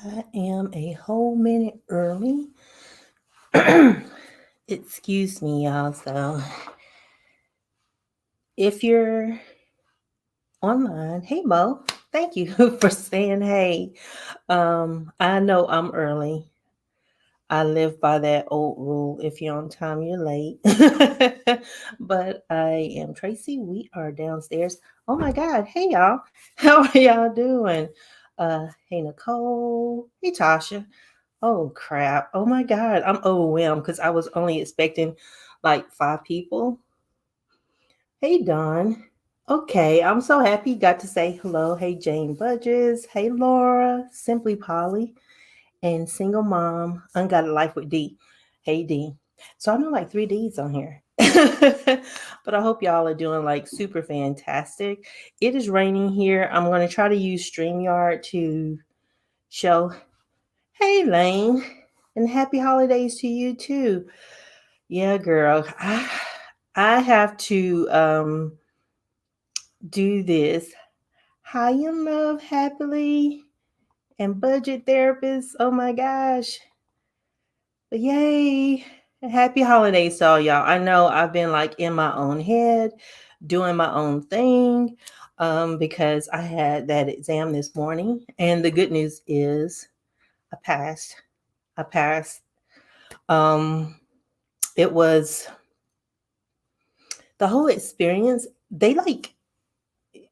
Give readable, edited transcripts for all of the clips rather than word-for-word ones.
I am a whole minute early. Excuse me, y'all. So, if you're online, hey Mo, thank you for saying hey. I know I'm early. I live by that old rule. If you're on time, you're late. But I am Tracy. We are downstairs. Oh my God. Hey y'all. How are y'all doing? Hey Nicole. Hey Tasha. Oh crap. Oh my God. I'm overwhelmed because I was only expecting like 5 people. Hey Don. Okay, I'm so happy you got to say hello. Hey Jane Budges. Hey Laura. Simply Polly. And single mom. Unguided life with D. Hey D. So I know like 3 Ds on here. But I hope y'all are doing like super fantastic. It is raining here. I'm going to try to use StreamYard to show. Hey Lane. And happy holidays to you too. Yeah, girl. I have to do this. High in love happily and budget therapist. Oh my gosh. But yay. Happy holidays to all y'all. I know I've been like in my own head, doing my own thing, because I had that exam this morning. And the good news is I passed. I passed. Um, it was the whole experience. They like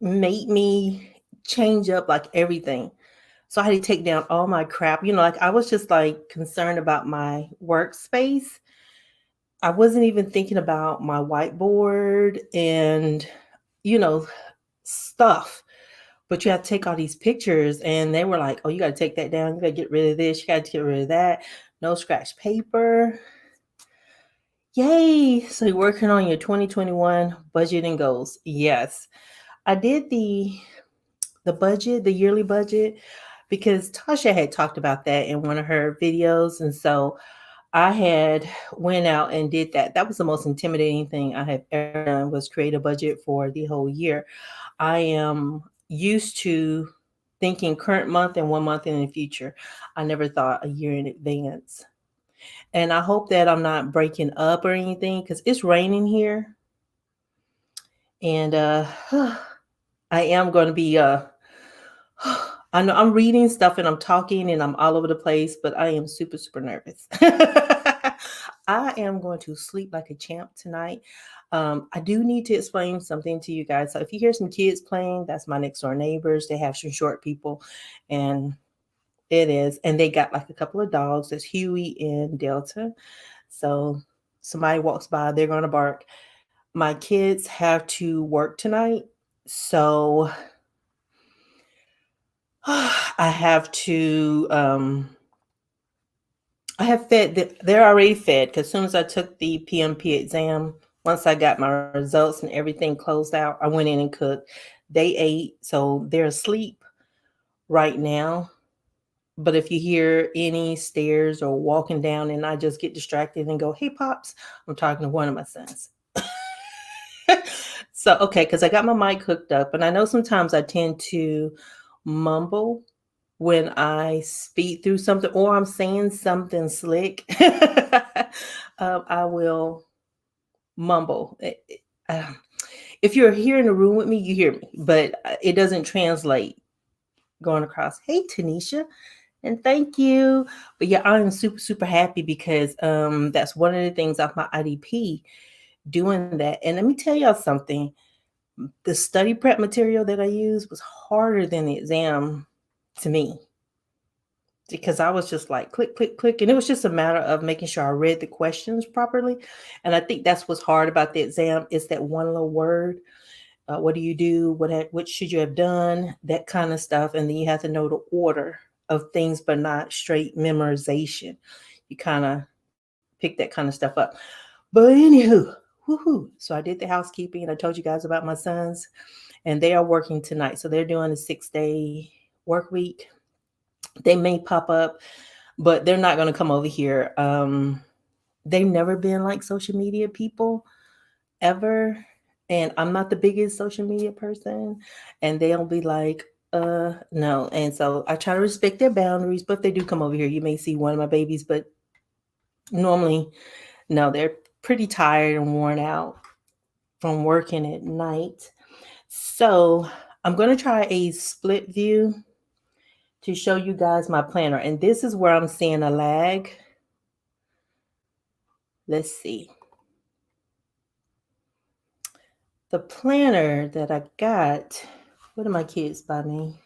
made me change up like everything. So I had to take down all my crap. Like I was just like concerned about my workspace. I wasn't even thinking about my whiteboard and, you know, stuff. But you have to take all these pictures, and they were like, oh, you got to take that down. You got to get rid of this. You got to get rid of that. No scratch paper. Yay. So you're working on your 2021 budgeting goals. Yes. I did the budget, the yearly budget, because Tasha had talked about that in one of her videos. And so I had went out and did that. That was the most intimidating thing I have ever done, was create a budget for the whole year. I am used to thinking current month and 1 month in the future. I never thought a year in advance. And I hope that I'm not breaking up or anything because it's raining here. And I am going to be I know I'm reading stuff and I'm talking and I'm all over the place, but I am super, super nervous. I am going to sleep like a champ tonight. I do need to explain something to you guys. So if you hear some kids playing, that's my next door neighbors. They have some short people, and it is, and they got like a couple of dogs. That's Huey and Delta. So somebody walks by, they're gonna bark. My kids have to work tonight, so I have to I have they're already fed because as soon as I took the PMP exam, once I got my results and everything closed out, I went in and cooked. They ate, so they're asleep right now. But if you hear any stairs or walking down and I just get distracted and go, hey, Pops, I'm talking to one of my sons. So, okay, because I got my mic hooked up, and I know sometimes I tend to mumble when I speak through something or I'm saying something slick. I will mumble. If you're here in the room with me, you hear me, but it doesn't translate going across. Hey, Tanisha, and thank you. But yeah, I'm super, super happy because that's one of the things off my IDP doing that. And let me tell y'all something. The study prep material that I used was harder than the exam to me because I was just like click, click, click. And it was just a matter of making sure I read the questions properly. And I think that's what's hard about the exam is that one little word. What do you do? What should you have done? That kind of stuff. And then you have to know the order of things, but not straight memorization. You kind of pick that kind of stuff up. But anywho, woohoo. So I did the housekeeping and I told you guys about my sons and they are working tonight. So they're doing a 6-day work week. They may pop up, but they're not going to come over here. They've never been like social media people ever. And I'm not the biggest social media person. And they'll be like, No. And so I try to respect their boundaries, but if they do come over here, you may see one of my babies, but normally, no, they're pretty tired and worn out from working at night. So I'm going to try a split view to show you guys my planner. And this is where I'm seeing a lag. Let's see. The planner that I got, what do my kids buy me?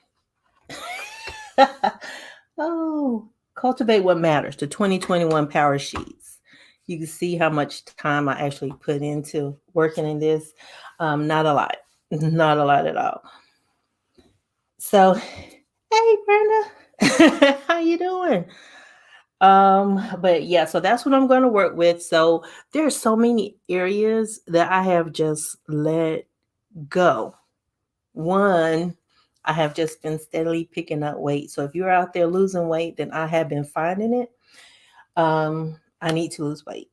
Oh, Cultivate What Matters, the 2021 Power Sheets. You can see how much time I actually put into working in this. Not a lot. Not a lot at all. So, hey Brenda, how you doing? But yeah, so that's what I'm going to work with. So there's so many areas that I have just let go. One, I have just been steadily picking up weight. So if you're out there losing weight, then I have been finding it. I need to lose weight.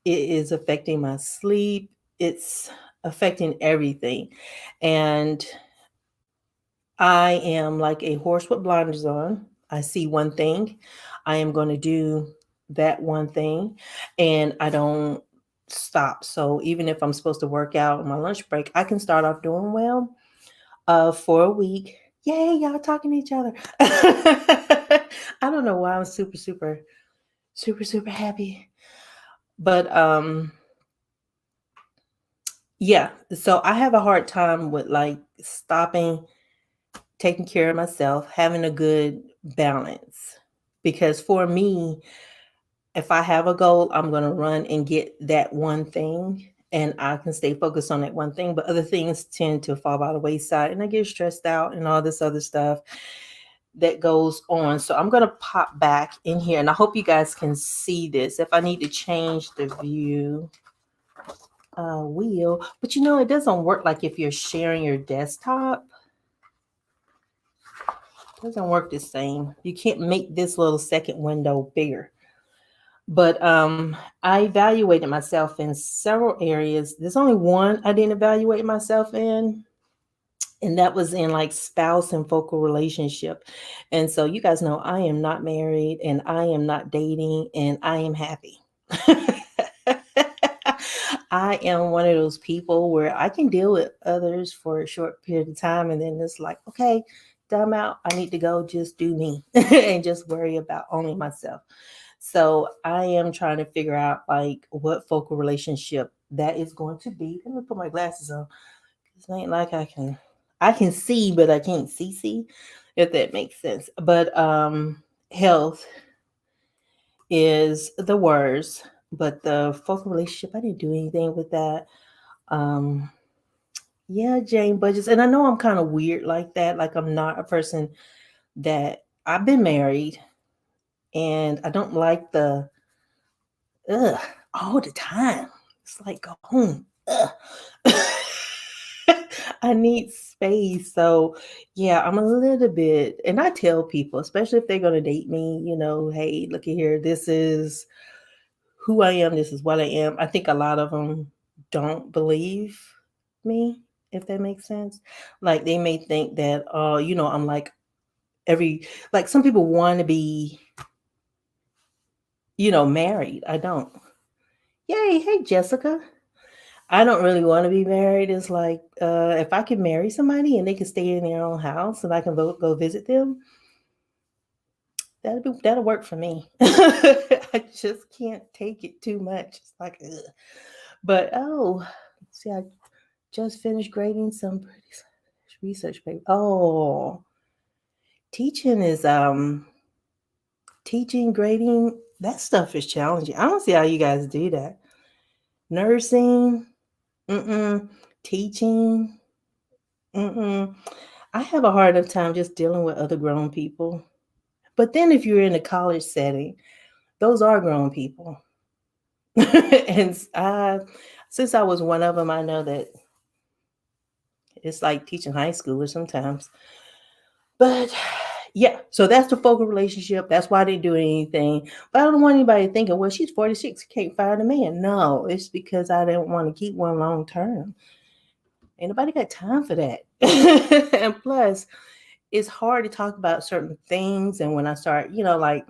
It is affecting my sleep. It's affecting everything. And I am like a horse with blinders on. I see one thing. I am going to do that one thing and I don't stop. So even if I'm supposed to work out on my lunch break, I can start off doing well for a week. Yay, y'all talking to each other. I don't know why I'm super happy. But yeah, so I have a hard time with like stopping, taking care of myself, having a good balance. Because for me, if I have a goal, I'm going to run and get that one thing and I can stay focused on that one thing. But other things tend to fall by the wayside and I get stressed out and all this other stuff that goes on. So I'm going to pop back in here and I hope you guys can see this. If I need to change the view, wheel, but you know, it doesn't work like if you're sharing your desktop. It doesn't work the same. You can't make this little second window bigger. But I evaluated myself in several areas. There's only one I didn't evaluate myself in, and that was in like spouse and focal relationship. And so you guys know I am not married and I am not dating and I am happy. I am one of those people where I can deal with others for a short period of time and then it's like, okay, dumb out. I need to go just do me and just worry about only myself. So I am trying to figure out like what focal relationship that is going to be. Let me put my glasses on. It ain't like I can see, but I can't see, if that makes sense. But health is the words, but the focal relationship, I didn't do anything with that. Um yeah, Jane Budgets. And I know I'm kind of weird like that. Like I'm not a person that I've been married and I don't like the ugh all the time. It's like go home. Ugh. I need space. So yeah, I'm a little bit, and I tell people, especially if they're gonna date me, you know, hey, look at here, this is who I am, this is what I am. I think a lot of them don't believe me, if that makes sense. Like they may think that, you know, I'm like like some people want to be, you know, married. I don't. Yay, hey Jessica. I don't really want to be married. It's like if I could marry somebody and they could stay in their own house and I can go visit them, that'll work for me. I just can't take it too much. It's like, ugh. But see, I just finished grading some research paper. Oh, teaching is teaching, grading, that stuff is challenging. I don't see how you guys do that. Nursing, teaching, I have a hard enough time just dealing with other grown people. But then if you're in a college setting, those are grown people. And since I was one of them, I know that it's like teaching high schoolers sometimes. But yeah, so that's the focal relationship. That's why they do anything. But I don't want anybody thinking, well, she's 46, can't find a man. No, it's because I didn't want to keep one long term. Ain't nobody got time for that. And plus, it's hard to talk about certain things. And when I start, like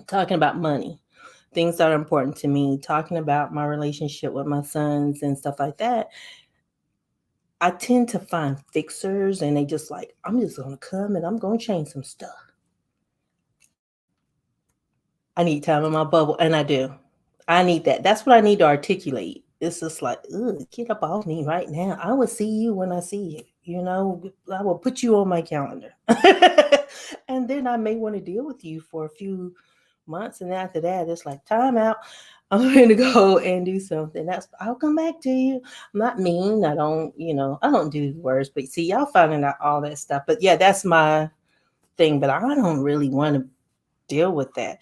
talking about money, things that are important to me, talking about my relationship with my sons and stuff like that, I tend to find fixers and they just like, I'm just going to come and I'm going to change some stuff. I need time in my bubble, and I do. I need that. That's what I need to articulate. It's just like, ugh, get up off me right now. I will see you when I see you. I will put you on my calendar. And then I may want to deal with you for a few months. And after that, it's like, time out. I'm going to go and do something. I'll come back to you. I'm not mean. I don't do words, but see, y'all finding out all that stuff. But yeah, that's my thing. But I don't really want to deal with that.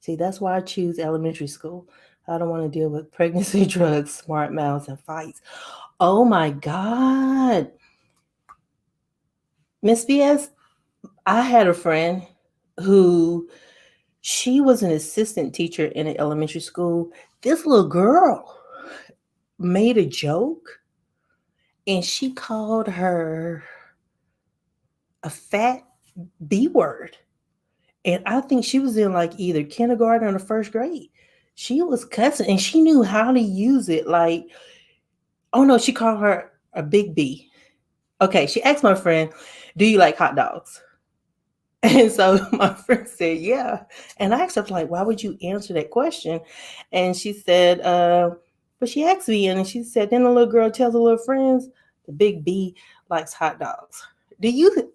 See, that's why I choose elementary school. I don't want to deal with pregnancy, drugs, smart mouths, and fights. Oh my God. Miss BS, I had a friend who she was an assistant teacher in an elementary school. This little girl made a joke and she called her a fat B word. And I think she was in like either kindergarten or the first grade. She was cussing and she knew how to use it. Like, oh no, she called her a big B. Okay, she asked my friend, "Do you like hot dogs?" And so my friend said, "Yeah." And I asked her, like, "Why would you answer that question?" And she said, but she asked me, and she said, then the little girl tells her little friends, the big B likes hot dogs. Do you?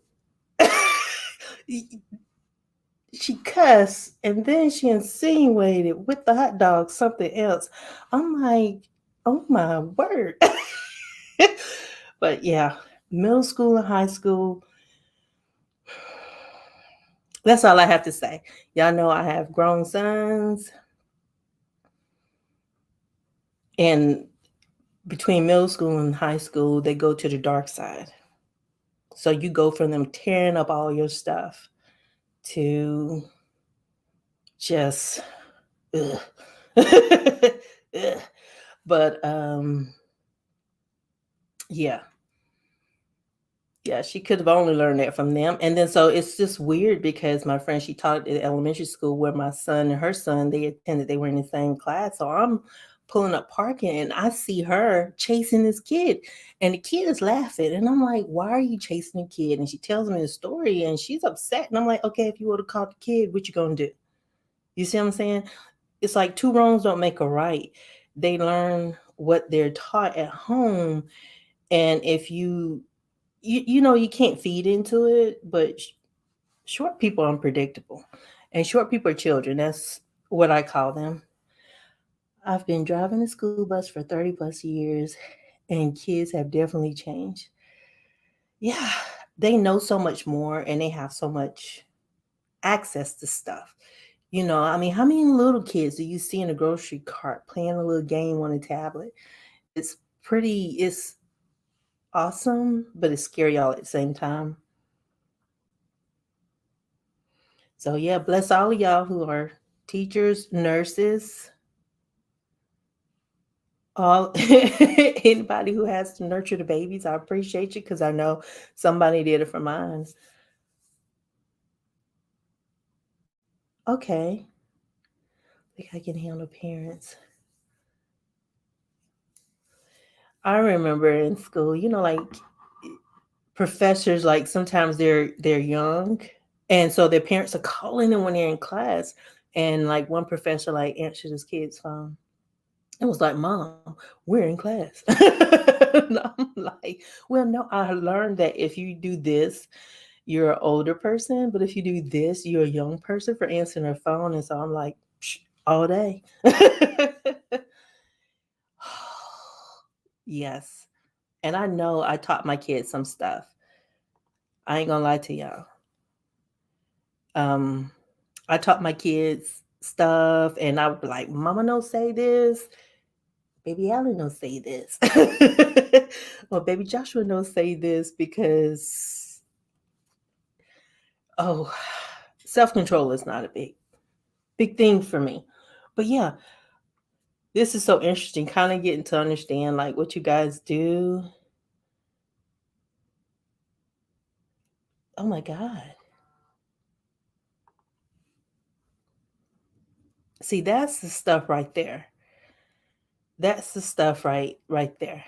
She cussed, and then she insinuated with the hot dog something else. I'm like, oh my word. But yeah, middle school and high school, that's all I have to say. Y'all know I have grown sons, and between middle school and high school, they go to the dark side. So you go from them tearing up all your stuff to just, ugh. Ugh. But yeah, yeah, she could have only learned that from them. And then so it's just weird because my friend, she taught at elementary school where my son and her son, they attended, they were in the same class. So I'm pulling up parking and I see her chasing this kid. And the kid is laughing. And I'm like, why are you chasing the kid? And she tells me the story and she's upset. And I'm like, okay, if you would have caught the kid, what you gonna do? You see what I'm saying? It's like two wrongs don't make a right. They learn what they're taught at home. And if you can't feed into it, but short people are unpredictable. And short people are children. That's what I call them. I've been driving a school bus for 30 plus years, and kids have definitely changed. Yeah, they know so much more and they have so much access to stuff. I mean, how many little kids do you see in a grocery cart playing a little game on a tablet? It's awesome, but it's scary all at the same time. So yeah, bless all of y'all who are teachers, nurses, all anybody who has to nurture the babies. I appreciate you because I know somebody did it for mine. Okay, I think I can handle parents. I remember in school, like professors, like sometimes they're young, and so their parents are calling them when they're in class, and like one professor like answered his kid's phone. It was like, "Mom, we're in class." And I'm like, "Well, no, I learned that if you do this, you're an older person, but if you do this, you're a young person for answering her phone." And so I'm like, "Psh, all day." Yes. And I know I taught my kids some stuff. I ain't gonna lie to y'all. Um, I taught my kids stuff, and I would be like, "Mama, no say this. Baby Allen don't say this." Or baby Joshua don't say this because, oh, self-control is not a big thing for me. But yeah, this is so interesting, kind of getting to understand like what you guys do. Oh my God. See, that's the stuff right there. That's the stuff right there.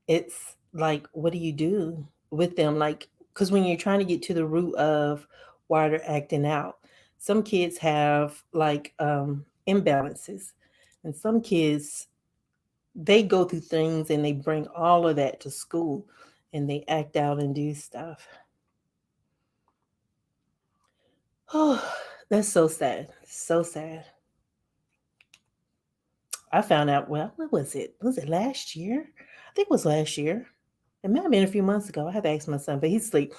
It's like, what do you do with them? Like, because when you're trying to get to the root of why they're acting out, some kids have like imbalances, and some kids they go through things and they bring all of that to school, and they act out and do stuff. Oh, that's so sad. So sad. I found out, well, what was it? Was it last year? I think it was last year. It might have been a few months ago. I had to ask my son, but he's asleep.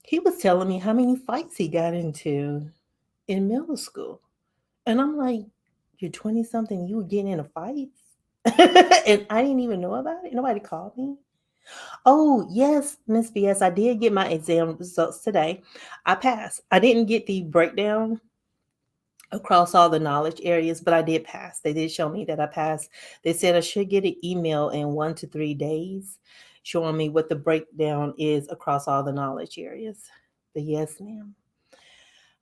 He was telling me how many fights he got into in middle school. And I'm like, you're 20 something, you were getting into fights? And I didn't even know about it. Nobody called me. Oh, yes, Miss BS, I did get my exam results today. I passed. I didn't get the breakdown across all the knowledge areas, but I did pass. They did show me that I passed. They said I should get an email in 1 to 3 days showing me what the breakdown is across all the knowledge areas. But yes, ma'am,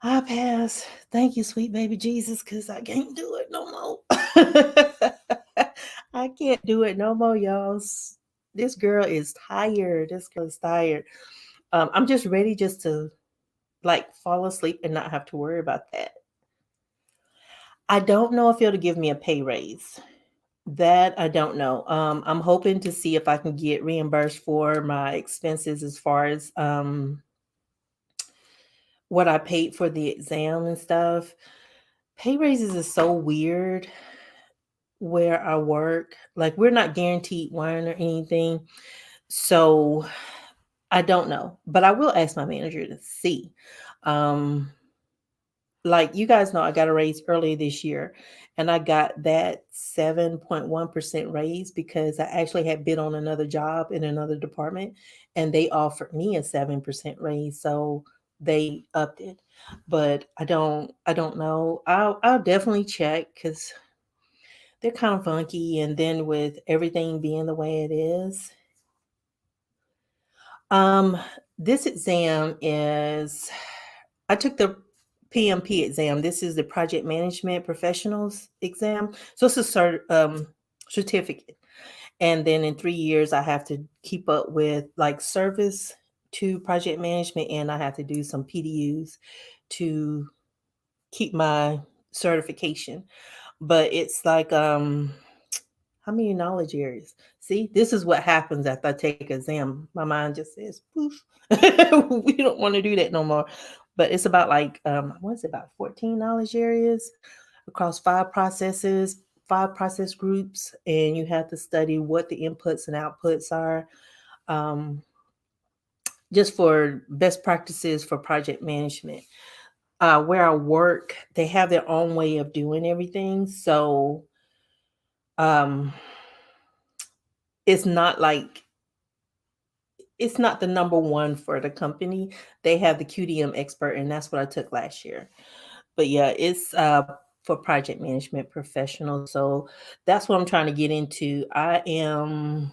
I passed. Thank you, sweet baby Jesus, because I can't do it no more. I can't do it no more, y'all. This girl is tired. This girl is tired. I'm just ready just to like fall asleep and not have to worry about that. I don't know if it'll give me a pay raise. That I don't know. I'm hoping to see if I can get reimbursed for my expenses as far as what I paid for the exam and stuff. Pay raises is so weird where I work. Like we're not guaranteed one or anything. So I don't know. But I will ask my manager to see. Um like you guys know I got a raise earlier this year and I got that 7.1% raise because I actually had been on another job in another department and they offered me a 7% raise, so they upped it. But I don't know. I'll definitely check cuz they're kind of funky, and then with everything being the way it is. Um this exam is I took the PMP exam. This is the Project Management Professionals exam. So it's a certificate. And then in 3 years, I have to keep up with like service to project management, and I have to do some PDUs to keep my certification. But it's like, how many knowledge areas? See, this is what happens after I take an exam. My mind just says, poof. We don't want to do that no more. But it's about like, what is it, about 14 knowledge areas across 5 processes, 5 process groups, and you have to study what the inputs and outputs are. Um, just for best practices for project management. Where I work, they have their own way of doing everything. So um, it's not like it's not the number one for the company. They have the QDM expert, and that's what I took last year. But yeah, it's for project management professionals. So that's what I'm trying to get into. I am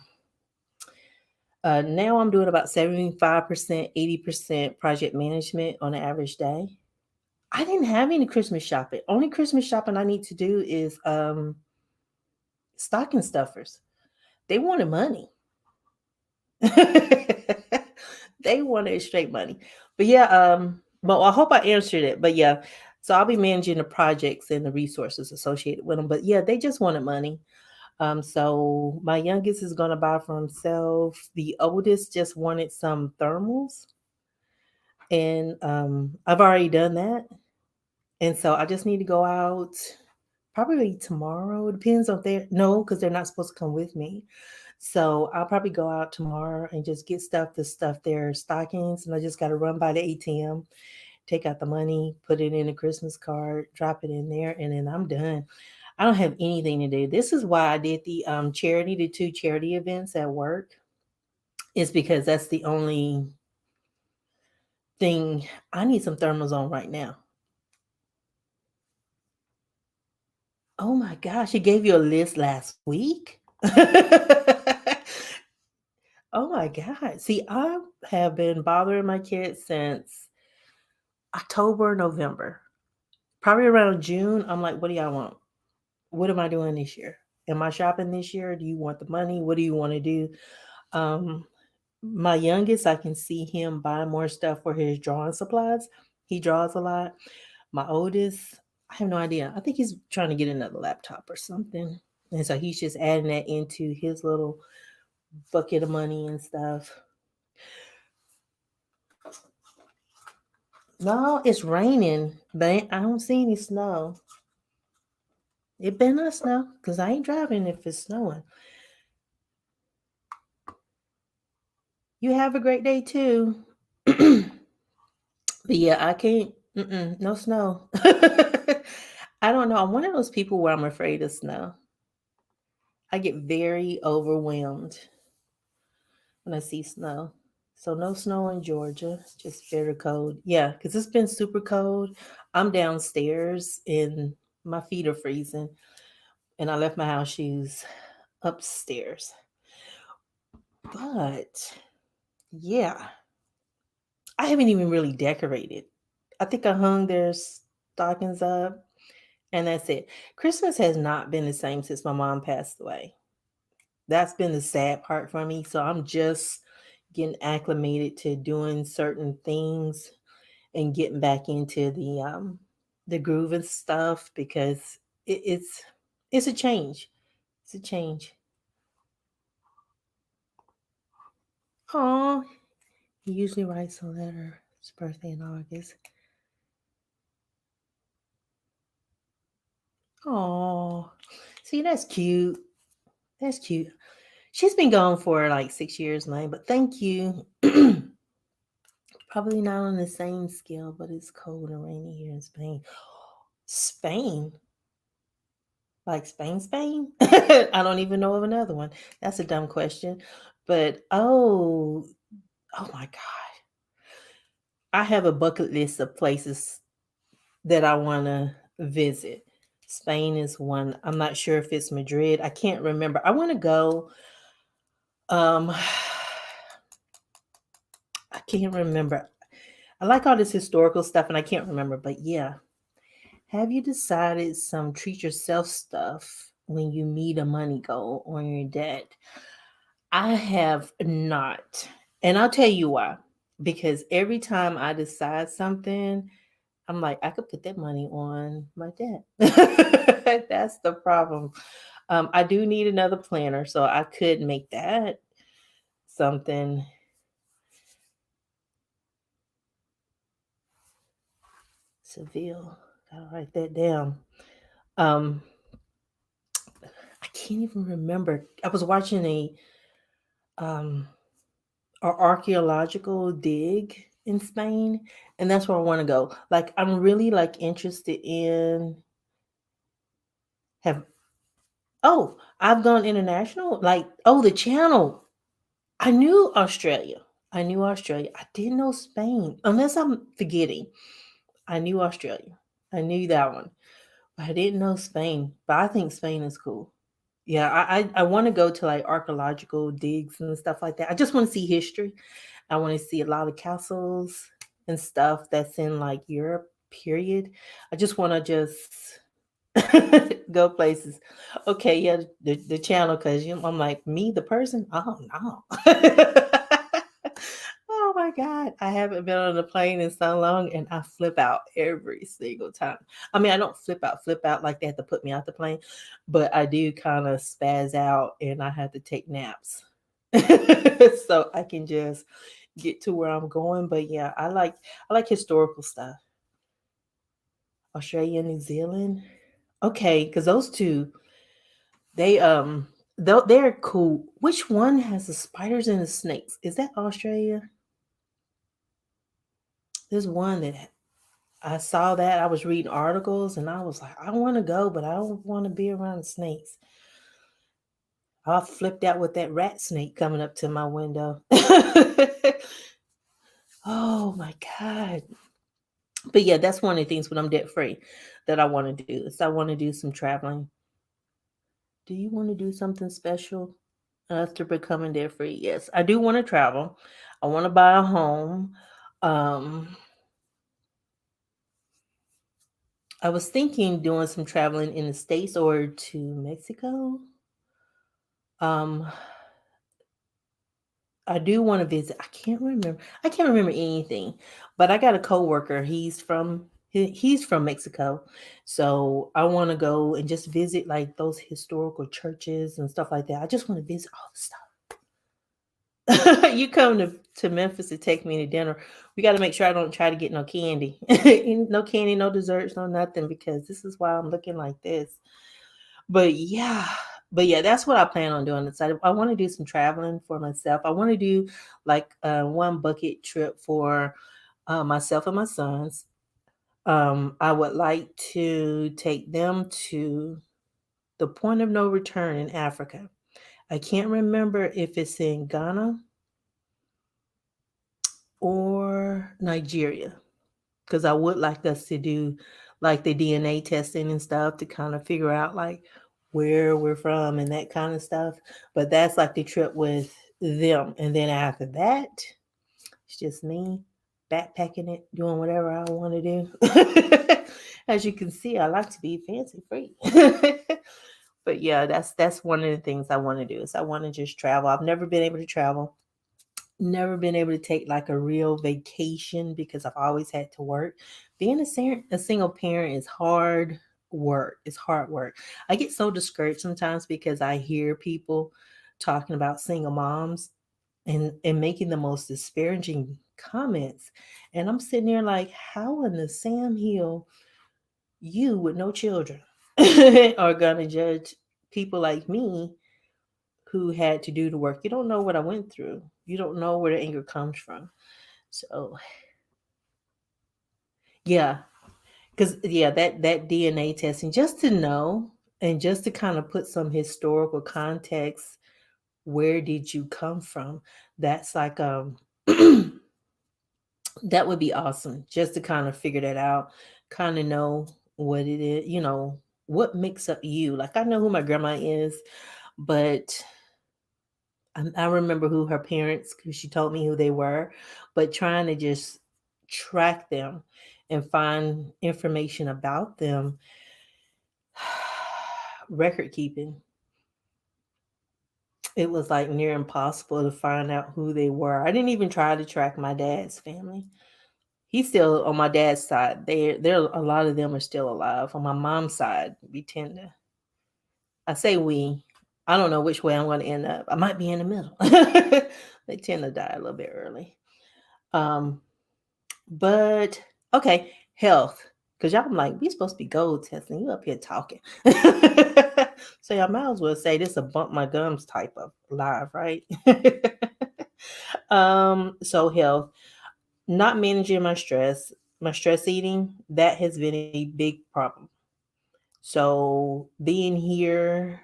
now I'm doing about 75%, 80% project management on an average day. I didn't have any Christmas shopping. Only Christmas shopping I need to do is stocking stuffers. They wanted money. They wanted straight money. But yeah, but I hope I answered it. But yeah, so I'll be managing the projects and the resources associated with them. But yeah, they just wanted money. So my youngest is gonna buy for himself. The oldest just wanted some thermals, and I've already done that. And so I just need to go out probably tomorrow. It depends on their no, because they're not supposed to come with me. So I'll probably go out tomorrow and just get stuff to stuff their stockings. And I just got to run by the ATM, take out the money, put it in a Christmas card, drop it in there, and then I'm done. I don't have anything to do. This is why I did the 2 charity events at work. Is because that's the only thing I need some thermals on right now. Oh my gosh, he gave you a list last week? Oh my God. See, I have been bothering my kids since October, November. Probably around June. I'm like, what do y'all want? What am I doing this year? Am I shopping this year? Do you want the money? What do you want to do? Um, my youngest, I can see him buying more stuff for his drawing supplies. He draws a lot. My oldest, I have no idea. I think he's trying to get another laptop or something. And so he's just adding that into his little bucket of money and stuff. No, it's raining, but I don't see any snow. It better not snow because I ain't driving if it's snowing. You have a great day too. But yeah, I can't. No snow. I don't know. I'm one of those people where I'm afraid of snow. I get very overwhelmed when I see snow. So no snow in Georgia, just very cold. Yeah, because it's been super cold. I'm downstairs and my feet are freezing, and I left my house shoes upstairs. But yeah, I haven't even really decorated. I think I hung their stockings up, and that's it. Christmas has not been the same since my mom passed away. That's been the sad part for me. So I'm just getting acclimated to doing certain things and getting back into the groove and stuff because it's a change. It's a change. Oh, he usually writes a letter. His birthday in August. Oh, see, that's cute. That's cute. She's been gone for like 6 years now, but thank you. Probably not on the same scale, but it's cold and rainy here in Spain. Spain? Like Spain, Spain? I don't even know of another one. That's a dumb question. But oh my God. I have a bucket list of places that I want to visit. Spain is one. I'm not sure if it's Madrid. I can't remember. I want to go. Um, I can't remember. I like all this historical stuff and I can't remember, but yeah. Have you decided some treat yourself stuff when you meet a money goal or your debt? I have not. And I'll tell you why. Because every time I decide something, I'm like, I could put that money on my debt. That's the problem. I do need another planner, so I could make that something. Seville. Gotta write that down. Um, I can't even remember. I was watching um a archaeological dig in Spain, and that's where I want to go. Like I'm really like interested in have oh, I've gone international. Like, oh, the channel. I knew Australia. I knew Australia. I didn't know Spain. Unless I'm forgetting. I knew Australia. I knew that one. But I didn't know Spain. But I think Spain is cool. Yeah, I want to go to like archaeological digs and stuff like that. I just want to see history. I want to see a lot of castles and stuff that's in like Europe, period. I just want to just go places. Okay, yeah, the channel, because I'm like, me, the person? Oh, no. Oh my God. I haven't been on a plane in so long and I flip out every single time. I mean, I don't flip out like they have to put me out the plane, but I do kind of spaz out and I have to take naps. So I can just get to where I'm going. But yeah, I like historical stuff. Australia, New Zealand. Okay, because those two, they they're cool. Which one has the spiders and the snakes? Is that Australia? There's one that I saw that. I was reading articles and I was like, I want to go, but I don't want to be around the snakes. I flipped out with that rat snake coming up to my window. Oh my God. But yeah, that's one of the things when I'm debt free that I want to do. Is I want to do some traveling. Do you want to do something special? After becoming debt free, yes, I do want to travel. I want to buy a home. Um, I was thinking doing some traveling in the States or to Mexico. Um, I do want to visit. I can't remember. I can't remember anything, but I got a coworker. He's from Mexico, so I want to go and just visit like those historical churches and stuff like that. I just want to visit all the stuff. You come to Memphis to take me to dinner. We got to make sure I don't try to get no candy, no candy, no desserts, no nothing, because this is why I'm looking like this. But yeah, that's what I plan on doing. I want to do some traveling for myself. I want to do like one bucket trip for myself and my sons. I would like to take them to the point of no return in Africa. I can't remember if it's in Ghana or Nigeria, because I would like us to do like the DNA testing and stuff to kind of figure out like where we're from and that kind of stuff. But that's like the trip with them. And then after that, it's just me backpacking it, doing whatever I want to do. As you can see, I like to be fancy free. But yeah, that's one of the things I want to do is I want to just travel. I've never been able to travel, never been able to take like a real vacation because I've always had to work. Being a single parent is hard work. It's hard work. I get so discouraged sometimes because I hear people talking about single moms and making the most disparaging comments. And I'm sitting there like, how in the Sam Hill you with no children are gonna judge people like me who had to do the work? You don't know what I went through. You don't know where the anger comes from. So yeah, because yeah, that DNA testing, just to know and just to kind of put some historical context, where did you come from? That's like that would be awesome just to kind of figure that out, kind of know what it is, what makes up you. Like I know who my grandma is, but I remember who her parents, because she told me who they were, but trying to just track them and find information about them, record keeping, it was like near impossible to find out who they were. I didn't even try to track my dad's family. He's still on my dad's side. There a lot of them are still alive. On my mom's side, we tend to, I say we, I don't know which way I'm going to end up. I might be in the middle. They tend to die a little bit early. Um, but okay, health. Because y'all, I'm like, we supposed to be gold testing. You up here talking. So y'all might as well say this a bump my gums type of live, right? So health, not managing my stress eating, that has been a big problem. So being here,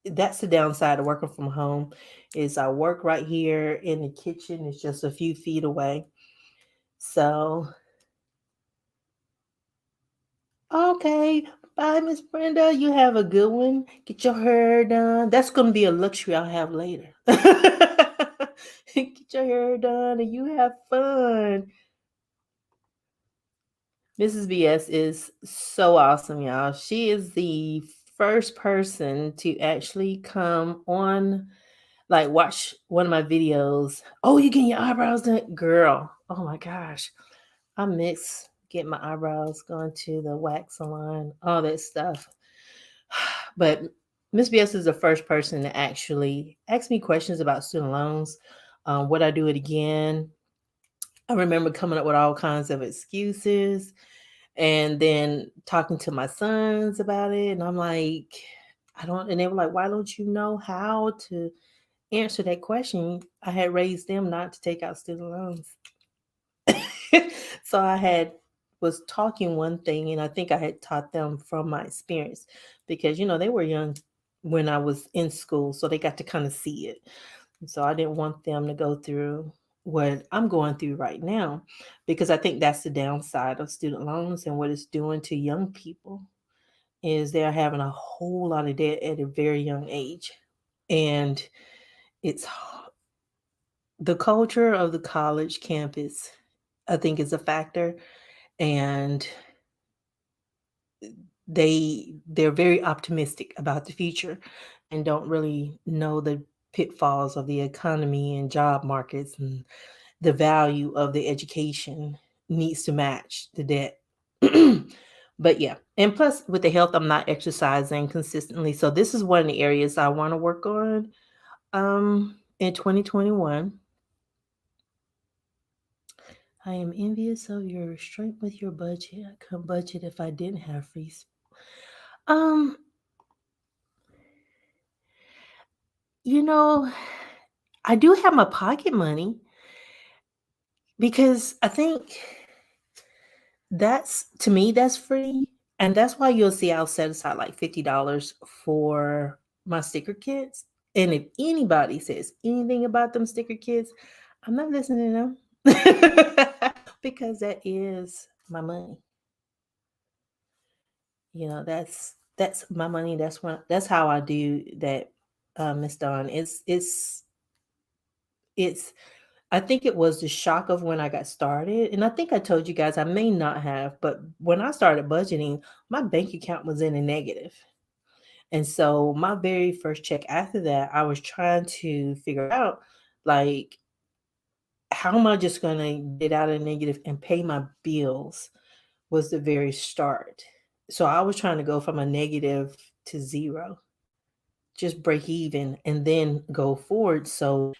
that's the downside of working from home, is I work right here in the kitchen. It's just a few feet away. So okay, bye, Miss Brenda. You have a good one. Get your hair done. That's gonna be a luxury I'll have later. Get your hair done and you have fun. Mrs. BS is so awesome, y'all. She is the first person to actually come on, like, watch one of my videos. Oh, you getting your eyebrows done? Girl, oh my gosh. I miss getting my eyebrows going to the wax salon, all that stuff. But Miss BS is the first person to actually ask me questions about student loans. Would I do it again? I remember coming up with all kinds of excuses and then talking to my sons about it. And I'm like, I don't, and they were like, why don't you know how to answer that question? I had raised them not to take out student loans. So I had was talking one thing, and I think I had taught them from my experience, because they were young when I was in school, so they got to kind of see it. And so I didn't want them to go through what I'm going through right now, because I think that's the downside of student loans and what it's doing to young people, is they're having a whole lot of debt at a very young age. And it's the culture of the college campus, I think, is a factor. And they're very optimistic about the future and don't really know the pitfalls of the economy and job markets, and the value of the education needs to match the debt. But yeah, and plus with the health, I'm not exercising consistently, so this is one of the areas I want to work on in 2021. I am envious of your strength with your budget. I couldn't budget if I didn't have free. Um, you know, I do have my pocket money because I think that's, to me, that's free. And that's why you'll see I'll set aside like $50 for my sticker kits. And if anybody says anything about them sticker kits, I'm not listening to them because that is my money. That's my money. That's how I do that, Miss Dawn. It's I think it was the shock of when I got started. And I think I told you guys, I may not have, but when I started budgeting, my bank account was in a negative. And so my very first check after that, I was trying to figure out, like, how am I just going to get out of negative and pay my bills, was the very start. So I was trying to go from a negative to zero, just break even and then go forward. So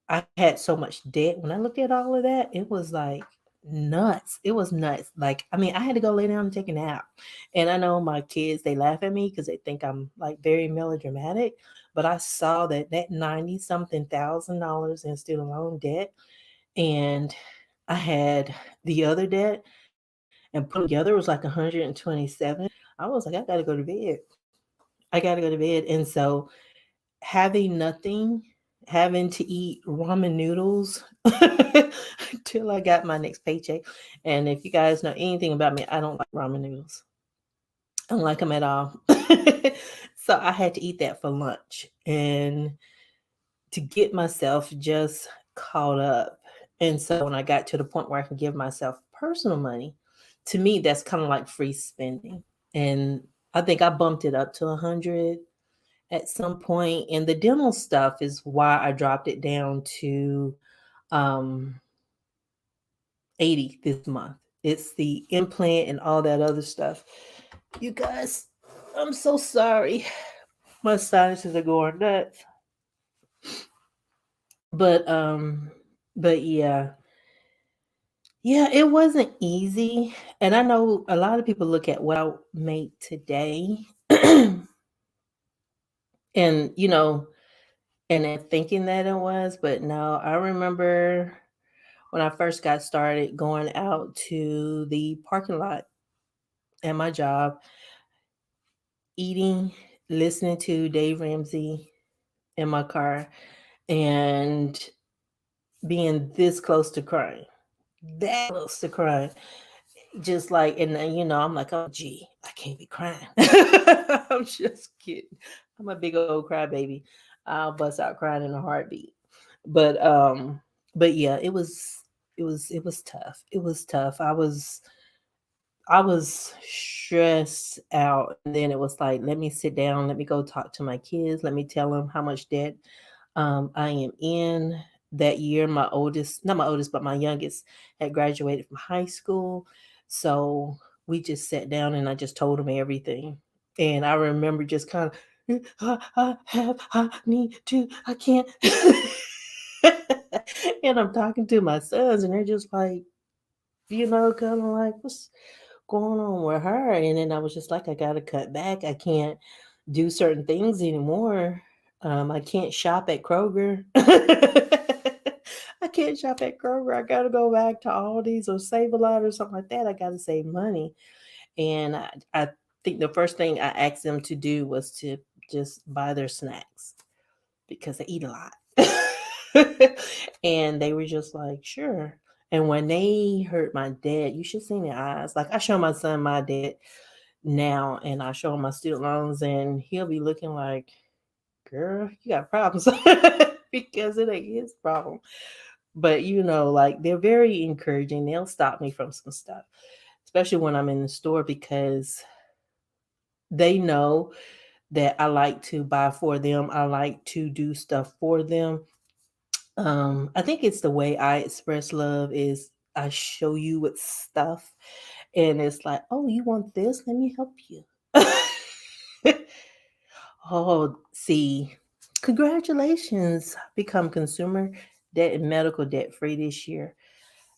I had so much debt. When I looked at all of that, it was like nuts. It was nuts. Like, I mean, I had to go lay down and take a nap. And I know my kids, they laugh at me because they think I'm like very melodramatic. But I saw that 90 something $1,000 in student loan debt. And I had the other debt, and put them together was like 127. I was like, I gotta go to bed. I gotta go to bed. And so having nothing, having to eat ramen noodles till I got my next paycheck. And if you guys know anything about me, I don't like ramen noodles. I don't like them at all. So I had to eat that for lunch and to get myself just caught up. And so when I got to the point where I can give myself personal money, to me, that's kind of like free spending. And I think I bumped it up to 100 at some point. And the dental stuff is why I dropped it down to um 80 this month. It's the implant and all that other stuff. You guys, I'm so sorry. My sinuses are going nuts. But but yeah. Yeah, it wasn't easy. And I know a lot of people look at what I make today and and they're thinking that it was, but no, I remember when I first got started going out to the parking lot at my job, eating, listening to Dave Ramsey in my car, and being this close to crying, that close to crying. Just like, and then, I'm like, oh, gee, I can't be crying. I'm just kidding. I'm a big old crybaby. I'll bust out crying in a heartbeat. But yeah, it was tough. It was tough. I was stressed out, and then it was like, let me sit down, let me go talk to my kids, let me tell them how much debt I am in. That year, my oldest, not my oldest, but my youngest had graduated from high school. So we just sat down and I just told him everything. And I remember just kind of, I need to, I can't. And I'm talking to my sons, and they're just like, kind of like, what's going on with her? And then I was just like, I got to cut back. I can't do certain things anymore. I can't shop at Kroger. I can't shop at Kroger. I got to go back to Aldi's or Save a Lot or something like that. I got to save money. And I think the first thing I asked them to do was to just buy their snacks because they eat a lot. And they were just like, sure. And when they heard my dad, you should see their eyes. Like, I show my son my dad now, and I show him my student loans, and he'll be looking like, girl, you got problems because it ain't his problem. But like they're very encouraging. They'll stop me from some stuff, especially when I'm in the store because they know that I like to buy for them. I like to do stuff for them. I think it's the way I express love is I show you with stuff and it's like, oh, you want this? Let me help you. Oh, see, congratulations. Become consumer debt and medical debt free this year.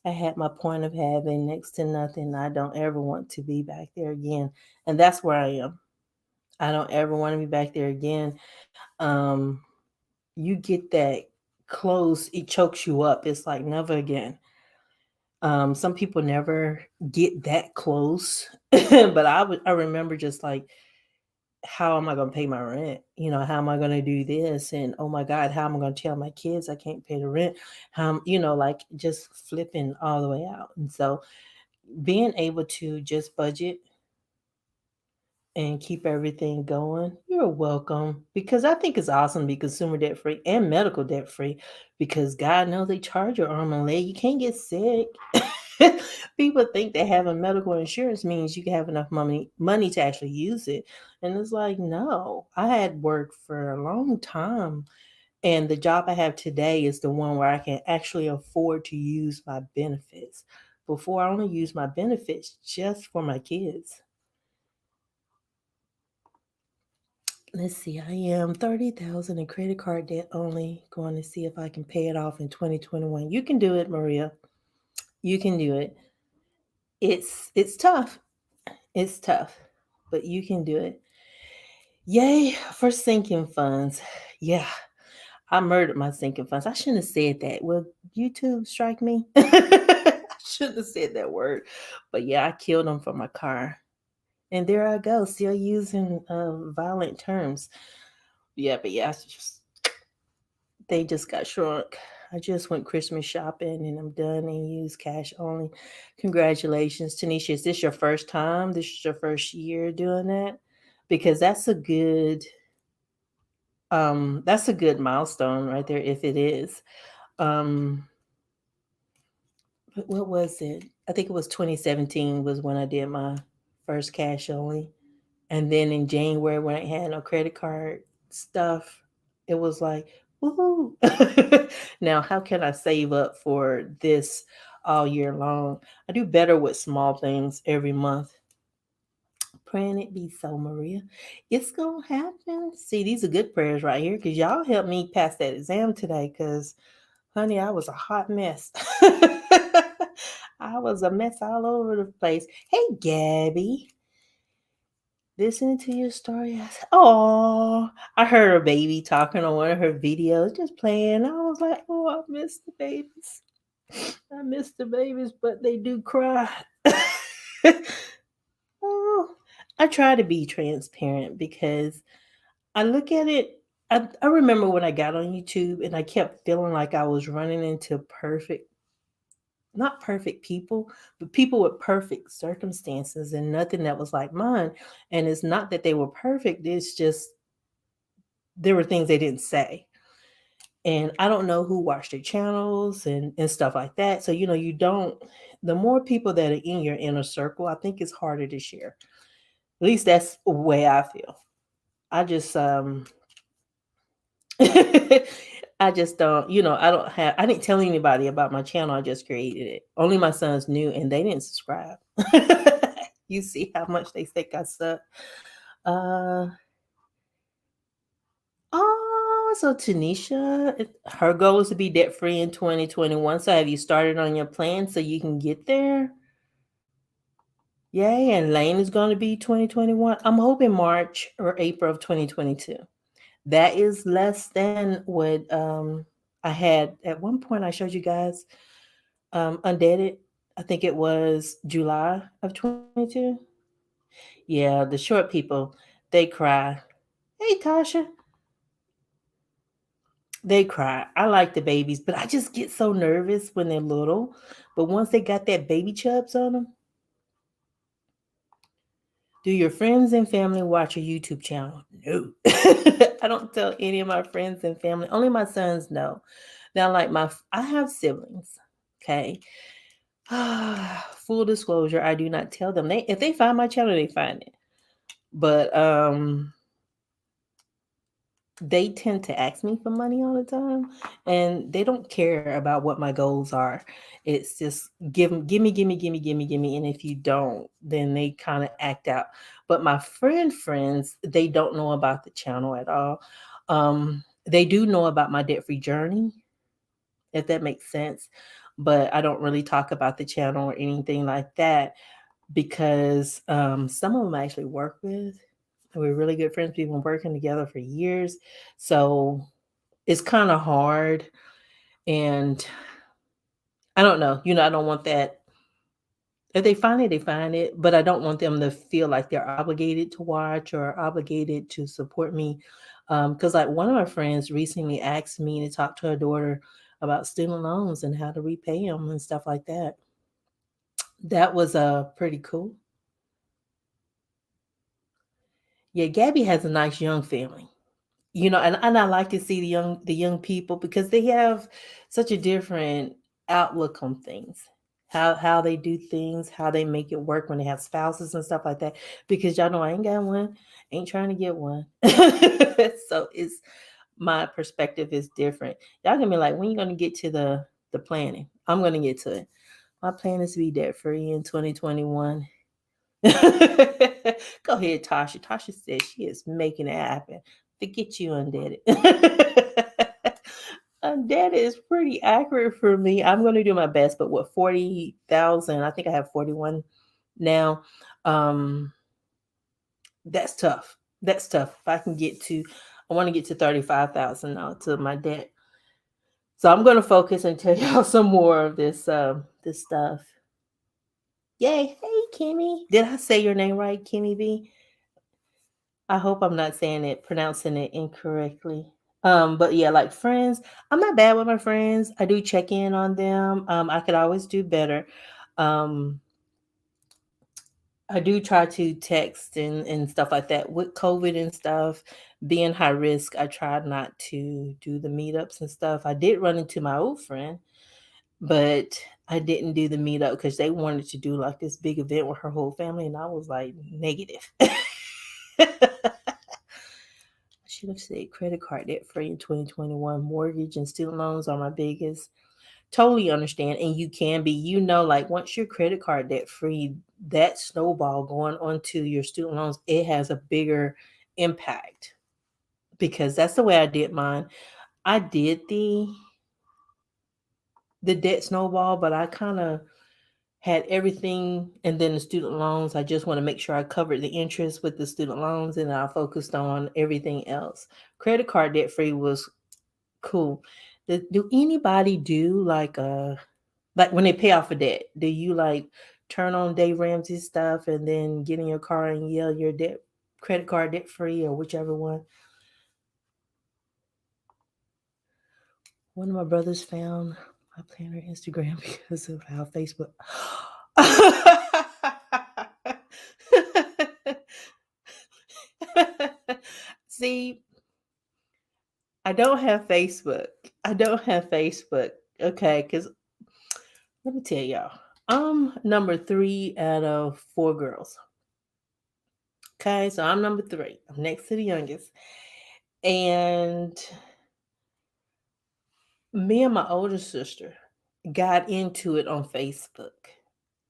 I had my point of having next to nothing. I don't ever want to be back there again. And that's where I am. I don't ever want to be back there again. Um, you get that close, it chokes you up. It's like never again. Some people never get that close, but I remember just like how am I going to pay my rent? How am I going to do this? And oh my God, how am I going to tell my kids I can't pay the rent? Like just flipping all the way out. And so being able to just budget and keep everything going, you're welcome. Because I think it's awesome to be consumer debt free and medical debt free because God knows they charge your arm and leg. You can't get sick. People think that having medical insurance means you can have enough money to actually use it. And it's like, no. I had worked for a long time and the job I have today is the one where I can actually afford to use my benefits. Before I only use my benefits just for my kids. Let's see, I am 30,000 in credit card debt only. Going to see if I can pay it off in 2021. You can do it, Maria. You can do it. It's tough. It's tough, but you can do it. Yay for sinking funds. Yeah, I murdered my sinking funds. I shouldn't have said that. Will YouTube strike me? I shouldn't have said that word. But yeah, I killed them for my car. And there I go, still using violent terms. Yeah, but yeah, they just got shrunk. I just went Christmas shopping and I'm done and use cash only. Congratulations, Tanisha. Is this your first time? This is your first year doing that? Because that's a good milestone right there if it is. Um what was it? I think it was 2017 was when I did my first cash only. And then in January when I had no credit card stuff, it was like, woohoo. Now, how can I save up for this all year long? I do better with small things every month. Praying it be so, Maria. It's going to happen. See, these are good prayers right here because y'all helped me pass that exam today because, honey, I was a hot mess. I was a mess all over the place. Hey, Gabby. Listening to your story, I said, "Oh, I heard a baby talking on one of her videos, just playing." I was like, "Oh, I miss the babies. I miss the babies, but they do cry." Oh, I try to be transparent because I look at it. I remember when I got on YouTube and I kept feeling like I was running into not perfect people, but people with perfect circumstances and nothing that was like mine. And it's not that they were perfect, it's just there were things they didn't say. And I don't know who watched their channels and stuff like that. So, you don't, the more people that are in your inner circle, I think it's harder to share. At least that's the way I feel. I just, I just don't, I didn't tell anybody about my channel. I just created it. Only my sons knew and they didn't subscribe. You see how much they think I suck. Uh, oh, so Tanisha, her goal is to be debt free in 2021. So have you started on your plan so you can get there? Yay. And Lane is going to be 2021. I'm hoping March or April of 2022. That is less than what I had at one point. I showed you guys Undeaded. I think it was July of 22. Yeah, the short people, they cry. Hey, Tasha, they cry. I like the babies, but I just get so nervous when they're little. But once they got that baby chubs on them, do your friends and family watch your YouTube channel? No. I don't tell any of my friends and family. Only my sons know. Now, like I have siblings. Okay. Full disclosure, I do not tell them. If they find my channel, they find it. But they tend to ask me for money all the time, and they don't care about what my goals are. It's just give me, and if you don't, then they kind of act out. But my friends, they don't know about the channel at all. They do know about my debt free journey, if that makes sense, but I don't really talk about the channel or anything like that because some of them I actually work with. We're really good friends. We've been working together for years. So it's kind of hard. And I don't know. I don't want that. If they find it, they find it. But I don't want them to feel like they're obligated to watch or obligated to support me. Because, like, one of my friends recently asked me to talk to her daughter about student loans and how to repay them and stuff like that. That was pretty cool. Yeah, Gabby has a nice young family. And I like to see the young people because they have such a different outlook on things, how they do things, how they make it work when they have spouses and stuff like that. Because y'all know I ain't got one, ain't trying to get one. So it's my perspective is different. Y'all gonna be like, when you gonna get to the planning? I'm gonna get to it. My plan is to be debt free in 2021. Go ahead, Tasha. Tasha says she is making it happen. Forget you, Undebted. Undebted is pretty accurate for me. I'm going to do my best, but what 40,000? I think I have 41 now. Um, that's tough. That's tough. If I can get to, I want to get to 35,000 now to my debt. So I'm going to focus and tell y'all some more of this stuff. Yay! Hey, Kimmy. Did I say your name right, Kimmy B? I hope I'm not pronouncing it incorrectly. But yeah, like friends, I'm not bad with my friends. I do check in on them. I could always do better. Um, I do try to text and stuff like that. With COVID and stuff, being high risk, I tried not to do the meetups and stuff. I did run into my old friend, but I didn't do the meetup because they wanted to do like this big event with her whole family, and I was like negative. Should have said credit card debt free in 2021. Mortgage and student loans are my biggest. Totally understand. And you can be, like once your credit card debt free, that snowball going onto your student loans, it has a bigger impact because that's the way I did mine. I did the debt snowball, but I kind of had everything and then the student loans. I just want to make sure I covered the interest with the student loans and I focused on everything else. Credit card debt free was cool. Do anybody do like when they pay off a debt? Do you like turn on Dave Ramsey stuff and then get in your car and yell your credit card debt free or whichever one? One of my brothers found my planner Instagram because of how Facebook. See, I don't have Facebook. I don't have Facebook. Okay, because let me tell y'all, I'm number 3 out of 4 girls. Okay, so I'm number 3. I'm next to the youngest. And me and my older sister got into it on Facebook.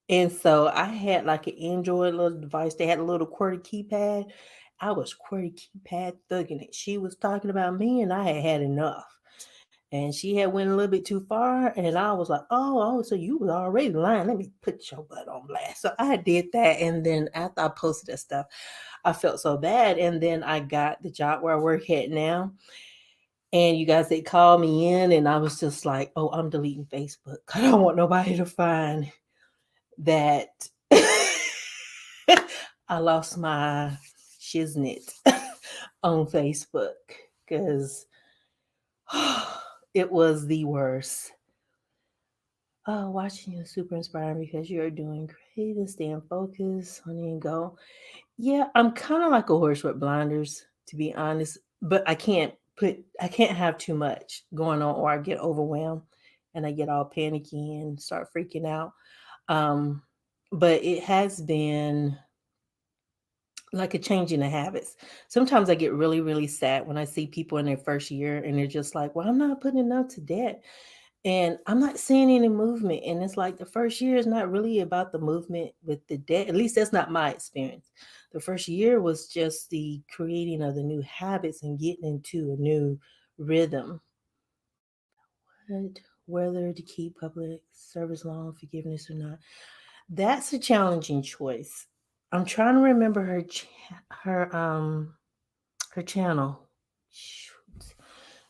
And so I had like an Android little device. They had a little QWERTY keypad. I was QWERTY keypad thugging it. She was talking about me and I had enough. And she had went a little bit too far, and I was like, "Oh, so you was already lying. Let me put your butt on blast." So I did that, and then after I posted that stuff, I felt so bad. And then I got the job where I work at now, and you guys they called me in, and I was just like, "Oh, I'm deleting Facebook. I don't want nobody to find that I lost my shiznit on Facebook because it was the worst." Oh, watching you is super inspiring because you're doing great and staying focused, honey, and go. Yeah, I'm kind of like a horse with blinders, to be honest. but I can't have too much going on or I get overwhelmed and I get all panicky and start freaking out. Um, but it has been like a change in the habits. Sometimes I get really, really sad when I see people in their first year and they're just like, well, I'm not putting enough to debt. And I'm not seeing any movement. And it's like the first year is not really about the movement with the debt. At least that's not my experience. The first year was just the creating of the new habits and getting into a new rhythm. But whether to keep public service loan forgiveness or not, that's a challenging choice. I'm trying to remember her her channel. Shoot.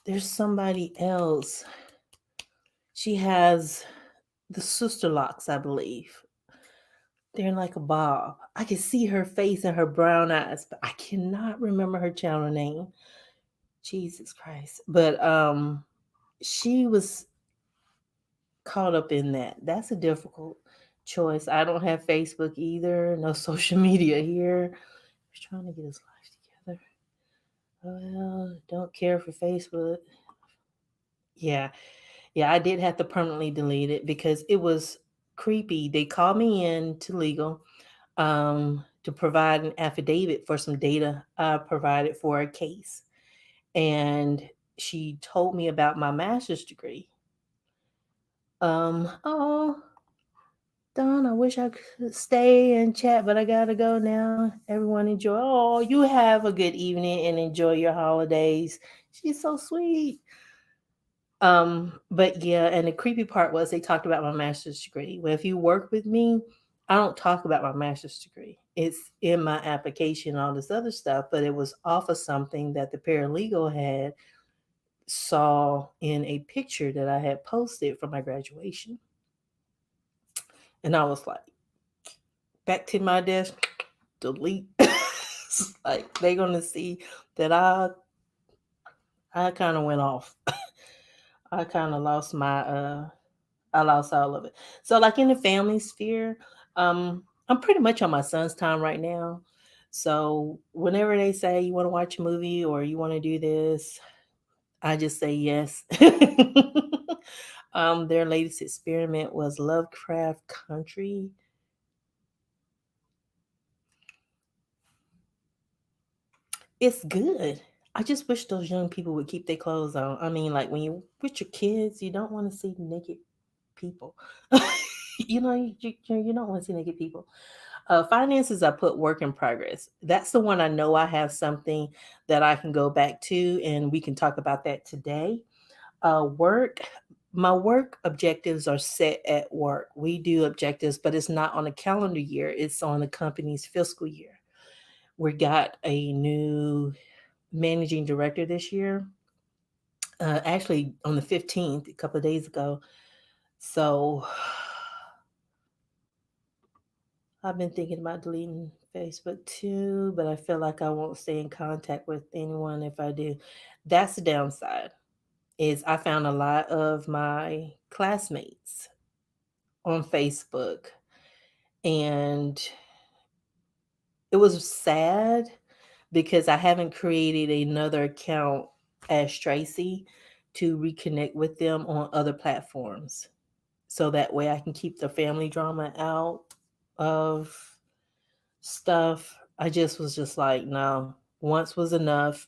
There's somebody else. She has the sister locks, I believe. They're in like a bob. I can see her face and her brown eyes, but I cannot remember her channel name. Jesus Christ. But she was caught up in that. That's a difficult choice. I don't have Facebook either, no social media here. He's trying to get his life together. Well, don't care for Facebook. Yeah. Yeah, I did have to permanently delete it because it was creepy. They called me in to legal to provide an affidavit for some data I provided for a case. And she told me about my master's degree. Oh, Don, I wish I could stay and chat, but I gotta go now. Everyone enjoy. Oh, you have a good evening and enjoy your holidays. She's so sweet. But yeah, and the creepy part was they talked about my master's degree. Well, if you work with me, I don't talk about my master's degree. It's in my application, all this other stuff, but it was off of something that the paralegal had saw in a picture that I had posted for my graduation. And I was like, back to my desk, delete. Like they're gonna see that I kind of went off. I kind of lost my I lost all of it. So like in the family sphere, I'm pretty much on my son's time right now. So whenever they say you want to watch a movie or you want to do this, I just say yes. Their latest experiment was Lovecraft Country. It's good. I just wish those young people would keep their clothes on. I mean, like when you with your kids, you don't want to see naked people. You don't want to see naked people. Finances, I put work in progress. That's the one I know I have something that I can go back to, and we can talk about that today. Work, my work objectives are set at work. We do objectives, but it's not on a calendar year, it's on the company's fiscal year. We got a new managing director this year, actually on the 15th, a couple of days ago. So I've been thinking about deleting Facebook too, but I feel like I won't stay in contact with anyone if I do. That's the downside. Is I found a lot of my classmates on Facebook, and it was sad because I haven't created another account as Tracy to reconnect with them on other platforms. So that way I can keep the family drama out of stuff. I just was just like, no, once was enough.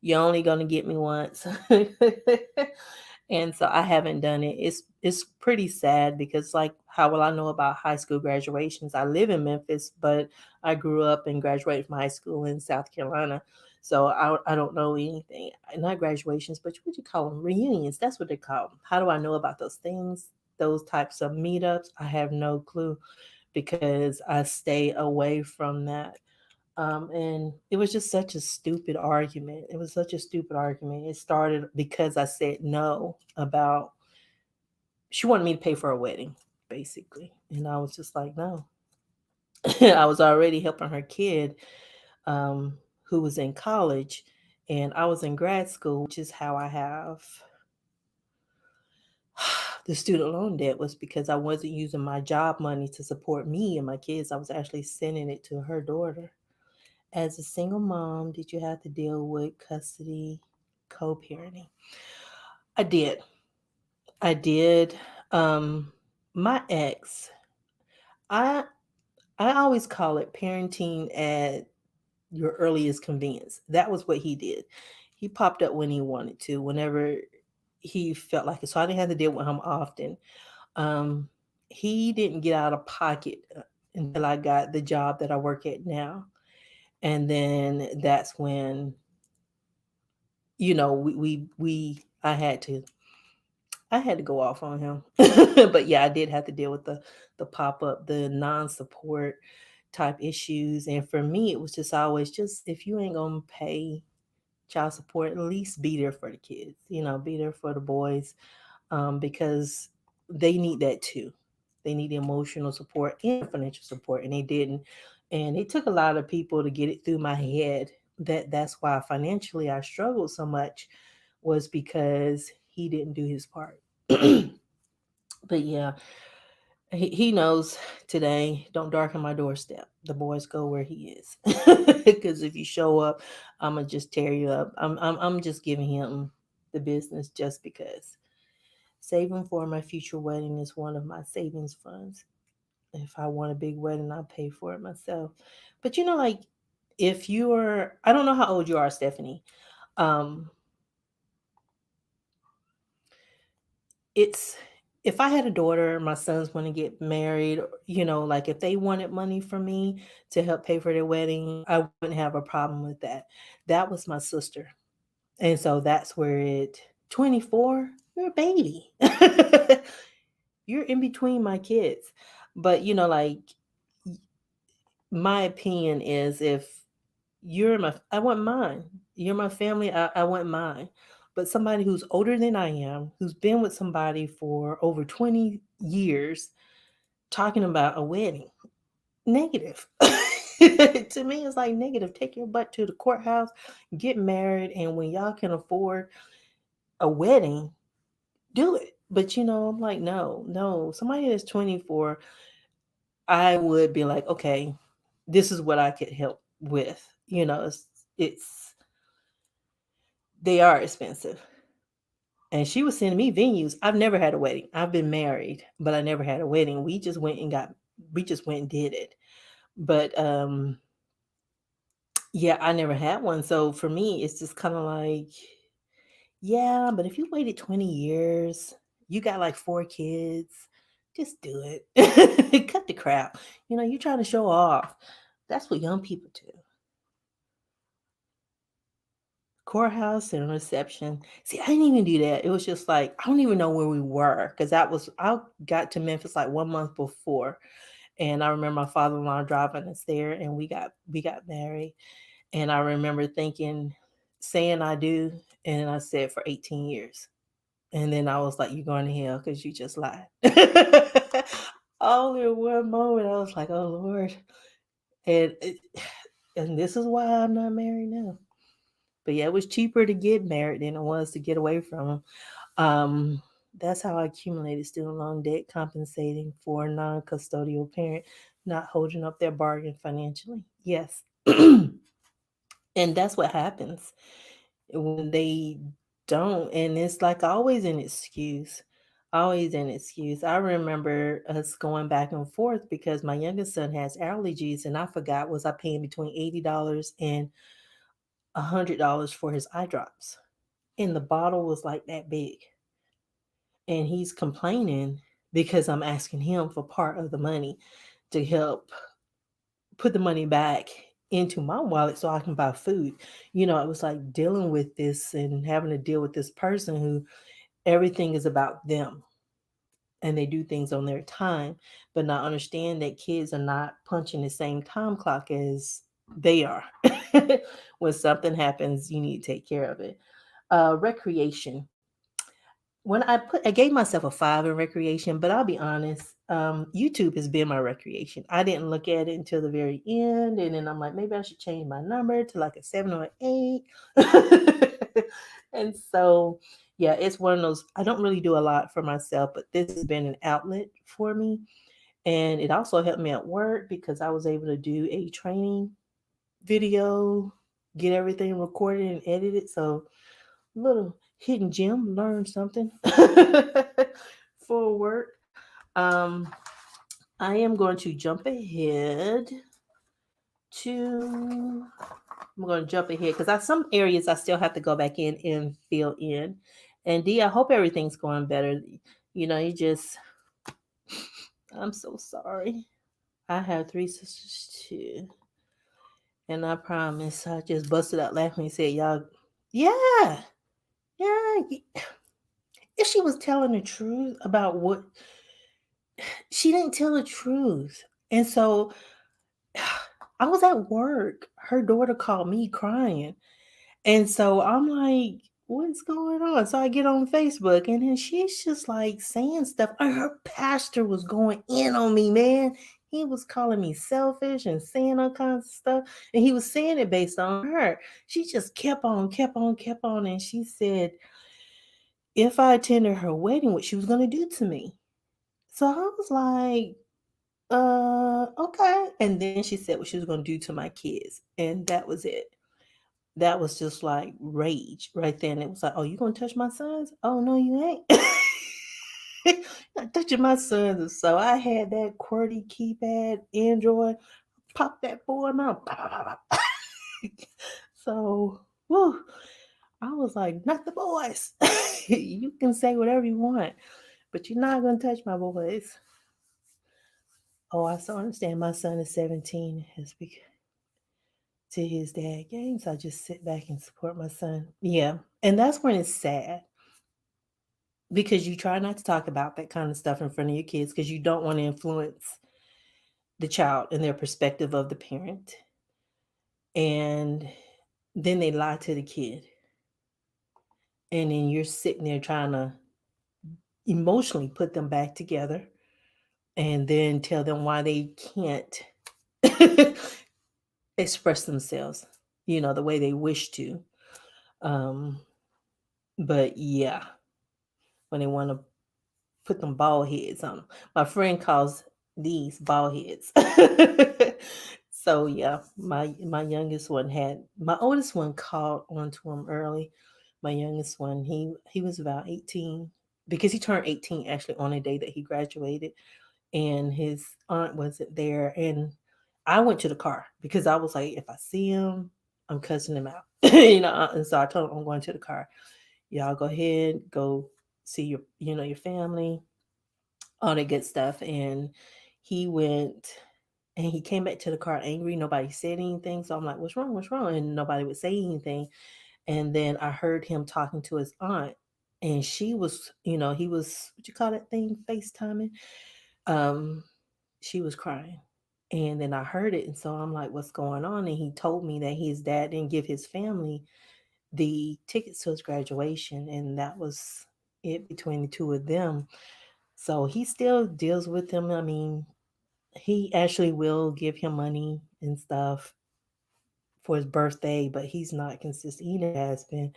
You're only gonna get me once. And so I haven't done it. It's pretty sad because like how will I know about high school graduations? I live in Memphis, but I grew up and graduated from high school in South Carolina. So I don't know anything. Not graduations, but what do you call them? Reunions. That's what they call them. How do I know about those things? Those types of meetups? I have no clue because I stay away from that. And it was just such a stupid argument. It was such a stupid argument. It started because I said no about she wanted me to pay for a wedding, basically. And I was just like, no. I was already helping her kid um, who was in college, and I was in grad school, which is how I have the student loan debt was because I wasn't using my job money to support me and my kids. I was actually sending it to her daughter. As a single mom, did you have to deal with custody, co-parenting? I did. I did. Um, my ex, I I always call it parenting at your earliest convenience. That was what he did. He popped up when he wanted to, whenever he felt like it. So I didn't have to deal with him often. Um, he didn't get out of pocket until I got the job that I work at now. And then that's when, we I had to go off on him. But yeah, I did have to deal with the pop up, the non-support type issues. And for me, it was just always, just if you ain't gonna pay child support, at least be there for the kids, be there for the boys, because they need that too. They need emotional support and financial support, and they didn't. And it took a lot of people to get it through my head that that's why financially I struggled so much, was because he didn't do his part. But yeah, he knows today, don't darken my doorstep. The boys go where he is. Because if you show up, I'm going to just tear you up. I'm just giving him the business just because. Saving for my future wedding is one of my savings funds. If I want a big wedding, I'll pay for it myself. But like, if you're, I don't know how old you are, Stephanie. Um, it's if I had a daughter, my sons want to get married, like if they wanted money from me to help pay for their wedding, I wouldn't have a problem with that. That was my sister. And so that's where 24, you're a baby. You're in between my kids. But, like, my opinion is, if I want mine. You're my family, I want mine. But somebody who's older than I am, who's been with somebody for over 20 years, talking about a wedding, negative. To me, it's like negative. Take your butt to the courthouse, get married, and when y'all can afford a wedding, do it. But I'm like, no, no. Somebody that's 24, I would be like, okay, this is what I could help with. It's they are expensive. And she was sending me venues. I've never had a wedding. I've been married, but I never had a wedding. We just went and did it. But yeah, I never had one. So for me, it's just kind of like, yeah, but if you waited 20 years, you got like 4 kids, just do it. Cut the crap. You're trying to show off. That's what young people do. Courthouse and reception. See, I didn't even do that. It was just like, I don't even know where we were, because I got to Memphis like 1 month before, and I remember my father-in-law driving us there, and we got married, and I remember thinking, saying I do, and then I said for 18 years, and then I was like, "You're going to hell because you just lied." All in one moment, I was like, "Oh Lord," and and this is why I'm not married now. But yeah, it was cheaper to get married than it was to get away from them. Um, that's how I accumulated student loan debt, compensating for a non-custodial parent not holding up their bargain financially. Yes. And that's what happens when they don't. And it's like always an excuse. Always an excuse. I remember us going back and forth because my youngest son has allergies, and I forgot, was I paying between $80 and $100 for his eye drops, and the bottle was like that big. And he's complaining because I'm asking him for part of the money to help put the money back into my wallet so I can buy food. It was like dealing with this and having to deal with this person who everything is about them, and they do things on their time, but not understand that kids are not punching the same time clock as they are. When something happens, you need to take care of it. Recreation. When I gave myself a 5 in recreation, but I'll be honest, YouTube has been my recreation. I didn't look at it until the very end, and then I'm like, maybe I should change my number to like a 7 or an 8. And so, yeah, it's one of those. I don't really do a lot for myself, but this has been an outlet for me, and it also helped me at work because I was able to do a training video, get everything recorded and edited. So little hidden gem, learn something for work. Um, I am going to jump ahead to. I'm going to jump ahead because I some areas I still have to go back in and fill in. And D, I hope everything's going better. You just. I'm so sorry. I have three sisters too, and I promise I just busted out laughing and said, "Y'all, yeah, yeah." If she was telling the truth about what she didn't tell the truth. And so I was at work. Her daughter called me crying. And so I'm like, what's going on? So I get on Facebook and then she's just like saying stuff. And her pastor was going in on me, man. He was calling me selfish and saying all kinds of stuff. And he was saying it based on her. She just kept on, kept on, kept on. And she said, if I attended her wedding, what she was going to do to me. So I was like, okay. And then she said what she was going to do to my kids. And that was it. That was just like rage right there. And it was like, oh, you going to touch my sons? Oh, no, you ain't. Not touching my sons. And so I had that QWERTY keypad Android. Pop that boy out. So, whew, I was like, not the boys. You can say whatever you want, but you're not going to touch my boys. Oh, I so understand. My son is 17. Has become to his dad games. I just sit back and support my son. Yeah. And that's when it's sad because you try not to talk about that kind of stuff in front of your kids because you don't want to influence the child and their perspective of the parent. And then they lie to the kid. And then you're sitting there trying to emotionally put them back together and then tell them why they can't express themselves, the way they wish to. Um, but yeah, when they want to put them bald heads on them. My friend calls these bald heads. So yeah, my youngest one had my oldest one caught onto him early. My youngest one, he was about 18 because he turned 18 actually on the day that he graduated, and his aunt wasn't there, and I went to the car because I was like, if I see him, I'm cussing him out, And so I told him I'm going to the car. Y'all go ahead, go see your family, all that good stuff. And he went and he came back to the car angry. Nobody said anything. So I'm like, what's wrong? What's wrong? And nobody would say anything. And then I heard him talking to his aunt. And she was, he was, what you call that thing? FaceTiming. Um, she was crying. And then I heard it. And so I'm like, what's going on? And he told me that his dad didn't give his family the tickets to his graduation. And that was it between the two of them. So he still deals with him. I mean, he actually will give him money and stuff for his birthday, but he's not consistent. He never has been.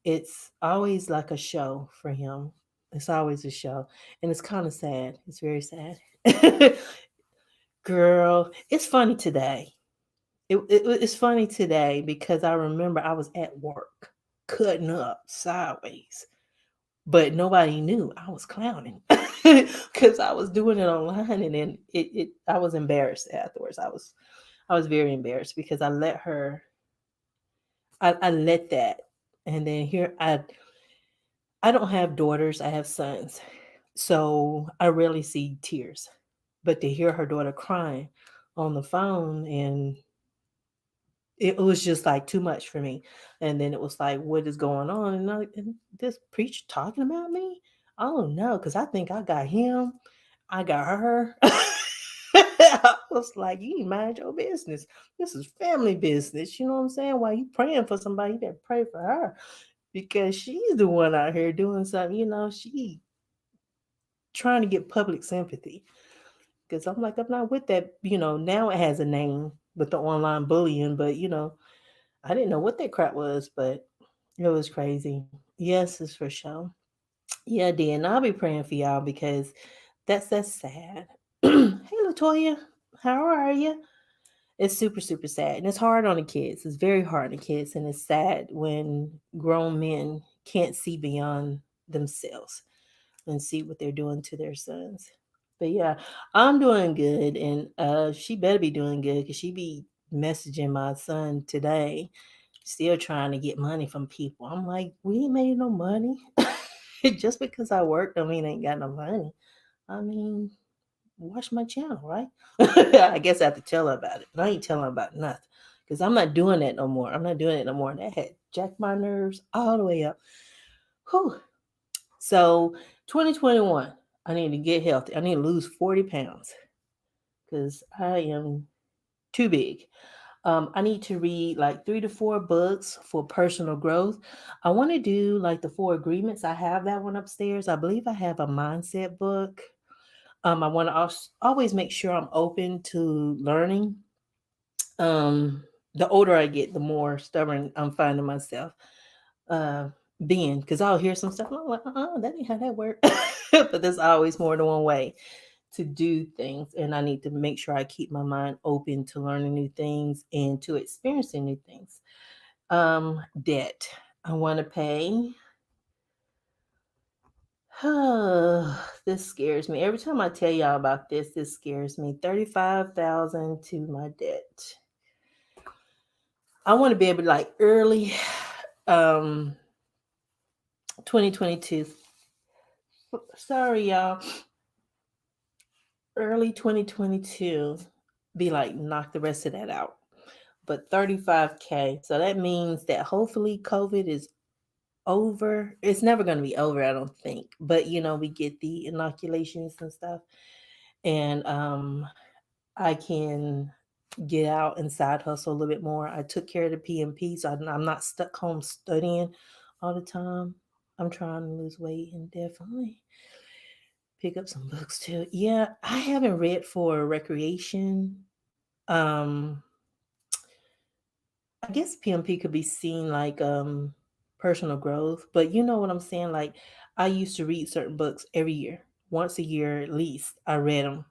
It's always like a show for him. It's always a show. And it's kind of sad. It's very sad. Girl, it's funny today. It's funny today because I remember I was at work cutting up sideways, but nobody knew I was clowning because I was doing it online, and then I was embarrassed afterwards. I was very embarrassed because I let that, and then here I don't have daughters, I have sons, so I rarely see tears, but to hear her daughter crying on the phone, and it was just like too much for me. And then it was like, what is going on? And this preacher talking about me? Oh no, because I think I got him, I got her. I was like, you mind your business. This is family business. You know what I'm saying? While you praying for somebody, you better pray for her because she's the one out here doing something. She trying to get public sympathy. Because I'm like, I'm not with that. Now it has a name with the online bullying, but I didn't know what that crap was, but it was crazy. Yes, it's for sure. Yeah, dear. And I'll be praying for y'all because that's sad. Hey, Latoya, how are you? It's super, super sad. And it's hard on the kids. It's very hard on the kids. And it's sad when grown men can't see beyond themselves and see what they're doing to their sons. But yeah, I'm doing good. And she better be doing good because she be messaging my son today, still trying to get money from people. I'm like, we ain't made no money. Just because I work don't mean I ain't got no money. I mean, watch my channel, right? I guess I have to tell her about it, but I ain't telling her about nothing because I'm not doing that no more. I'm not doing it no more. That had jacked my nerves all the way up. Whew. So 2021, I need to get healthy. I need to lose 40 pounds because I am too big. I need to read like 3 to 4 books for personal growth. I want to do like the 4 agreements. I have that one upstairs. I believe I have a mindset book. I want to always make sure I'm open to learning. Um, the older I get, the more stubborn I'm finding myself uh, being, because I'll hear some stuff. And I'm like, that ain't how that works. But there's always more than one way to do things, and I need to make sure I keep my mind open to learning new things and to experiencing new things. Debt. I want to pay. This scares me. Every time I tell y'all about this scares me. 35,000 to my debt. I want to be able to like early 2022. Sorry y'all. Early 2022 be like knock the rest of that out. But 35K. So that means that hopefully COVID is over. It's never going to be over, I don't think. But we get the inoculations and stuff, and I can get out and side hustle a little bit more. I took care of the PMP, so I'm not stuck home studying all the time. I'm trying to lose weight and definitely pick up some books too. Yeah, I haven't read for recreation. Um, I guess PMP could be seen like personal growth, but you know what I'm saying? Like I used to read certain books every year, once a year at least. I read them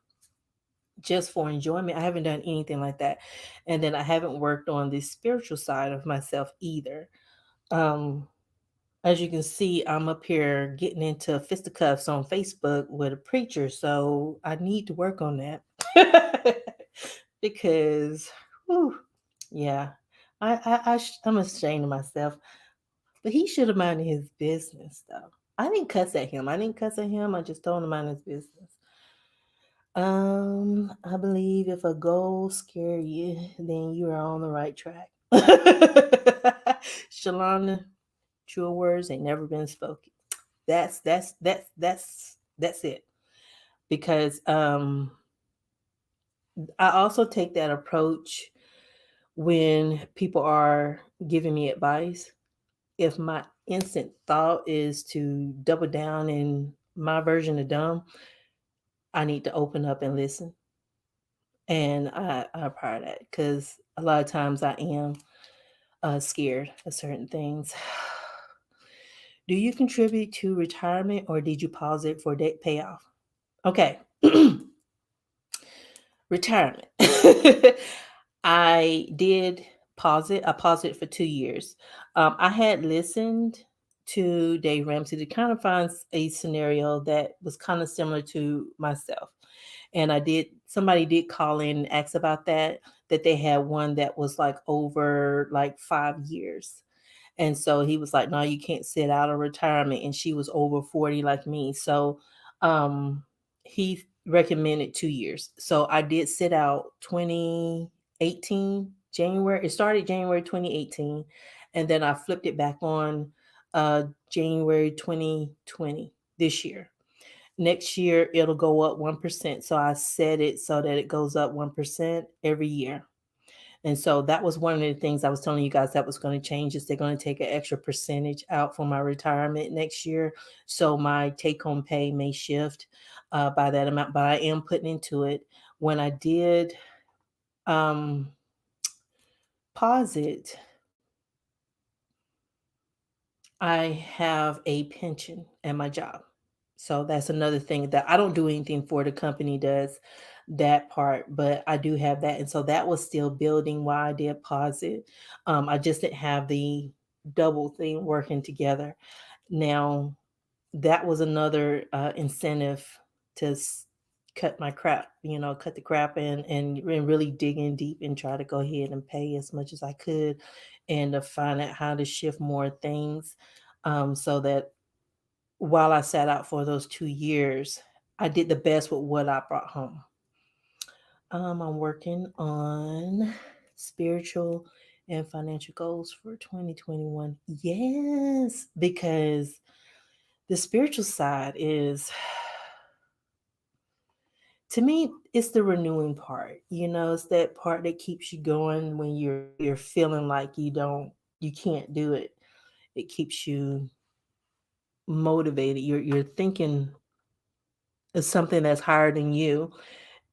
just for enjoyment. I haven't done anything like that. And then I haven't worked on the spiritual side of myself either. Um as you can see, I'm up here getting into fisticuffs on Facebook with a preacher, so I need to work on that. Because whew, yeah, I'm ashamed of myself. But he should have minded his business, though. I didn't cuss at him. I just told him to mind his business. I believe if a goal scare you, then you are on the right track. Shalana, true words ain't never been spoken. That's it. Because I also take that approach when people are giving me advice. If my instant thought is to double down in my version of dumb, I need to open up and listen. And I apply that because a lot of times I am scared of certain things. Do you contribute to retirement or did you pause it for debt payoff? Okay. Retirement. I did pause it. I paused it for 2 years. I had listened to Dave Ramsey to kind of find a scenario that was kind of similar to myself. And somebody did call in and ask about that they had one that was like over like 5 years. And so he was like, no, you can't sit out of retirement. And she was over 40 like me. So he recommended 2 years. So I did sit out 2018, January. It started January 2018. And then I flipped it back on January 2020 this year. Next year, it'll go up 1%. So I set it so that it goes up 1% every year. And so that was one of the things I was telling you guys that was going to change is they're going to take an extra percentage out for my retirement next year. So my take home pay may shift by that amount, but I am putting into it. When I did um, pause it, I have a pension at my job. So that's another thing that I don't do anything for, the company does. that part, but I do have that. And so that was still building while I did pause it. I just didn't have the double thing working together. Now, that was another incentive to cut my crap, cut the crap and really dig in deep and try to go ahead and pay as much as I could and to find out how to shift more things so that while I sat out for those 2 years, I did the best with what I brought home. I'm working on spiritual and financial goals for 2021. Yes, because the spiritual side is, to me, it's the renewing part. It's that part that keeps you going when you're feeling like you can't do it. It keeps you motivated. You're thinking of something that's higher than you.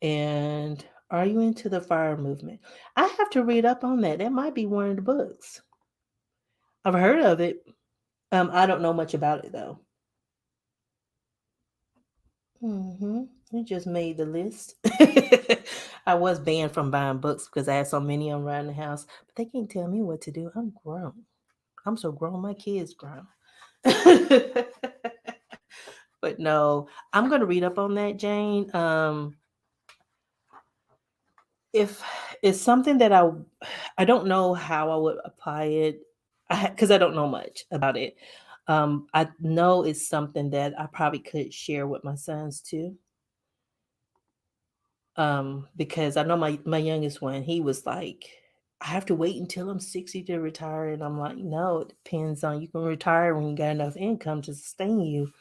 And are you into the fire movement? I have to read up on that. That might be one of the books. I've heard of it. I don't know much about it though. It just made the list. I was banned from buying books because I had so many of them around the house, but they can't tell me what to do. I'm grown. I'm so grown. My kids grown. But no, I'm gonna read up on that, Jane. If it's something that I don't know how I would apply it, because I don't know much about it. I know it's something that I probably could share with my sons too. Because I know my youngest one, he was like, I have to wait until I'm 60 to retire, and I'm like, no, it depends on, you can retire when you got enough income to sustain you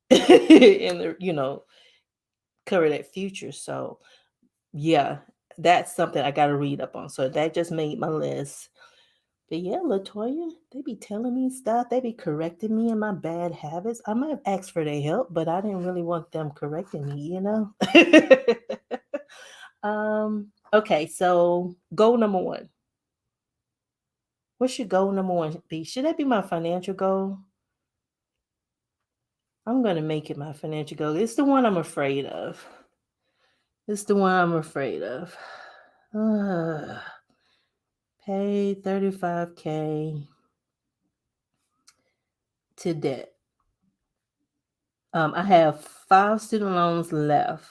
and cover that future. So yeah, that's something I got to read up on. So that just made my list. But yeah, Latoya, they be telling me stuff. They be correcting me in my bad habits. I might have asked for their help, but I didn't really want them correcting me. Okay, so goal number one. What should goal number one be? Should that be my financial goal? I'm gonna make it my financial goal. It's the one I'm afraid of. It's the one I'm afraid of. Pay 35K to debt. I have 5 student loans left.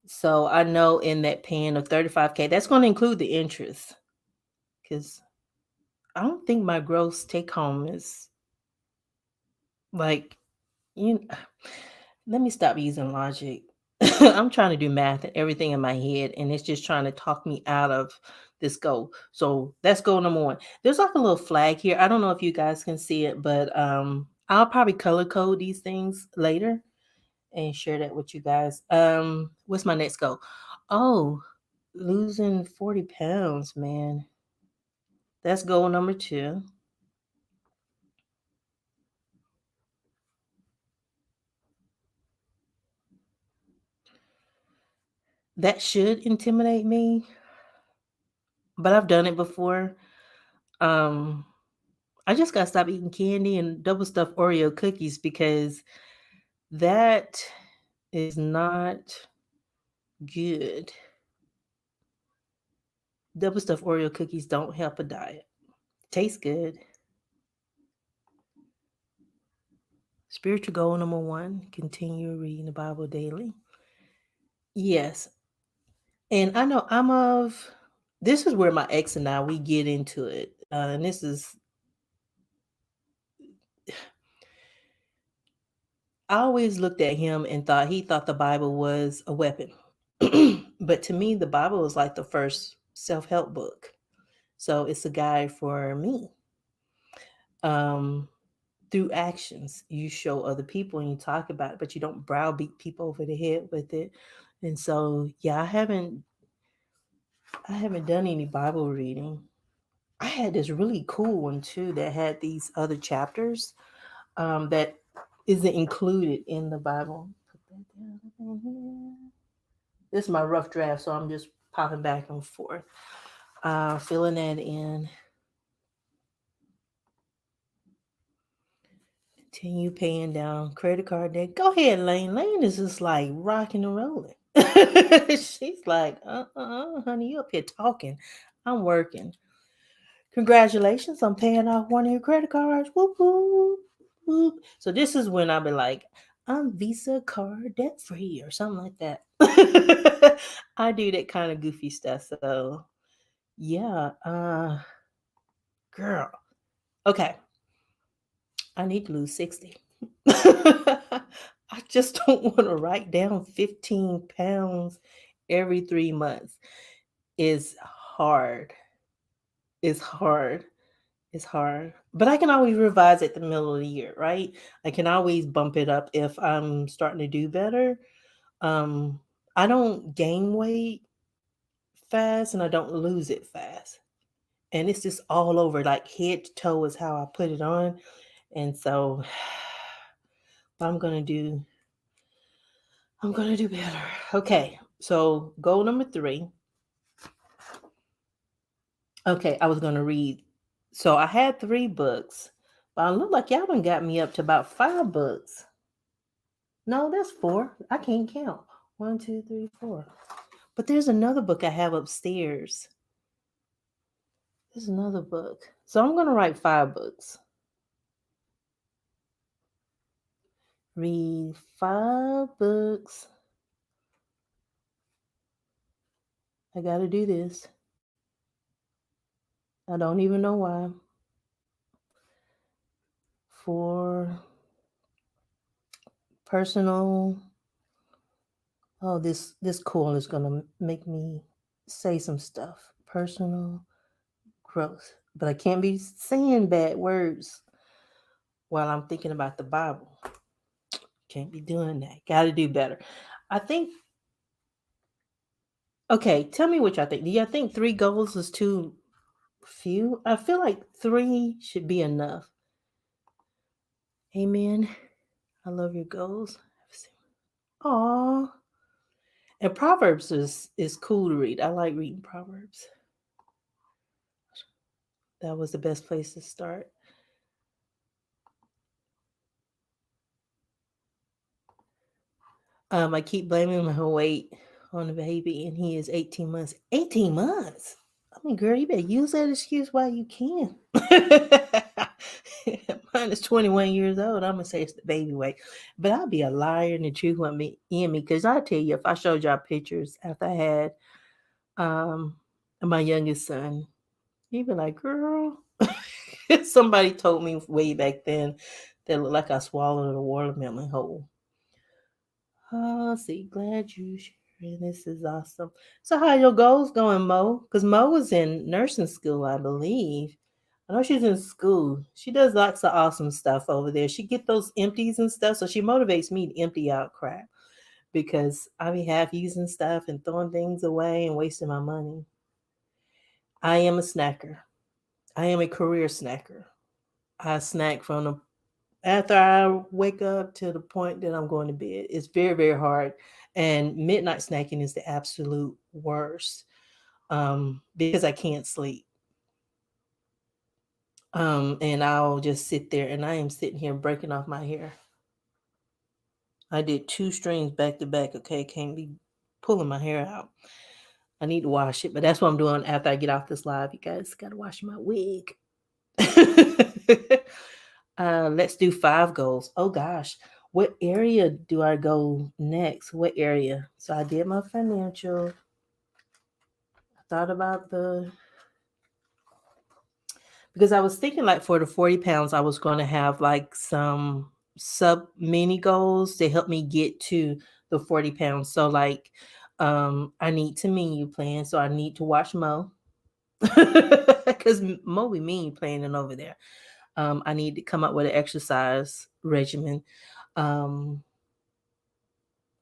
So I know in that paying of 35K, that's going to include the interest. Because I don't think my gross take home is like, you let me stop using logic. I'm trying to do math and everything in my head, and it's just trying to talk me out of this goal. So that's goal number one. There's like a little flag here. I don't know if you guys can see it, but I'll probably color code these things later and share that with you guys. What's my next goal? Oh, losing 40 pounds, man. That's goal number two. That should intimidate me, but I've done it before. Um, I just gotta stop eating candy and double stuffed Oreo cookies because that is not good. Double stuffed Oreo cookies don't help a diet. Tastes good. Spiritual goal number one, continue reading the Bible daily. Yes. And I know this is where my ex and I, we get into it. And this is, I always looked at him and thought he thought the Bible was a weapon. But to me, the Bible is like the first self help book. So it's a guide for me. Um, through actions, you show other people and you talk about it, but you don't browbeat people over the head with it. And so, yeah, I haven't done any Bible reading. I had this really cool one too that had these other chapters that isn't included in the Bible. Put that down in here. This is my rough draft, so I'm just popping back and forth, filling that in. Continue paying down credit card debt. Go ahead, Lane. Lane is just like rocking and rolling. She's like, honey, you up here talking. I'm working. Congratulations, I'm paying off one of your credit cards. Whoop, whoop, whoop. So this is when I'll be like, I'm Visa card debt free or something like that. I do that kind of goofy stuff. So yeah, girl. Okay. I need to lose 60. I just don't want to write down 15 pounds every 3 months. It's hard. It's hard. It's hard. But I can always revise at the middle of the year, right? I can always bump it up if I'm starting to do better. Um, I don't gain weight fast and I don't lose it fast. And it's just all over, like head to toe is how I put it on. And so I'm gonna do better. Okay, so goal number 3. Okay, I was gonna read. So I had 3 books, but I look like y'all done got me up to about 5 books. No, that's 4. I can't count. 1, 2, 3, 4. But there's another book I have upstairs. There's another book. So I'm gonna write 5 books. Read 5 books. I gotta do this. I don't even know why. For personal. Oh, this call is gonna make me say some stuff. Personal growth. But I can't be saying bad words while I'm thinking about the Bible. Can't be doing that. Gotta do better. I think. Okay, tell me what y'all think. Do y'all think 3 goals is too few? I feel like 3 should be enough. Amen. I love your goals. Aw. And Proverbs is cool to read. I like reading Proverbs. That was the best place to start. I keep blaming my weight on the baby, and he is 18 months. 18 months? I mean, girl, you better use that excuse while you can. Mine is 21 years old. I'm gonna say it's the baby weight, but I'll be a liar and the truth won't be in me. Because I tell you, if I showed y'all pictures after I had my youngest son, you'd be like, "Girl." Somebody told me way back then that looked like I swallowed a watermelon whole. Oh, see, glad you sharing. This is awesome. So, how your goals going, Mo? Because Mo was in nursing school, I believe. I know she's in school. She does lots of awesome stuff over there. She get those empties and stuff, so she motivates me to empty out crap because I be half using stuff and throwing things away and wasting my money. I am a snacker. I am a career snacker. I snack from the after I wake up to the point that I'm going to bed. It's very, very hard. And midnight snacking is the absolute worst because I can't sleep. And I'll just sit there and I am sitting here breaking off my hair. I did 2 strings back to back. Okay, can't be pulling my hair out. I need to wash it, but that's what I'm doing after I get off this live. You guys got to wash my wig. Let's do 5 goals. Oh gosh, what area do I go next? What area? So I did my financial. I thought about because I was thinking like for the 40 pounds, I was going to have like some sub mini goals to help me get to the 40 pounds. So like, I need to menu plan. So I need to watch Mo because Mo be menu planning over there. I need to come up with an exercise regimen. Um,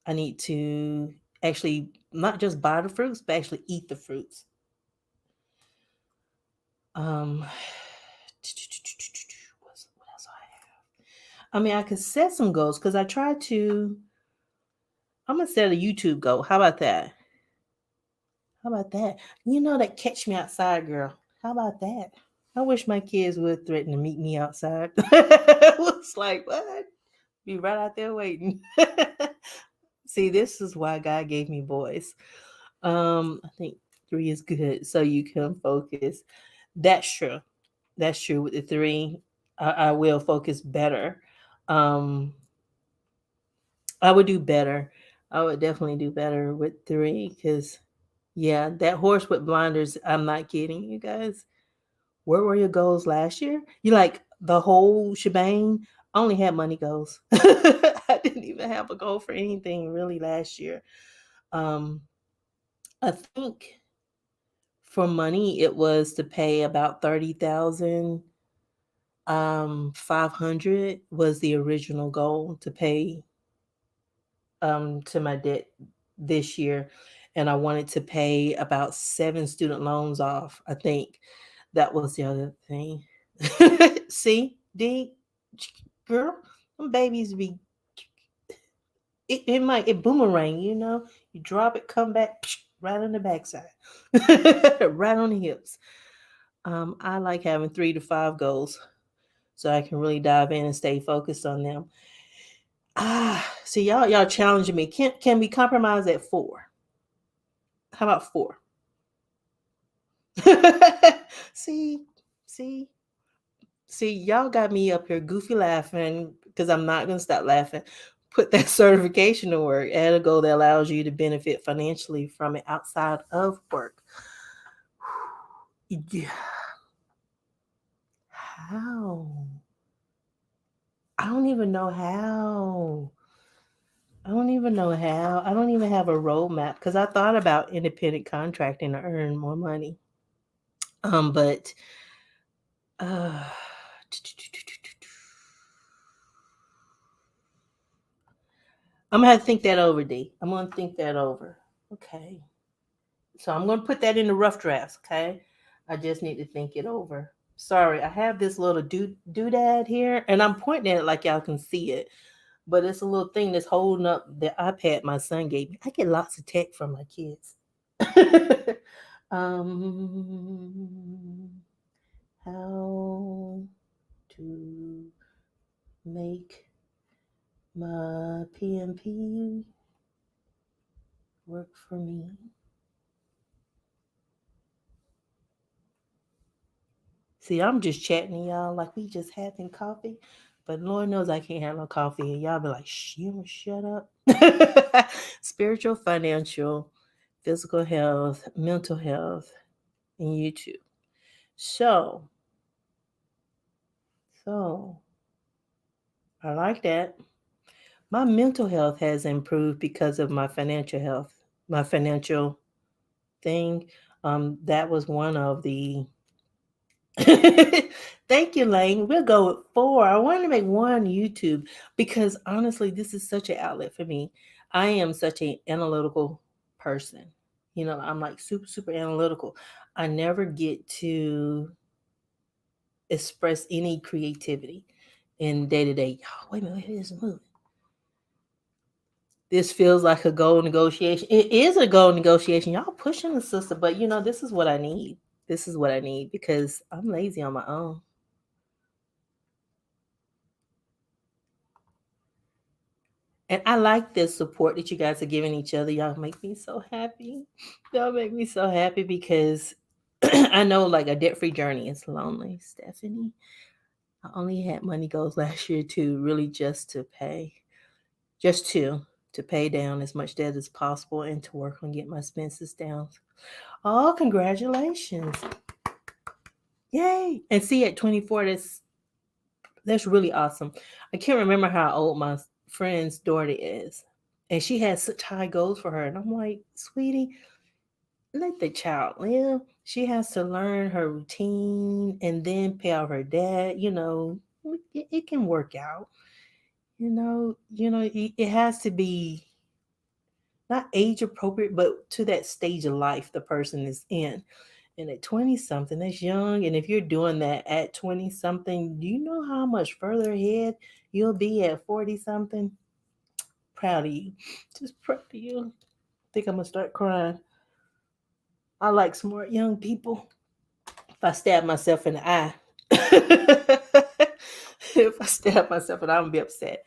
I need to actually not just buy the fruits, but actually eat the fruits. What else I have? I mean, I could set some goals because I try to. I'm gonna set a YouTube goal. How about that? How about that? You know that catch me outside, girl. How about that? I wish my kids would threaten to meet me outside. It was like what? Be right out there waiting. See, this is why God gave me boys. I think 3 is good, so you can focus. That's true. That's true. With the 3, I will focus better. Um, I would do better. I would definitely do better with 3 because, yeah, that horse with blinders, I'm not kidding you guys. Where were your goals last year? You like the whole shebang? I only had money goals. I didn't even have a goal for anything really last year. Um, I think for money it was to pay about 30,000. 500 was the original goal to pay to my debt this year, and I wanted to pay about 7 student loans off. I think that was the other thing. See, D, girl, them babies be it boomerang, you drop it, come back right on the backside, right on the hips. I like having 3 to 5 goals so I can really dive in and stay focused on them. See, y'all challenging me. Can we compromise at 4? How about 4? see, see, see, y'all got me up here goofy laughing because I'm not gonna stop laughing. Put that certification to work. Add a goal that allows you to benefit financially from it outside of work. Yeah. How? I don't even know how. I don't even know how. I don't even have a roadmap because I thought about independent contracting to earn more money. But uh, I'm gonna have to think that over, D. I'm gonna think that over. Okay. So I'm gonna put that in the rough drafts. Okay. I just need to think it over. Sorry, I have this little doodad here, and I'm pointing at it like y'all can see it. But it's a little thing that's holding up the iPad my son gave me. I get lots of tech from my kids. um, how to make my PMP work for me. See, I'm just chatting to y'all like we just having coffee, but Lord knows I can't have no coffee, and y'all be like, "Shh, you don't shut up." Spiritual, financial, physical health, mental health, and YouTube. So, so I like that. My mental health has improved because of my financial health, my financial thing. That was one of the. Thank you, Lane. We'll go with 4. I wanted to make 1 YouTube because honestly, this is such an outlet for me. I am such an analytical person. I'm like super, super analytical. I never get to express any creativity in day to day. Wait a minute, here's a movie. This feels like a goal negotiation. It is a goal negotiation. Y'all pushing the sister, but this is what I need. This is what I need because I'm lazy on my own. And I like the support that you guys are giving each other. Y'all make me so happy. Y'all make me so happy because I know like a debt free journey is lonely, Stephanie. I only had money goals last year too, really just to pay, just to pay down as much debt as possible and to work on getting my expenses down. Oh, congratulations. Yay. And see at 24, that's really awesome. I can't remember how old my friend's daughter is. And she has such high goals for her. And I'm like, sweetie, let the child live. She has to learn her routine and then pay off her dad. It can work out. It has to be not age appropriate, but to that stage of life the person is in. And at 20 something, that's young. And if you're doing that at 20 something, do you know how much further ahead you'll be at 40 something? Proud of you. Just proud of you. I think I'm going to start crying. I like smart young people. If I stab myself in the eye, if I stab myself, and I'm going to be upset.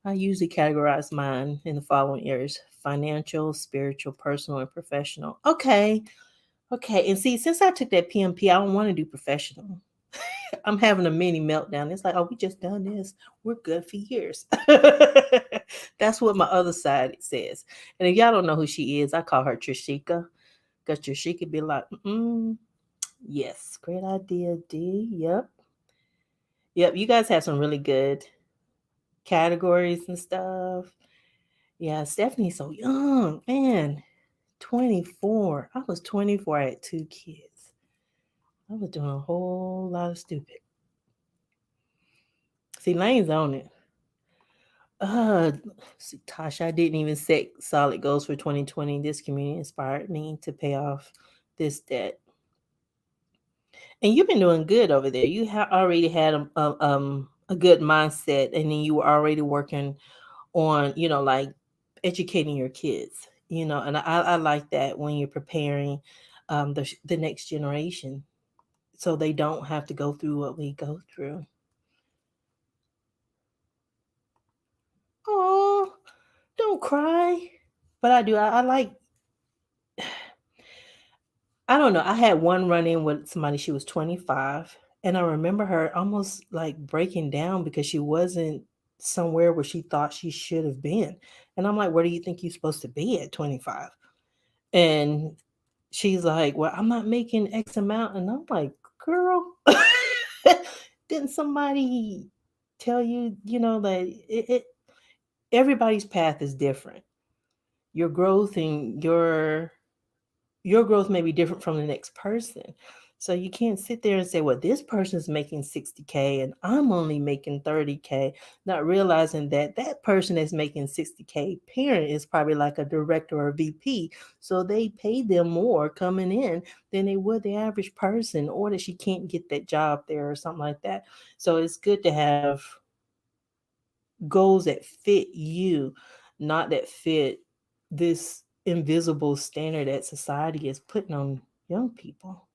I usually categorize mine in the following areas: financial, spiritual, personal, and professional. Okay. Okay. And see, since I took that PMP, I don't want to do professional. I'm having a mini meltdown. It's like, oh, we just done this. We're good for years. That's what my other side says. And if y'all don't know who she is, I call her Trishika. Because Trishika be like, yes, great idea, D. Yep. Yep. You guys have some really good categories and stuff. Yeah, Stephanie's so young, man. 24. I was 24. I had 2 kids. I was doing a whole lot of stupid. See, Lane's on it. See, Tasha, I didn't even set solid goals for 2020. This community inspired me to pay off this debt. And you've been doing good over there. You already had a good mindset, and then you were already working on, like educating your kids, and I like that when you're preparing the next generation so they don't have to go through what we go through. Oh, don't cry. But I do. I like, I don't know. I had one run in with somebody, she was 25, and I remember her almost like breaking down because she wasn't somewhere where she thought she should have been. And I'm like, where do you think you're supposed to be at 25? And she's like, well, I'm not making X amount. And I'm like, girl, didn't somebody tell you, that everybody's path is different. Your growth and your growth may be different from the next person. So you can't sit there and say, well, this person's making 60K and I'm only making 30K, not realizing that that person that's making 60K parent is probably like a director or a VP. So they pay them more coming in than they would the average person, or that she can't get that job there or something like that. So it's good to have goals that fit you, not that fit this invisible standard that society is putting on young people.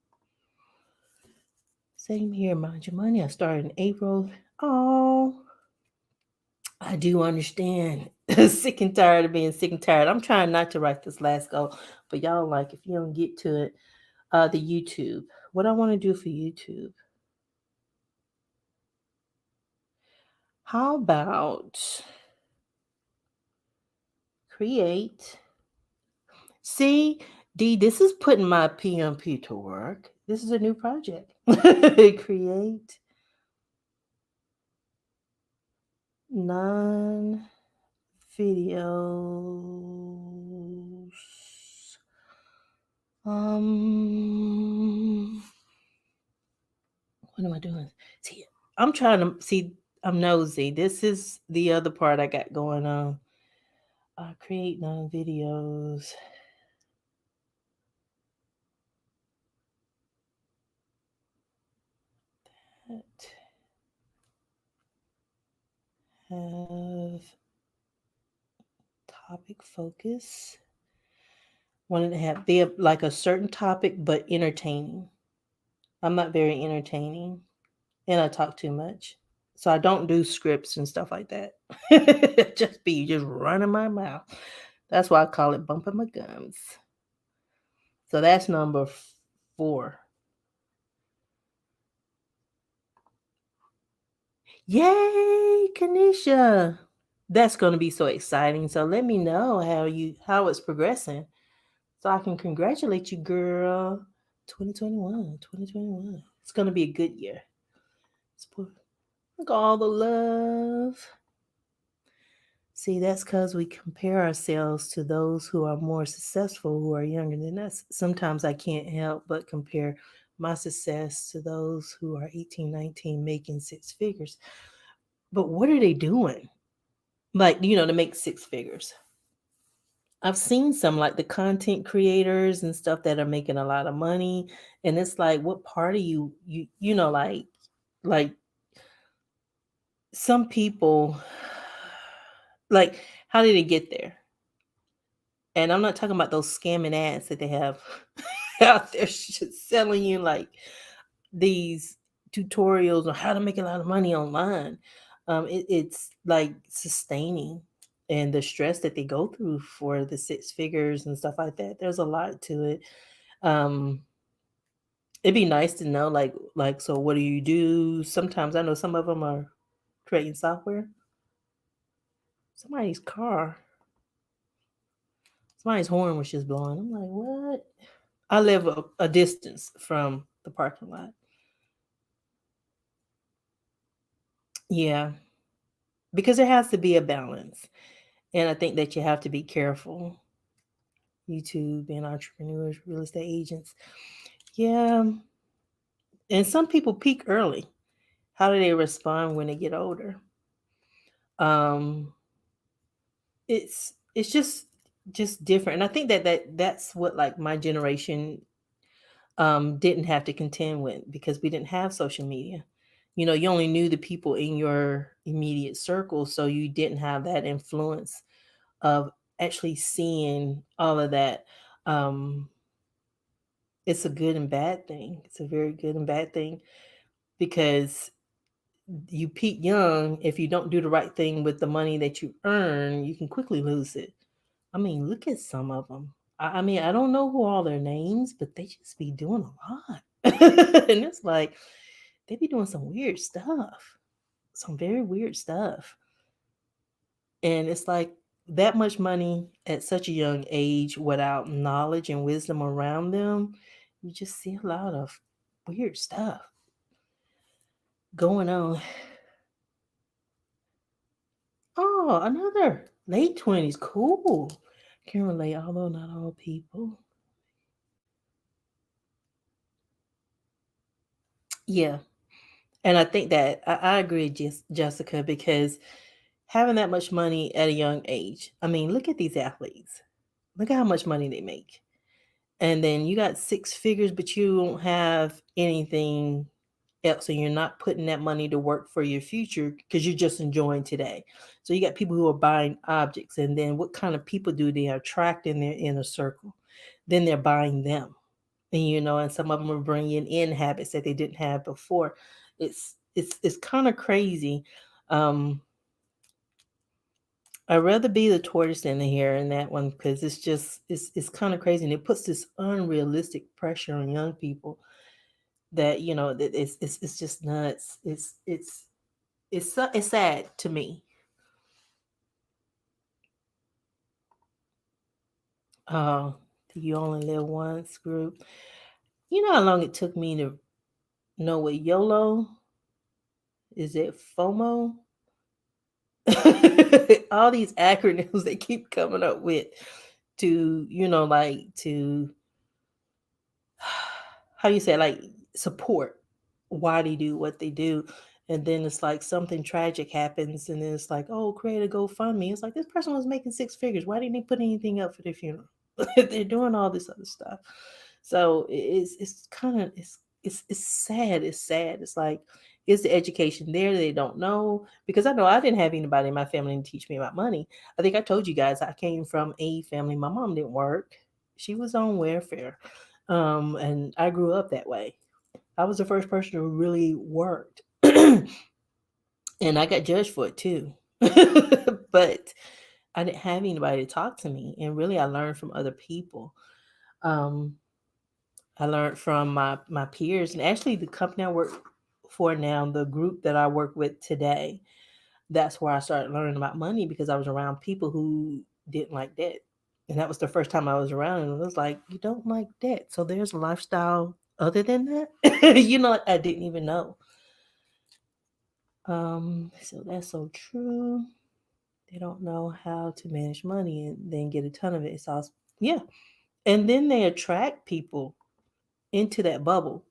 Same here, mind your money. I started in April. Oh, I do understand. Sick and tired of being sick and tired. I'm trying not to write this last goal, but y'all, like, if you don't get to it, the YouTube. What I want to do for YouTube. How about create? See, D, this is putting my PMP to work. This is a new project. Create non videos. What am I doing? See, I'm trying to see. I'm nosy. This is the other part I got going on. Create non videos. That have topic focus. Wanted to be like a certain topic, but entertaining. I'm not very entertaining, and I talk too much. So I don't do scripts and stuff like that. just running my mouth. That's why I call it bumping my gums. So that's number 4. Yay, Kanisha. That's going to be so exciting. So let me know how it's progressing so I can congratulate you, girl. 2021. It's going to be a good year. Look at all the love. See, that's because we compare ourselves to those who are more successful, who are younger than us. Sometimes I can't help but compare my success to those who are 18, 19, making 6 figures. But what are they doing? Like, to make 6 figures. I've seen some, like the content creators and stuff that are making a lot of money. And it's like, what part of like some people, like, how did they get there? And I'm not talking about those scamming ads that they have out there selling you like these tutorials on how to make a lot of money online. It's like sustaining, and the stress that they go through for the six figures and stuff like that. There's a lot to it. Um, it'd be nice to know, so what do you do? Sometimes I know some of them are creating software. Somebody's car, somebody's horn was just blowing. I'm like, what? I live a distance from the parking lot. Yeah, because there has to be a balance. And I think that you have to be careful. YouTube being entrepreneurs, real estate agents. Yeah. And some people peak early. How do they respond when they get older? Um, it's just different. And I think that's what like my generation didn't have to contend with, because we didn't have social media. You only knew the people in your immediate circle, so you didn't have that influence of actually seeing all of that. Um, it's a good and bad thing. It's a very good and bad thing, because you peak young. If you don't do the right thing with the money that you earn, you can quickly lose it. I mean, look at some of them. I mean, I don't know who all their names, but they just be doing a lot. And it's like they be doing some weird stuff, some very weird stuff. And it's like that much money at such a young age without knowledge and wisdom around them, you just see a lot of weird stuff going on. Oh, another late 20s. Cool. Can relate, although not all people. Yeah. And I think that I agree, Jessica, because having that much money at a young age, I mean, look at these athletes. Look at how much money they make. And then you got six figures, but you don't have anything else. And you're not putting that money to work for your future, because you're just enjoying today. So you got people who are buying objects. And then what kind of people do they attract in their inner circle? Then they're buying them. And some of them are bringing in habits that they didn't have before. It's kind of crazy. Um, I'd rather be the tortoise than the hare in that one, because it's kind of crazy, and it puts this unrealistic pressure on young people that that it's just nuts. It's sad to me. Uh, you only live once group. You know how long it took me to know what YOLO is? It FOMO? All these acronyms they keep coming up with to, to how you say, like, support why they do what they do. And then it's like something tragic happens, and then it's like, oh, create a GoFundMe. It's like, this person was making six figures. Why didn't they put anything up for their funeral? They're doing all this other stuff. So it's kind of it's sad. It's sad. It's like, is the education there? They don't know, because I know I didn't have anybody in my family to teach me about money. I think I told you guys I came from a family. My mom didn't work. She was on welfare. And I grew up that way. I was the first person who really worked. And I got judged for it too. But I didn't have anybody to talk to me. And really, I learned from other people. Um, I learned from my peers, and actually the company I work for now, the group that I work with today, that's where I started learning about money, because I was around people who didn't like debt. And that was the first time I was around, and it was like, you don't like debt. So there's a lifestyle other than that. I didn't even know. So that's so true. They don't know how to manage money and then get a ton of it. It's also, yeah. And then they attract people into that bubble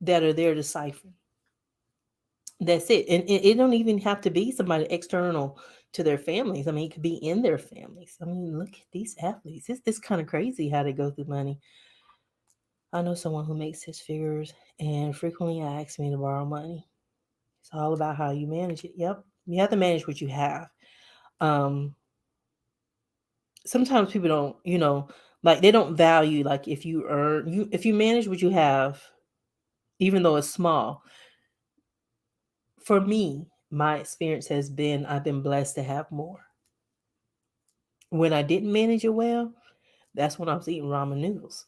that are there to siphon. That's it. And it don't even have to be somebody external to their families. I mean, it could be in their families. I mean, look at these athletes. It's kind of crazy how they go through money. I know someone who makes six figures and frequently asks me to borrow money. It's all about how you manage it. Yep. You have to manage what you have. Um, Sometimes people don't, like, they don't value, like, if you manage what you have, even though it's small. For me, my experience has been I've been blessed to have more. When I didn't manage it well, that's when I was eating ramen noodles.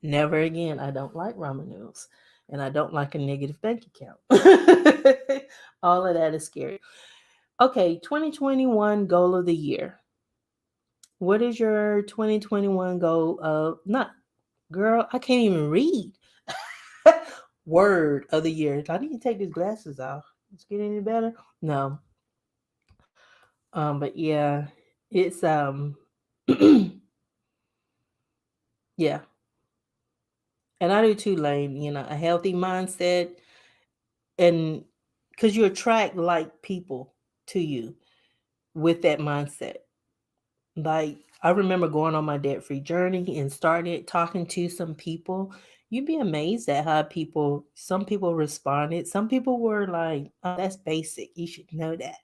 Never again. I don't like ramen noodles. And I don't like a negative bank account. All of that is scary. Okay, 2021 goal of the year. What is your 2021 goal of not girl, I can't even read. Word of the year. I need to take these glasses off. It's getting any better? No. But yeah, it's yeah. And I do too, Lane, a healthy mindset and because you attract like people to you with that mindset. Like I remember going on my debt free journey and started talking to some people. You'd be amazed at how some people responded. Some people were like, oh, that's basic. You should know that.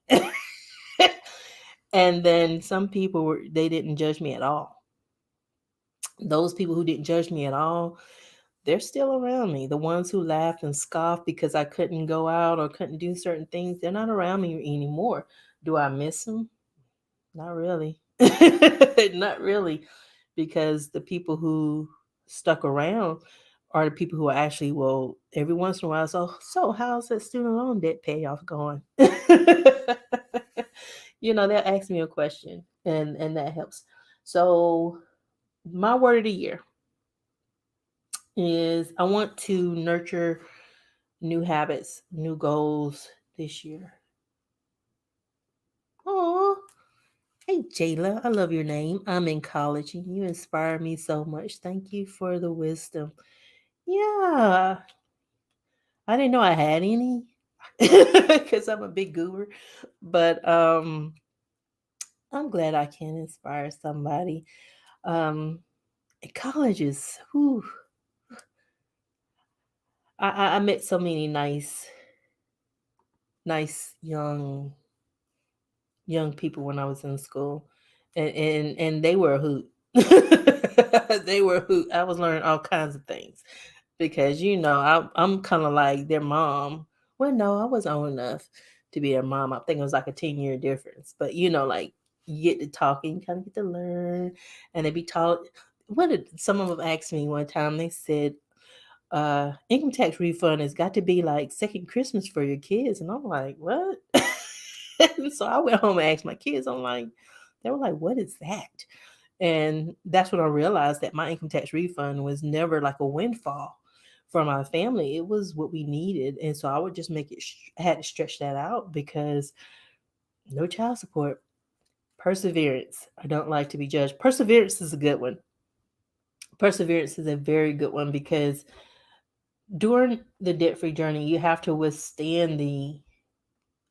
And then some people they didn't judge me at all. Those people who didn't judge me at all, they're still around me. The ones who laughed and scoffed because I couldn't go out or couldn't do certain things, they're not around me anymore. Do I miss them? Not really. Not really. Because the people who stuck around are the people who actually will every once in a while. So how's that student loan debt payoff going? They'll ask me a question and that helps. So my word of the year is I want to nurture new habits, new goals this year. Oh, hey Jayla, I love your name. I'm in college and you inspire me so much. Thank you for the wisdom. Yeah, I didn't know I had any because I'm a big goober, but I'm glad I can inspire somebody. Um, Colleges, whew, I met so many nice young people when I was in school, and they were a hoot. They were a hoot. I was learning all kinds of things because I'm kind of like their mom. Well, no, I was old enough to be their mom. I think it was like a 10-year difference, but like you get to talking, you kind of get to learn, and they be taught. What did some of them asked me one time? They said, income tax refund has got to be like second Christmas for your kids. And I'm like, what? And so I went home and asked my kids, they were like, what is that? And that's when I realized that my income tax refund was never like a windfall for my family. It was what we needed. And so I would just had to stretch that out because no child support. Perseverance. I don't like to be judged. Perseverance is a good one. Perseverance is a very good one because during the debt free journey, you have to withstand the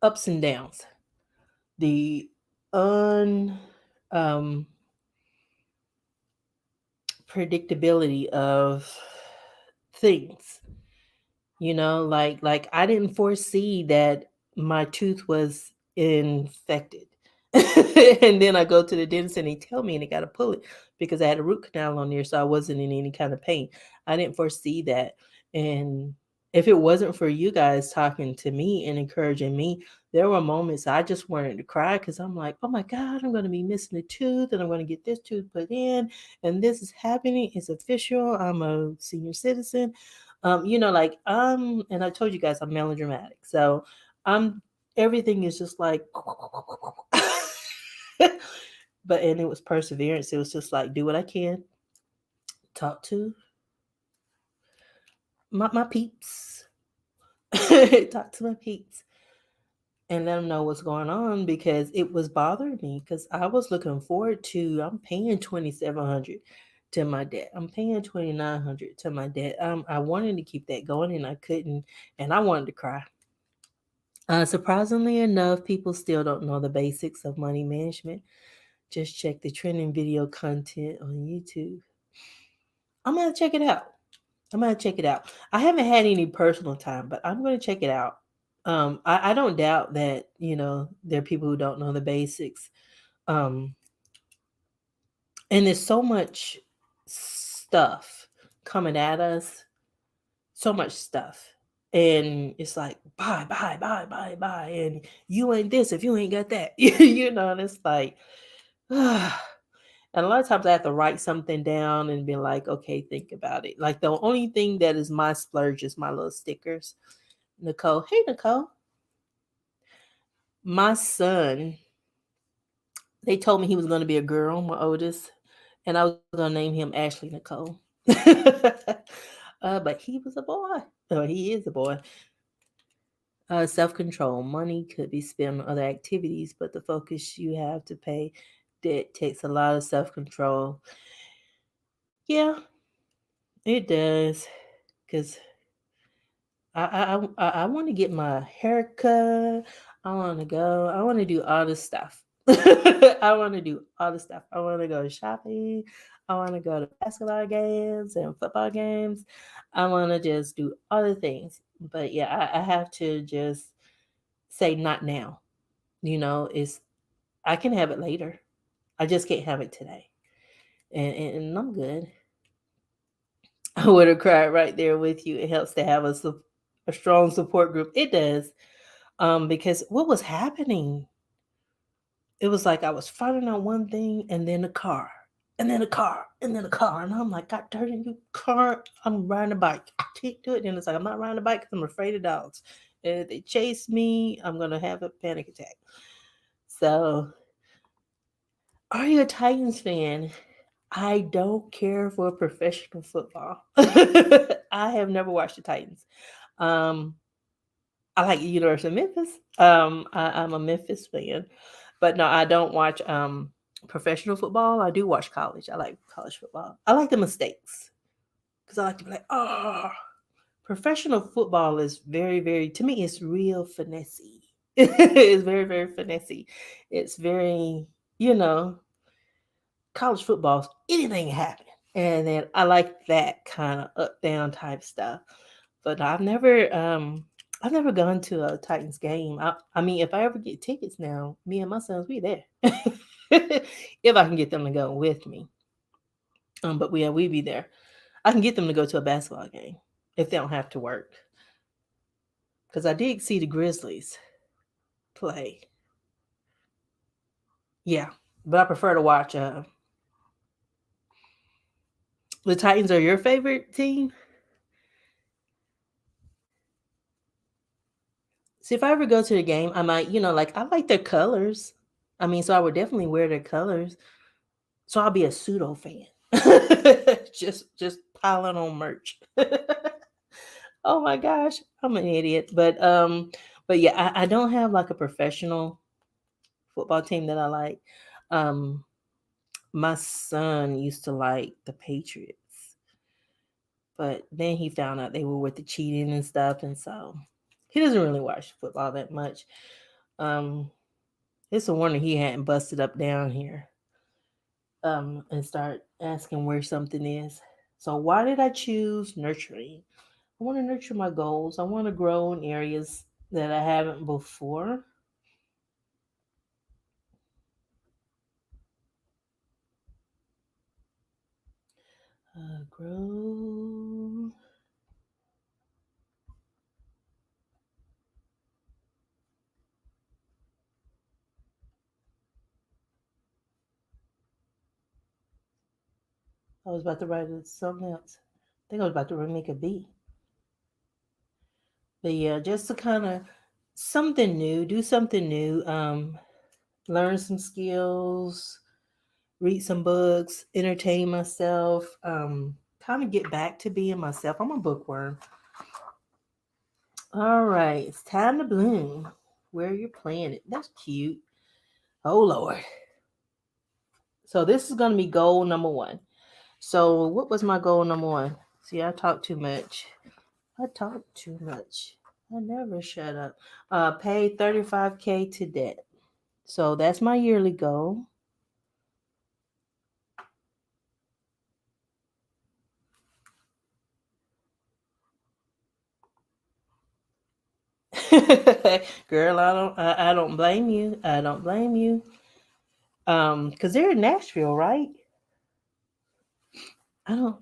ups and downs, the un predictability of things. Like I didn't foresee that my tooth was infected. And then I go to the dentist and they tell me and they got to pull it because I had a root canal on there, so I wasn't in any kind of pain. I didn't foresee that. And if it wasn't for you guys talking to me and encouraging me, there were moments I just wanted to cry because I'm like, oh my God, I'm going to be missing a tooth and I'm going to get this tooth put in. And this is happening. It's official. I'm a senior citizen. And I told you guys I'm melodramatic. So I'm everything is just like and it was perseverance. It was just like do what I can, talk to my peeps, talk to my peeps, and let them know what's going on because it was bothering me because I was looking forward to I'm paying 2,700 to my debt. I'm paying 2,900 to my debt. I wanted to keep that going and I couldn't, and I wanted to cry. Surprisingly enough, people still don't know the basics of money management. Just check the trending video content on YouTube. I'm gonna check it out. I haven't had any personal time, but I'm gonna check it out. I don't doubt that there are people who don't know the basics. Um, and there's so much stuff coming at us, so much stuff. And it's like, buy, buy, buy, buy, buy. And you ain't this if you ain't got that. And it's like, and a lot of times I have to write something down and be like, okay, think about it. Like the only thing that is my splurge is my little stickers. Nicole, hey, Nicole. My son, they told me he was going to be a girl, my oldest, and I was going to name him Ashley Nicole. But he was a boy. Oh, he is a boy. Self control. Money could be spent on other activities, but the focus you have to pay debt takes a lot of self control. Yeah, it does. Because I want to get my hair cut. I want to go. I want to do all this stuff. I want to do all this stuff. I want to go shopping. I want to go to basketball games and football games. I want to just do other things. But yeah, I have to just say not now. It's I can have it later. I just can't have it today. And I'm good. I would have cried right there with you. It helps to have a strong support group. It does. Because what was happening, it was like I was fighting on one thing and then a car, and then a car, and then a car. And I'm like, God darn it, you car, I'm riding a bike. I can't do it. And it's like, I'm not riding a bike because I'm afraid of dogs. And if they chase me, I'm going to have a panic attack. So, are you a Titans fan? I don't care for professional football. I have never watched the Titans. Um, I like the University of Memphis. I'm a Memphis fan, but no, I don't watch professional football. I do watch college. I like college football. I like the mistakes because I like to be like, oh, professional football is very, very to me. It's real finessey. It's very, very finessey. It's very, you know, college football. Anything happen, and then I like that kind of up down type stuff. But I've never gone to a Titans game. I mean, if I ever get tickets now, me and my sons be there. If I can get them to go with me. But we be there. I can get them to go to a basketball game if they don't have to work. Because I did see the Grizzlies play. Yeah, but I prefer to watch. The Titans are your favorite team. See, if I ever go to the game, I might, like I like their colors. I mean, so I would definitely wear their colors. So I'll be a pseudo fan. just piling on merch. Oh my gosh, I'm an idiot. But yeah, I don't have like a professional football team that I like. Um my son used to like the Patriots, but then he found out they were with the cheating and stuff, and so he doesn't really watch football that much. Um it's a wonder he hadn't busted up down here and start asking where something is. So why did I choose nurturing? I want to nurture my goals. I want to grow in areas that I haven't before. Grow. I was about to write something else. I think I was about to make a beat. But yeah, just to kind of something new, do something new, learn some skills, read some books, entertain myself, kind of get back to being myself. I'm a bookworm. All right, it's time to bloom. Where you're planted. That's cute. Oh Lord. So this is gonna be goal number one. So what was my goal number one? See, I talk too much. I talk too much. I never shut up. Pay 35K to debt. So that's my yearly goal. Girl, I don't blame you. I don't blame you. Because they're in Nashville, right? I don't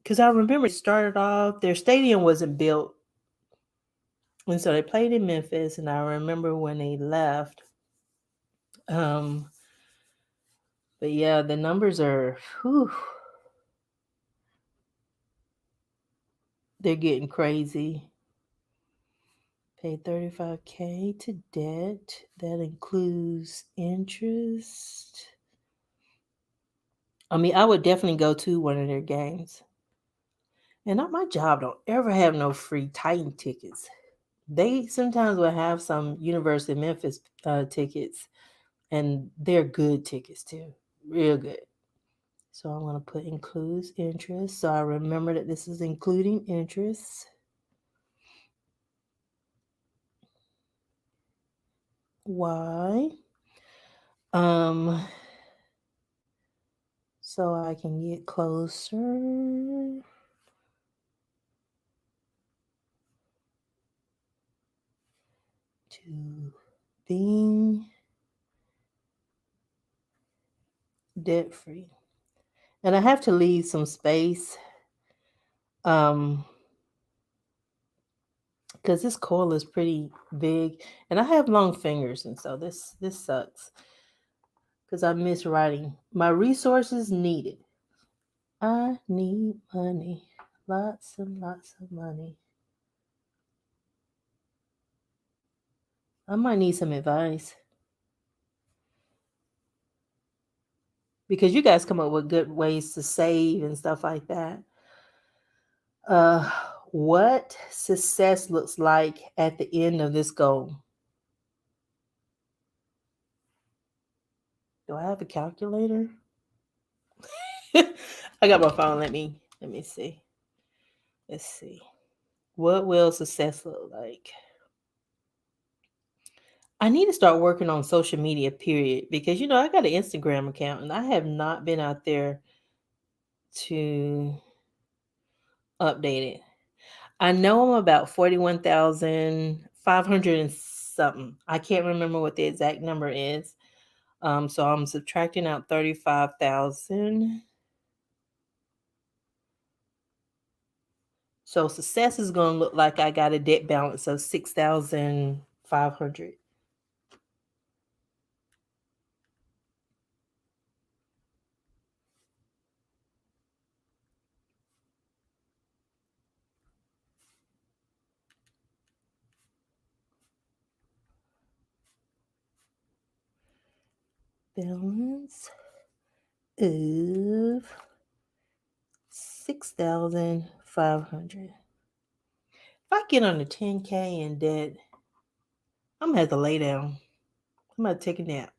because I remember it started off, their stadium wasn't built. And so they played in Memphis. And I remember when they left. Um, but yeah, the numbers are, whew, they're getting crazy. Paid $35K to debt. That includes interest. I mean, I would definitely go to one of their games. And my job don't ever have no free Titan tickets. They sometimes will have some University of Memphis tickets, and they're good tickets too, real good. So I'm going to put includes interest. So I remember that this is including interest. Why? So I can get closer to being debt free. And I have to leave some space because this coil is pretty big and I have long fingers, and so this sucks because I miss writing. My resources needed. I need money. Lots and lots of money. I might need some advice because you guys come up with good ways to save and stuff like that. Uh, what success looks like at the end of this goal? Do I have a calculator? I got my phone. Let me see. Let's see. What will success look like? I need to start working on social media, period, because I got an Instagram account and I have not been out there to update it. I know I'm about 41,500 and something. I can't remember what the exact number is. So I'm subtracting out 35,000. So success is going to look like I got a debt balance of 6,500. Balance of 6,500. If I get under 10K in debt, I'm gonna have to lay down. I'm gonna take a nap.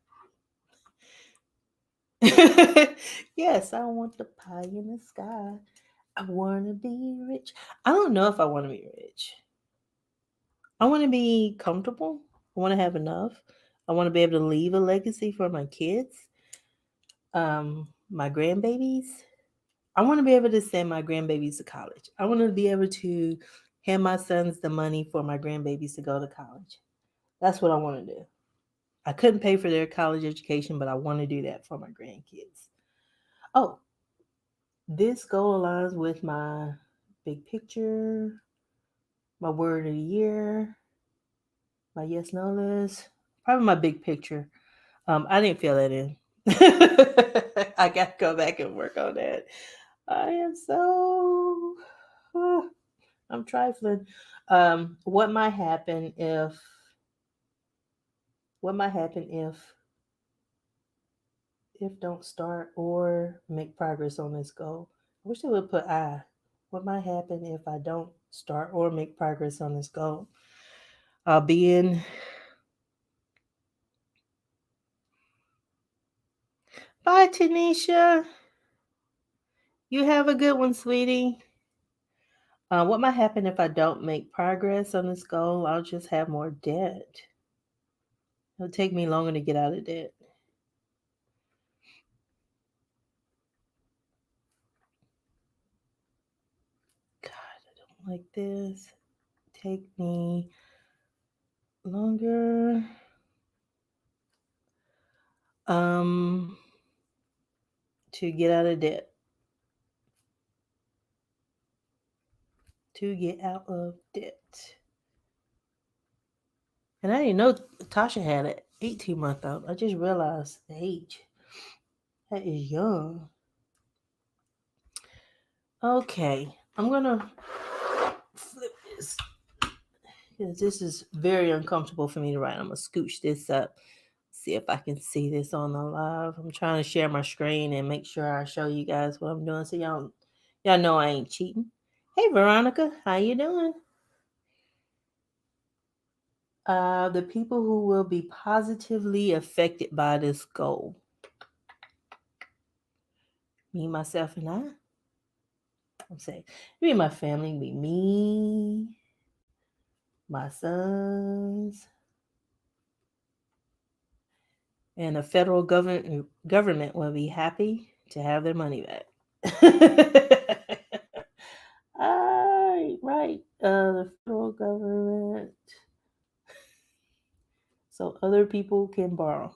Yes, I want the pie in the sky. I want to be rich. I don't know if I want to be rich. I want to be comfortable. I want to have enough. I want to be able to leave a legacy for my kids, my grandbabies. I want to be able to send my grandbabies to college. I want to be able to hand my sons the money for my grandbabies to go to college. That's what I want to do. I couldn't pay for their college education, but I want to do that for my grandkids. Oh, this goal aligns with my big picture, my word of the year, my yes no list, probably my big picture. I didn't fill that in. I got to go back and work on that. I am so, I'm trifling. What might happen if, what might happen if don't start or make progress on this goal? I wish they would put I. What might happen if I don't start or make progress on this goal? I'll be in. Bye, Tanisha. You have a good one, sweetie. What might happen if I don't make progress on this goal? I'll just have more debt. It'll take me longer to get out of debt. God, I don't like this. Take me longer. To get out of debt. to get out of debt. And I didn't know Tasha had an 18-month-old. I just realized the age. That is young. Okay, I'm gonna flip this because this is very uncomfortable for me to write. I'm gonna scooch this up, see if I can see this on the live. I'm trying to share my screen and make sure I show you guys what I'm doing so y'all know I ain't cheating. Hey Veronica, how you doing? The people who will be positively affected by this goal. Me, myself, and I. I'm saying, me and my family, be me, my sons, and the federal government will be happy to have their money back. Right. The federal government, so other people can borrow.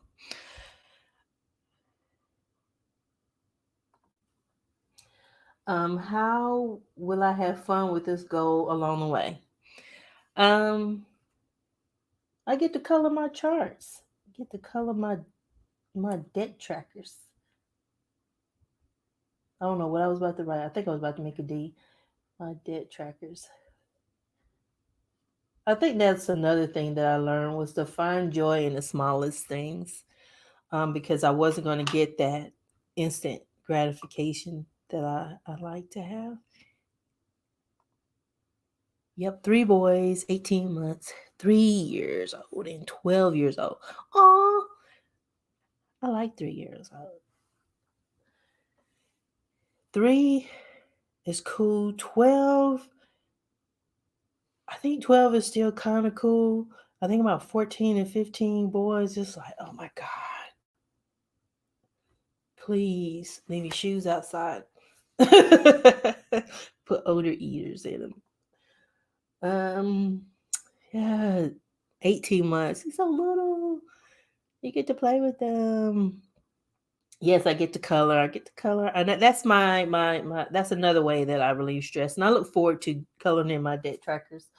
How will I have fun with this goal along the way? Um, I get to color my charts. I get to color my debt trackers. I don't know what I was about to write. I think I was about to make a D. My debt trackers. I think that's another thing that I learned was to find joy in the smallest things. Because I wasn't going to get that instant gratification that I like to have. Yep, 3 boys, 18 months, 3 years old, and 12 years old. Oh, I like 3 years old. 3 is cool. 12, I think 12 is still kind of cool. I think about 14 and 15 boys, just like, oh my God, please leave your shoes outside. Put odor eaters in them. Yeah, 18 months. He's so little. You get to play with them. Yes, I get to color. I get to color, and that's my. That's another way that I relieve stress, and I look forward to coloring in my debt trackers.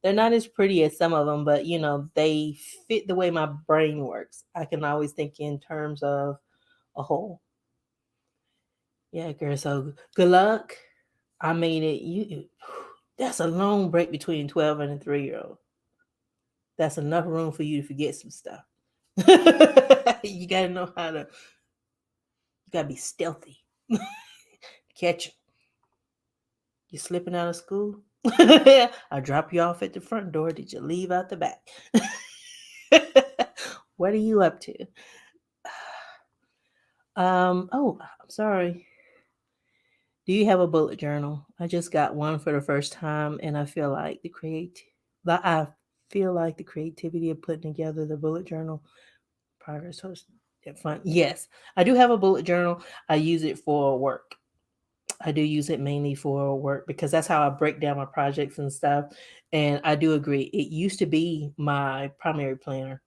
They're not as pretty as some of them, but they fit the way my brain works. I can always think in terms of a whole. Yeah, girl. So good luck. I mean it. That's a long break between 12 and a 3-year-old. That's enough room for you to forget some stuff. You gotta know how to. You gotta be stealthy. Catch 'em. You slipping out of school? I drop you off at the front door. Did you leave out the back? What are you up to? Oh, I'm sorry. Do you have a bullet journal? I just got one for the first time, and I feel like I feel like the creativity of putting together the bullet journal progress host fun. Yes, I do have a bullet journal. I use it for work. I do use it mainly for work because that's how I break down my projects and stuff. And I do agree. It used to be my primary planner.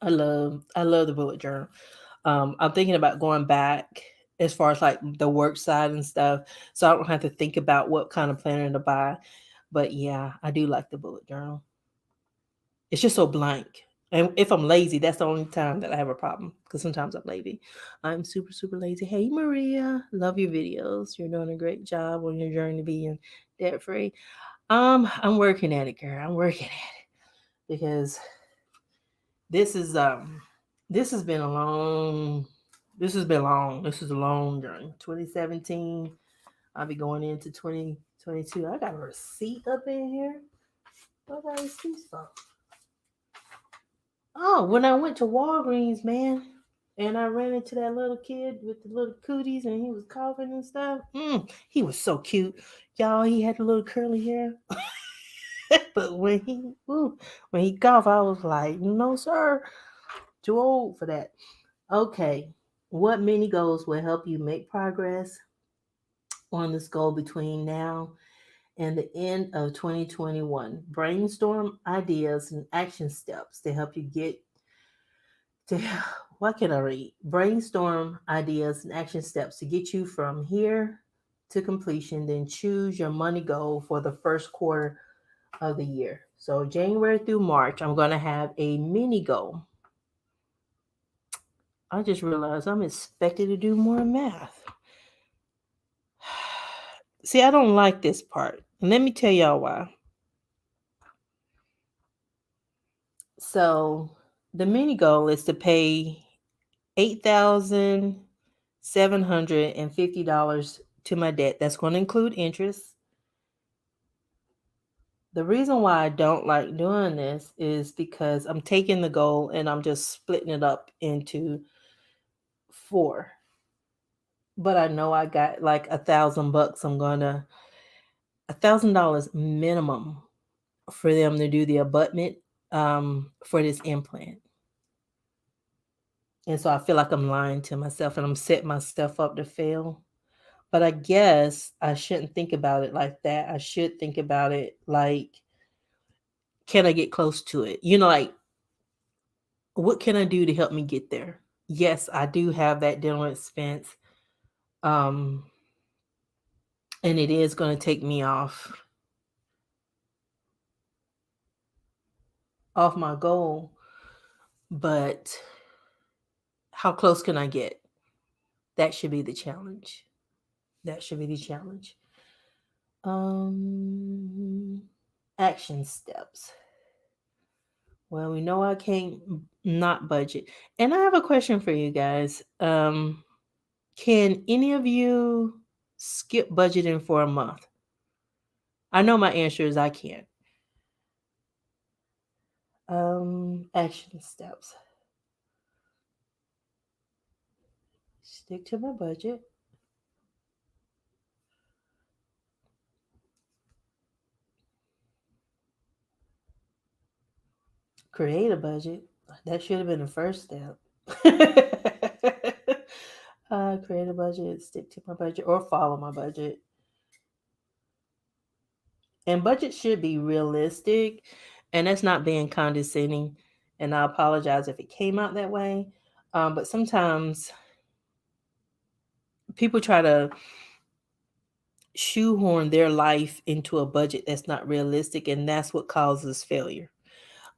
I love the bullet journal. I'm thinking about going back as far as like the work side and stuff, so I don't have to think about what kind of planner to buy. But yeah, I do like the bullet journal. It's just so blank. And if I'm lazy, that's the only time that I have a problem because sometimes I'm lazy. I'm super, super lazy. Hey, Maria, love your videos. You're doing a great job on your journey to being debt free. I'm working at it, girl. I'm working at it because this is this has been a long this has been long. This is a long journey. 2017. I'll be going into 2022. I got a receipt up in here. What got receipts for? Oh, when I went to Walgreens, man, and I ran into that little kid with the little cooties, and he was coughing and stuff. He was so cute, y'all. He had a little curly hair, but when he coughed, I was like, no, sir, too old for that. Okay, what mini goals will help you make progress on this goal between now and the end of 2021? Brainstorm ideas and action steps to help you get to what can I read? Brainstorm ideas and action steps to get you from here to completion, then choose your money goal for the first quarter of the year. So January through March, I'm going to have a mini goal. I just realized I'm expected to do more math. See, I don't like this part. And let me tell y'all why. So the mini goal is to pay $8,750 to my debt. That's going to include interest. The reason why I don't like doing this is because I'm taking the goal and I'm just splitting it up into four. But I know I got like $1,000. I'm gonna $1,000 minimum for them to do the abutment for this implant. And so I feel like I'm lying to myself and I'm setting myself up to fail. But I guess I shouldn't think about it like that. I should think about it like, can I get close to it? Like, what can I do to help me get there? Yes, I do have that dental expense. Um, and it is going to take me off my goal, but how close can I get? That should be the challenge. That should be the challenge. Um, Action steps. Well, we know I can't not budget. And I have a question for you guys. Can any of you skip budgeting for a month? I know my answer is I can't. Action steps. Stick to my budget. Create a budget. That should have been the first step. Create a budget, stick to my budget, or follow my budget. And budget should be realistic, and that's not being condescending. And I apologize if it came out that way. But sometimes people try to shoehorn their life into a budget that's not realistic, and that's what causes failure.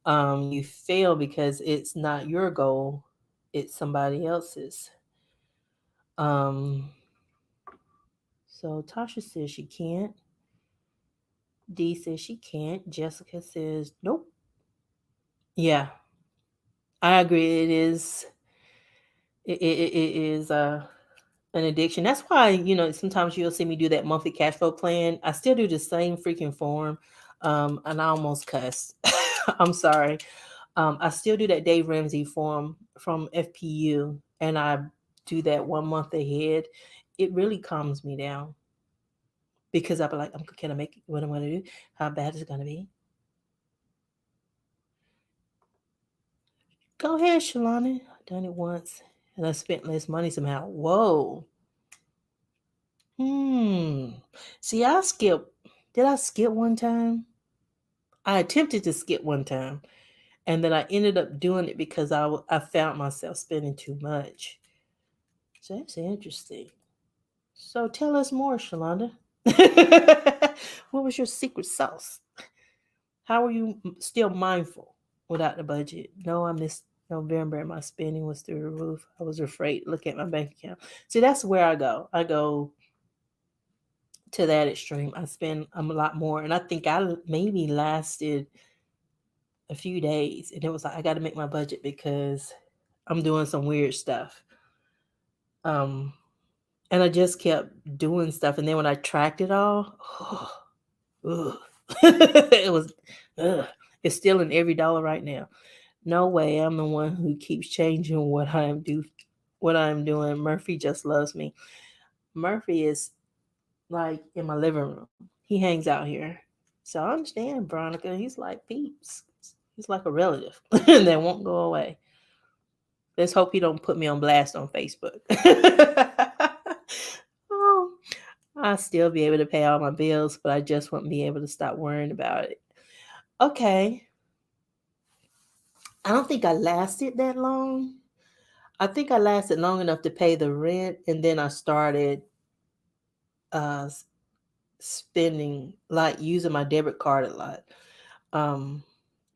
You fail because it's not your goal, it's somebody else's. Um, so Tasha says she can't. D says she can't. Jessica says nope. Yeah, I agree. It is. It is an addiction. That's why sometimes you'll see me do that monthly cash flow plan. I still do the same freaking form, and I almost cussed. I'm sorry. I still do that Dave Ramsey form from FPU, and I do that 1 month ahead. It really calms me down because I'll be like, can I make it? What am I going to do? How bad is it going to be? Go ahead, Shalani. I've done it once, and I spent less money somehow. Whoa. See, I skipped. Did I skip one time? I attempted to skip one time, and then I ended up doing it because I found myself spending too much. So that's interesting. So tell us more, Shalonda. What was your secret sauce? How are you still mindful without the budget? No, I missed November and my spending was through the roof. I was afraid to look at my bank account. See, that's where I go. I go to that extreme. I spend a lot more. And I think I maybe lasted a few days. And it was like, I got to make my budget because I'm doing some weird stuff. Um, and I just kept doing stuff. And then when I tracked it all, it was, ugh. It's still in every dollar right now. No way. I'm the one who keeps changing what I'm doing. Murphy just loves me. Murphy is like in my living room. He hangs out here. So I understand, Veronica. He's like peeps. He's like a relative that won't go away. Let's hope he don't put me on blast on Facebook. Oh, I'll still be able to pay all my bills, but I just won't be able to stop worrying about it. Okay. I don't think I lasted that long. I think I lasted long enough to pay the rent, and then I started spending, like using my debit card a lot. Um,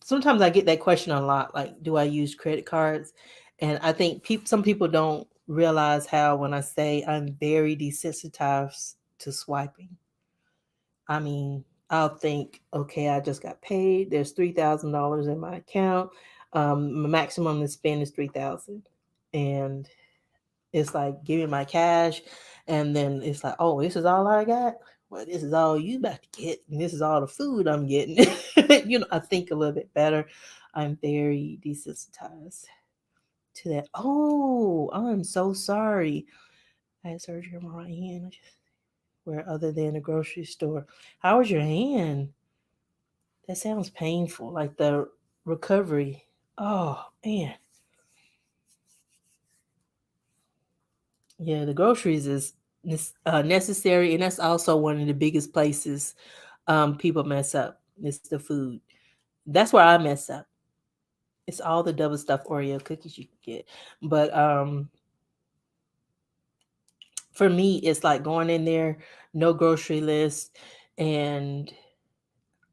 Sometimes I get that question a lot, like, do I use credit cards? And I think some people don't realize how when I say I'm very desensitized to swiping. I mean, I'll think, okay, I just got paid. There's $3,000 in my account. My maximum to spend is 3,000, and it's like, give me my cash, and then it's like, oh, this is all I got. Well, this is all you about to get, and this is all the food I'm getting. I think a little bit better. I'm very desensitized to that. Oh, I'm so sorry. I had surgery on my right hand. Where other than the grocery store. How was your hand? That sounds painful. Like the recovery. Oh man. Yeah, the groceries is necessary, and that's also one of the biggest places people mess up. It's the food. That's where I mess up. It's all the double stuffed Oreo cookies you can get. But for me, it's like going in there, no grocery list, and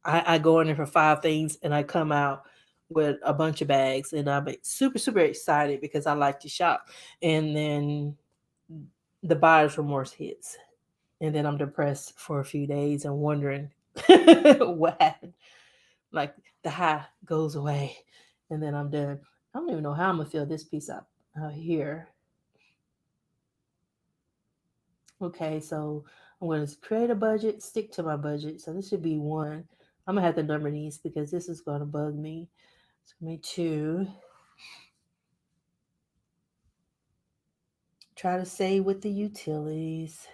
I go in there for 5 things, and I come out with a bunch of bags, and I'm super, super excited because I like to shop. And then the buyer's remorse hits, and then I'm depressed for a few days and wondering what happened. Like the high goes away, and then I'm done. I don't even know how I'm gonna fill this piece up here. Okay, so I'm gonna create a budget, stick to my budget. So this should be one. I'm gonna have to number these because this is gonna bug me. It's gonna be two. Try to save with the utilities.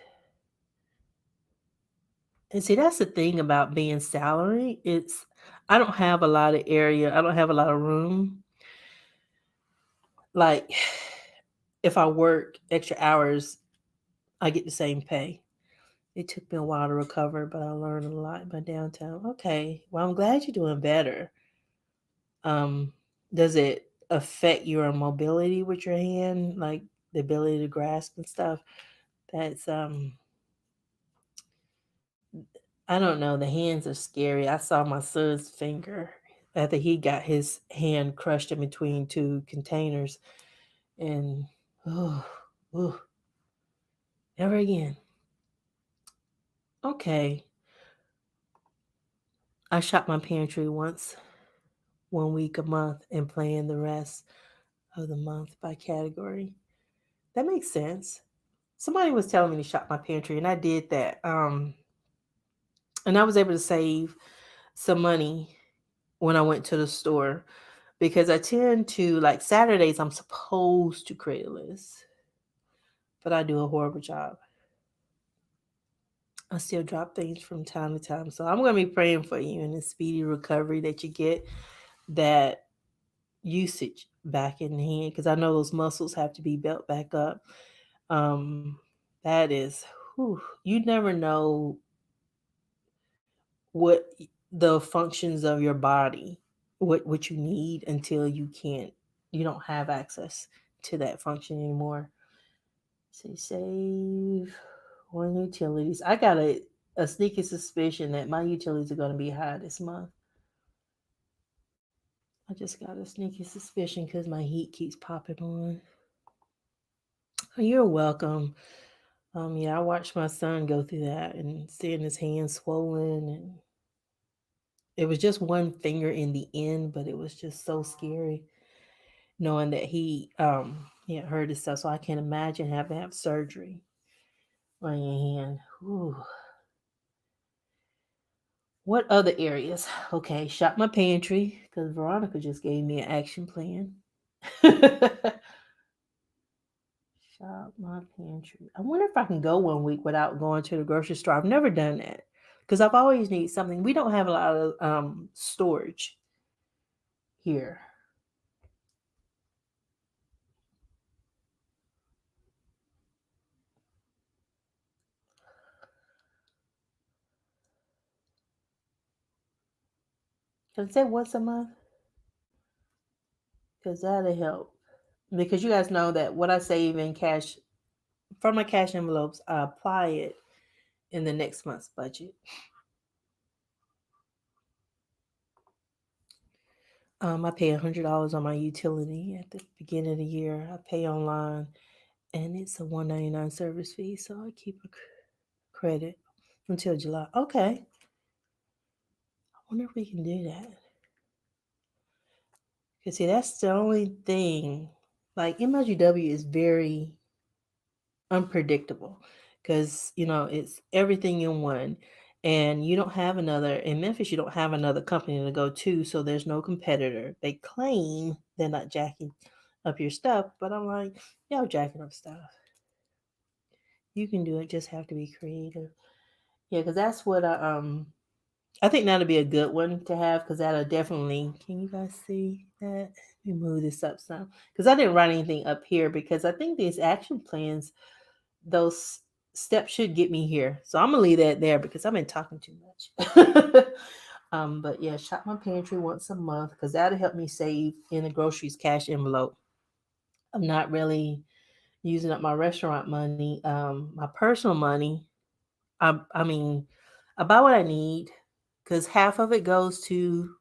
And see, that's the thing about being salary. I don't have a lot of area. I don't have a lot of room. Like if I work extra hours, I get the same pay. It took me a while to recover, but I learned a lot in my downtime. Okay, well, I'm glad you're doing better. Um, does it affect your mobility with your hand, like the ability to grasp and stuff? That's I don't know. The hands are scary. I saw my son's finger after he got his hand crushed in between two containers, and oh, oh, never again. Okay, I shop my pantry once, 1 week a month, and plan the rest of the month by category. That makes sense. Somebody was telling me to shop my pantry, and I did that. And I was able to save some money when I went to the store because I tend to, like, Saturdays, I'm supposed to create a list, but I do a horrible job. I still drop things from time to time. So I'm going to be praying for you in the speedy recovery that you get that usage back in the hand because I know those muscles have to be built back up. Um, that is, whew, you never know what the functions of your body, what you need until you don't have access to that function anymore. Say save on utilities. I got a sneaky suspicion that my utilities are going to be high this month. I just got a sneaky suspicion because my heat keeps popping on. Oh, you're welcome. Yeah, I watched my son go through that and seeing his hands swollen, and it was just one finger in the end, but it was just so scary knowing that he had hurt himself. So I can't imagine having to have surgery on your hand. Ooh. What other areas? Okay, shop my pantry because Veronica just gave me an action plan. Shop my pantry. I wonder if I can go 1 week without going to the grocery store. I've never done that because I've always need something. We don't have a lot of storage here. Can I say once a month? Because that'll help. Because you guys know that what I save in cash from my cash envelopes, I apply it in the next month's budget. I pay $100 on my utility at the beginning of the year. I pay online, and it's a $1.99 service fee, so I keep a credit until July. Okay, I wonder if we can do that. Cause see, that's the only thing. Like MLGW is very unpredictable, because it's everything in one, and you don't have another in Memphis. You don't have another company to go to, so there's no competitor. They claim they're not jacking up your stuff, but I'm like, y'all jacking up stuff. You can do it. Just have to be creative. Yeah, because that's what I think that'll be a good one to have, because that'll definitely. Can you guys see that? Let me move this up some, because I didn't write anything up here, because I think these action plans, those steps should get me here. So I'm gonna leave that there because I've been talking too much. But yeah, shop my pantry once a month, because that'll help me save in the groceries cash envelope. I'm not really using up my restaurant money. My personal money, I mean, I buy what I need, because half of it goes to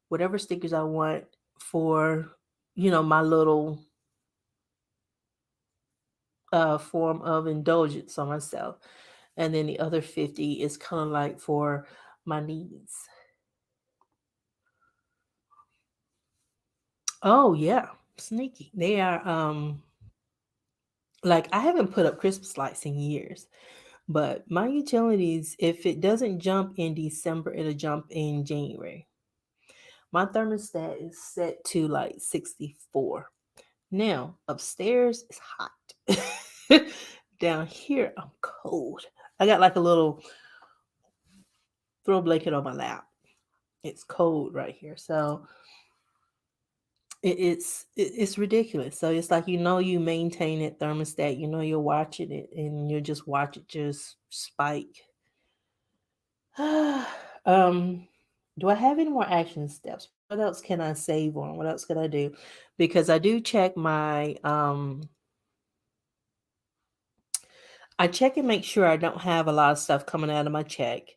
whatever stickers I want for, my little form of indulgence on myself. And then the other 50 is kind of like for my needs. Oh yeah, sneaky. They are like, I haven't put up Christmas lights in years, but my utilities, if it doesn't jump in December, it'll jump in January. My thermostat is set to like 64. Now, upstairs is hot. Down here, I'm cold. I got like a little throw blanket on my lap. It's cold right here. So it's ridiculous. So it's like, you maintain that thermostat, you're watching it, and you just watch it just spike. um, do I have any more action steps? What else can I save on? What else can I do? Because I do check my I check and make sure I don't have a lot of stuff coming out of my check.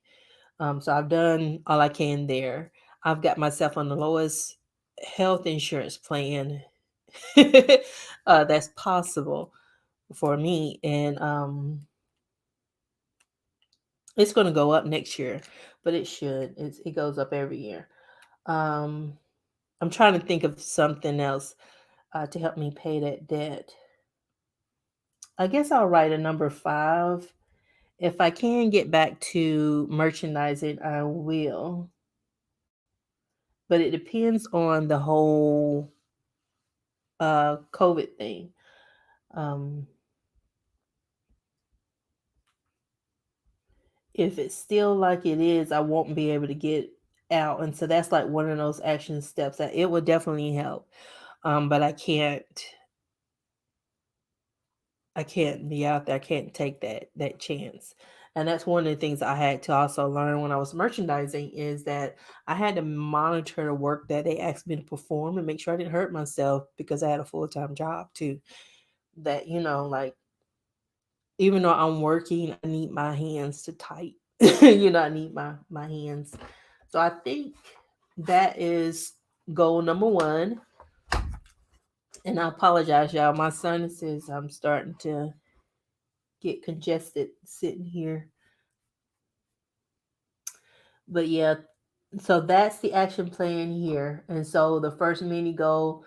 So I've done all I can there. I've got myself on the lowest health insurance plan that's possible for me, and it's going to go up next year, but it should. It goes up every year. Um, I'm trying to think of something else to help me pay that debt. I guess I'll write a number 5. If I can get back to merchandising, I will. But it depends on the whole COVID thing. Um, if it's still like it is, I won't be able to get out, and so that's like one of those action steps that it would definitely help. But I can't be out there. I can't take that chance. And that's one of the things I had to also learn when I was merchandising, is that I had to monitor the work that they asked me to perform and make sure I didn't hurt myself, because I had a full-time job too. That, like, even though I'm working, I need my hands to type. I need my hands. So I think that is goal number 1. And I apologize, y'all. My sinuses, I'm starting to get congested sitting here. But yeah, so that's the action plan here. And so the first mini goal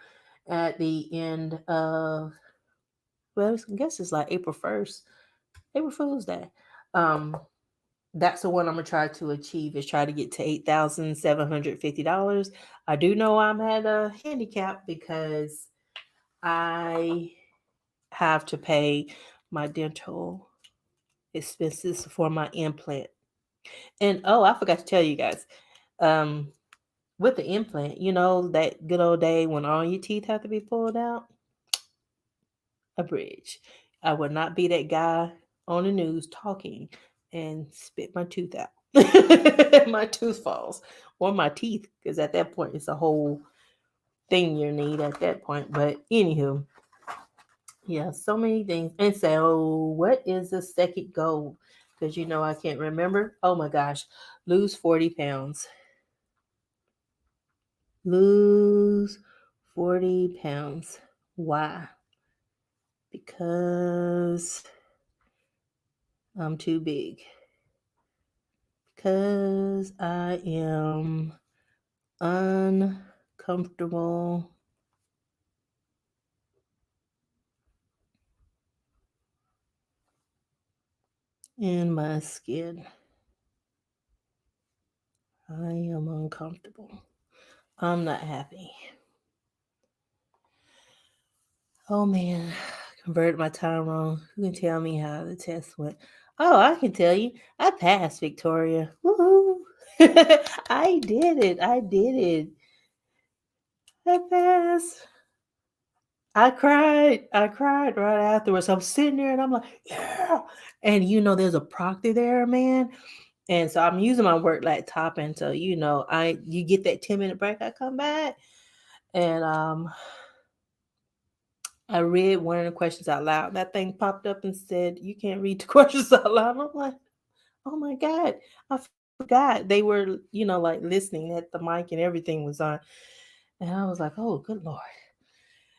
at the end of, well, I guess it's like April 1st, April Fool's Day. Um, that's the one I'm gonna try to achieve, is try to get to $8,750. I do know I'm at a handicap, because I have to pay my dental expenses for my implant. And oh, I forgot to tell you guys, um, with the implant, that good old day when all your teeth have to be pulled out, a bridge. I would not be that guy on the news talking and spit my tooth out. My tooth falls, or my teeth, because at that point it's a whole thing you need at that point. But anywho, yeah, so many things. And so, what is the second goal because you know I can't remember. Oh my gosh, lose 40 pounds. Lose 40 pounds. Why? Because I'm too big. Because I am uncomfortable in my skin. I am uncomfortable. I'm not happy. Oh man, converted my time wrong. Who can tell me how the test went? Oh, I can tell you. I passed, Victoria. Woohoo! I did it. I did it. I passed. I cried. I cried right afterwards. I'm sitting there and I'm like, yeah. And you know, there's a proctor there, man. And so I'm using my work laptop. And so, you know, you get that 10-minute break, I come back. And I read one of the questions out loud. That thing popped up and said, "You can't read the questions out loud." I'm like, "Oh my God, I forgot." They were, you know, like listening at the mic and everything was on. And I was like, "Oh, good Lord."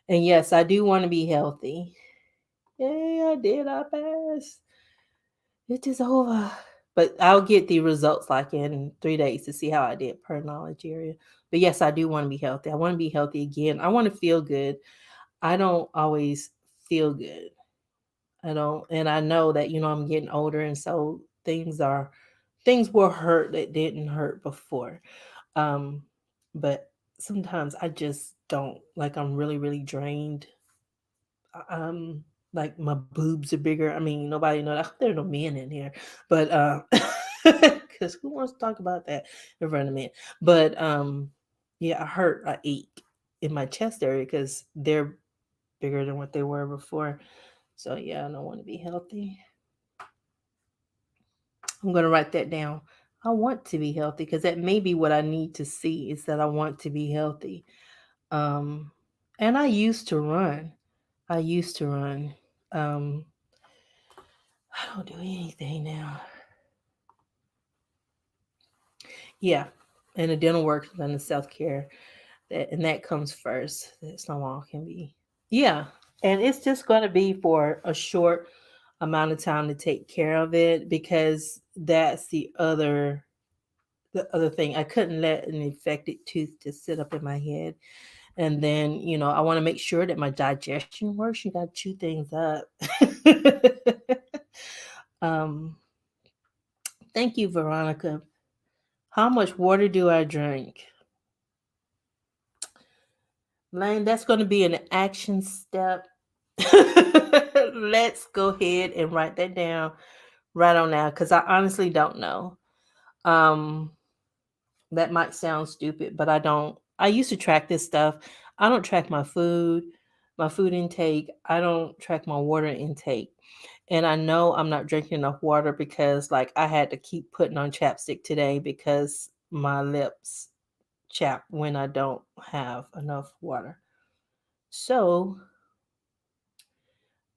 And yes, I do want to be healthy. Yay, I did. I passed. It is over. But I'll get the results like in 3 days to see how I did per knowledge area. But yes, I do want to be healthy. I want to be healthy again. I want to feel good. I don't always feel good. I don't, and I know that, you know, I'm getting older, and so things will hurt that didn't hurt before. Um, but sometimes I just don't, like, I'm really, really drained. Um, like my boobs are bigger. I mean, nobody know that there are no men in here, but because who wants to talk about that in front of men? But yeah, I ache in my chest area because they're bigger than what they were before. So yeah, I don't want to be healthy. I'm going to write that down. I want to be healthy because that may be what I need to see is that I want to be healthy. Um, and I used to run. I used to run. Um, I don't do anything now. Yeah, and the dental work and the self care that comes first. That's not all can be. Yeah, and it's just going to be for a short amount of time to take care of it because that's the other thing. I couldn't let an infected tooth just sit up in my head. And then, you know, I want to make sure that my digestion works. You got to chew things up. um, thank you, Veronica. How much water do I drink? Lane, that's going to be an action step. Let's go ahead and write that down right on now because I honestly don't know. Um, that might sound stupid, but I don't. I used to track this stuff. I don't track my food intake. I don't track my water intake. And I know I'm not drinking enough water because like I had to keep putting on chapstick today because my lips chap when I don't have enough water. So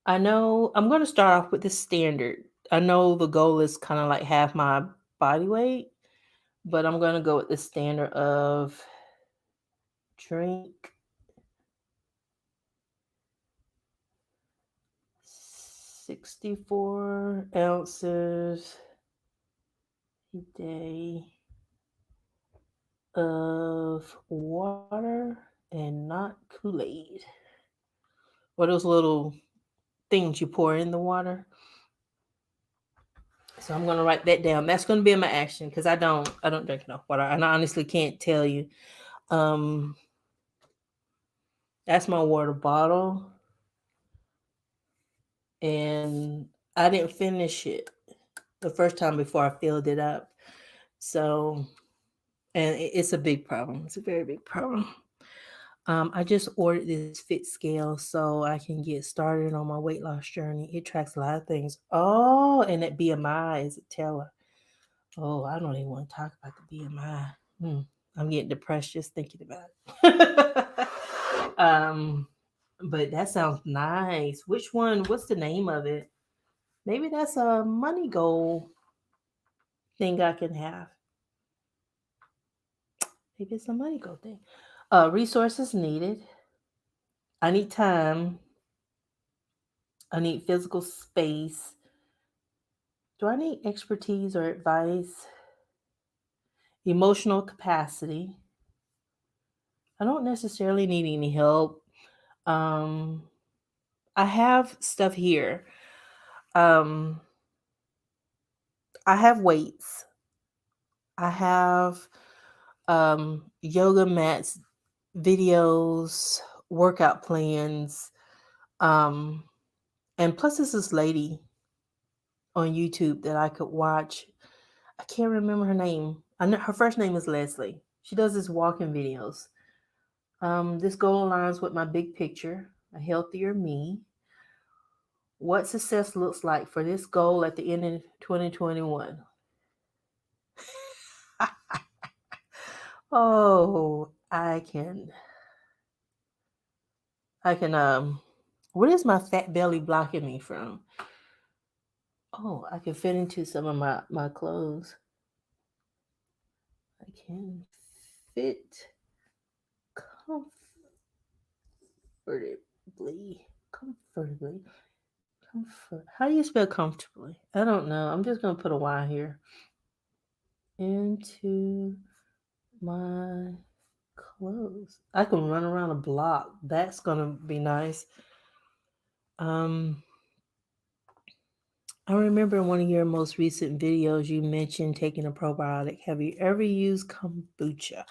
I know I'm going to start off with the standard. I know the goal is kind of like half my body weight, but I'm going to go with the standard of drink 64 ounces a day of water and not Kool-Aid. Or those little things you pour in the water. So I'm gonna write that down. That's gonna be my action because I don't drink enough water. And I honestly can't tell you. Um that's my water bottle. And I didn't finish it the first time before I filled it up. So and it's a big problem. It's a very big problem. I just ordered this fit scale so I can get started on my weight loss journey. It tracks a lot of things. Oh, and that BMI is a teller. Oh, I don't even want to talk about the BMI. I'm getting depressed just thinking about it. um, but that sounds nice. Which one? What's the name of it? Maybe that's a money goal thing I can have. Maybe it's a money goal thing. Resources needed. I need time. I need physical space. Do I need expertise or advice? Emotional capacity. I don't necessarily need any help. Um, I have stuff here. Um, I have weights. I have yoga mats, videos, workout plans. Um, and plus, there's this lady on YouTube that I could watch. I can't remember her name. I know her first name is Leslie. She does this walking videos. This goal aligns with my big picture, a healthier me. What success looks like for this goal at the end of 2021. Oh, I can what is my fat belly blocking me from? Oh, I can fit into some of my clothes. I can fit comfortably. Comfortably. Comfort. How do you spell comfortably? I don't know. I'm just gonna put a Y here. Into my clothes. I can run around a block. That's gonna be nice. Um, I remember in one of your most recent videos you mentioned taking a probiotic. Have you ever used kombucha?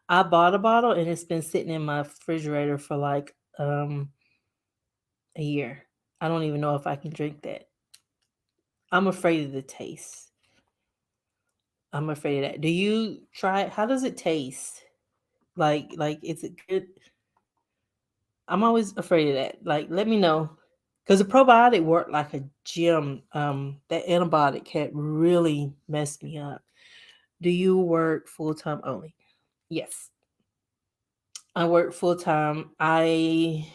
I bought a bottle and it's been sitting in my refrigerator for like a year. I don't even know if I can drink that. I'm afraid of the taste. I'm afraid of that. Do you try it? How does it taste? Like is it good? I'm always afraid of that. Like let me know. Because the probiotic worked like a gym. That antibiotic had really messed me up. Do you work full time only? Yes. I work full time. I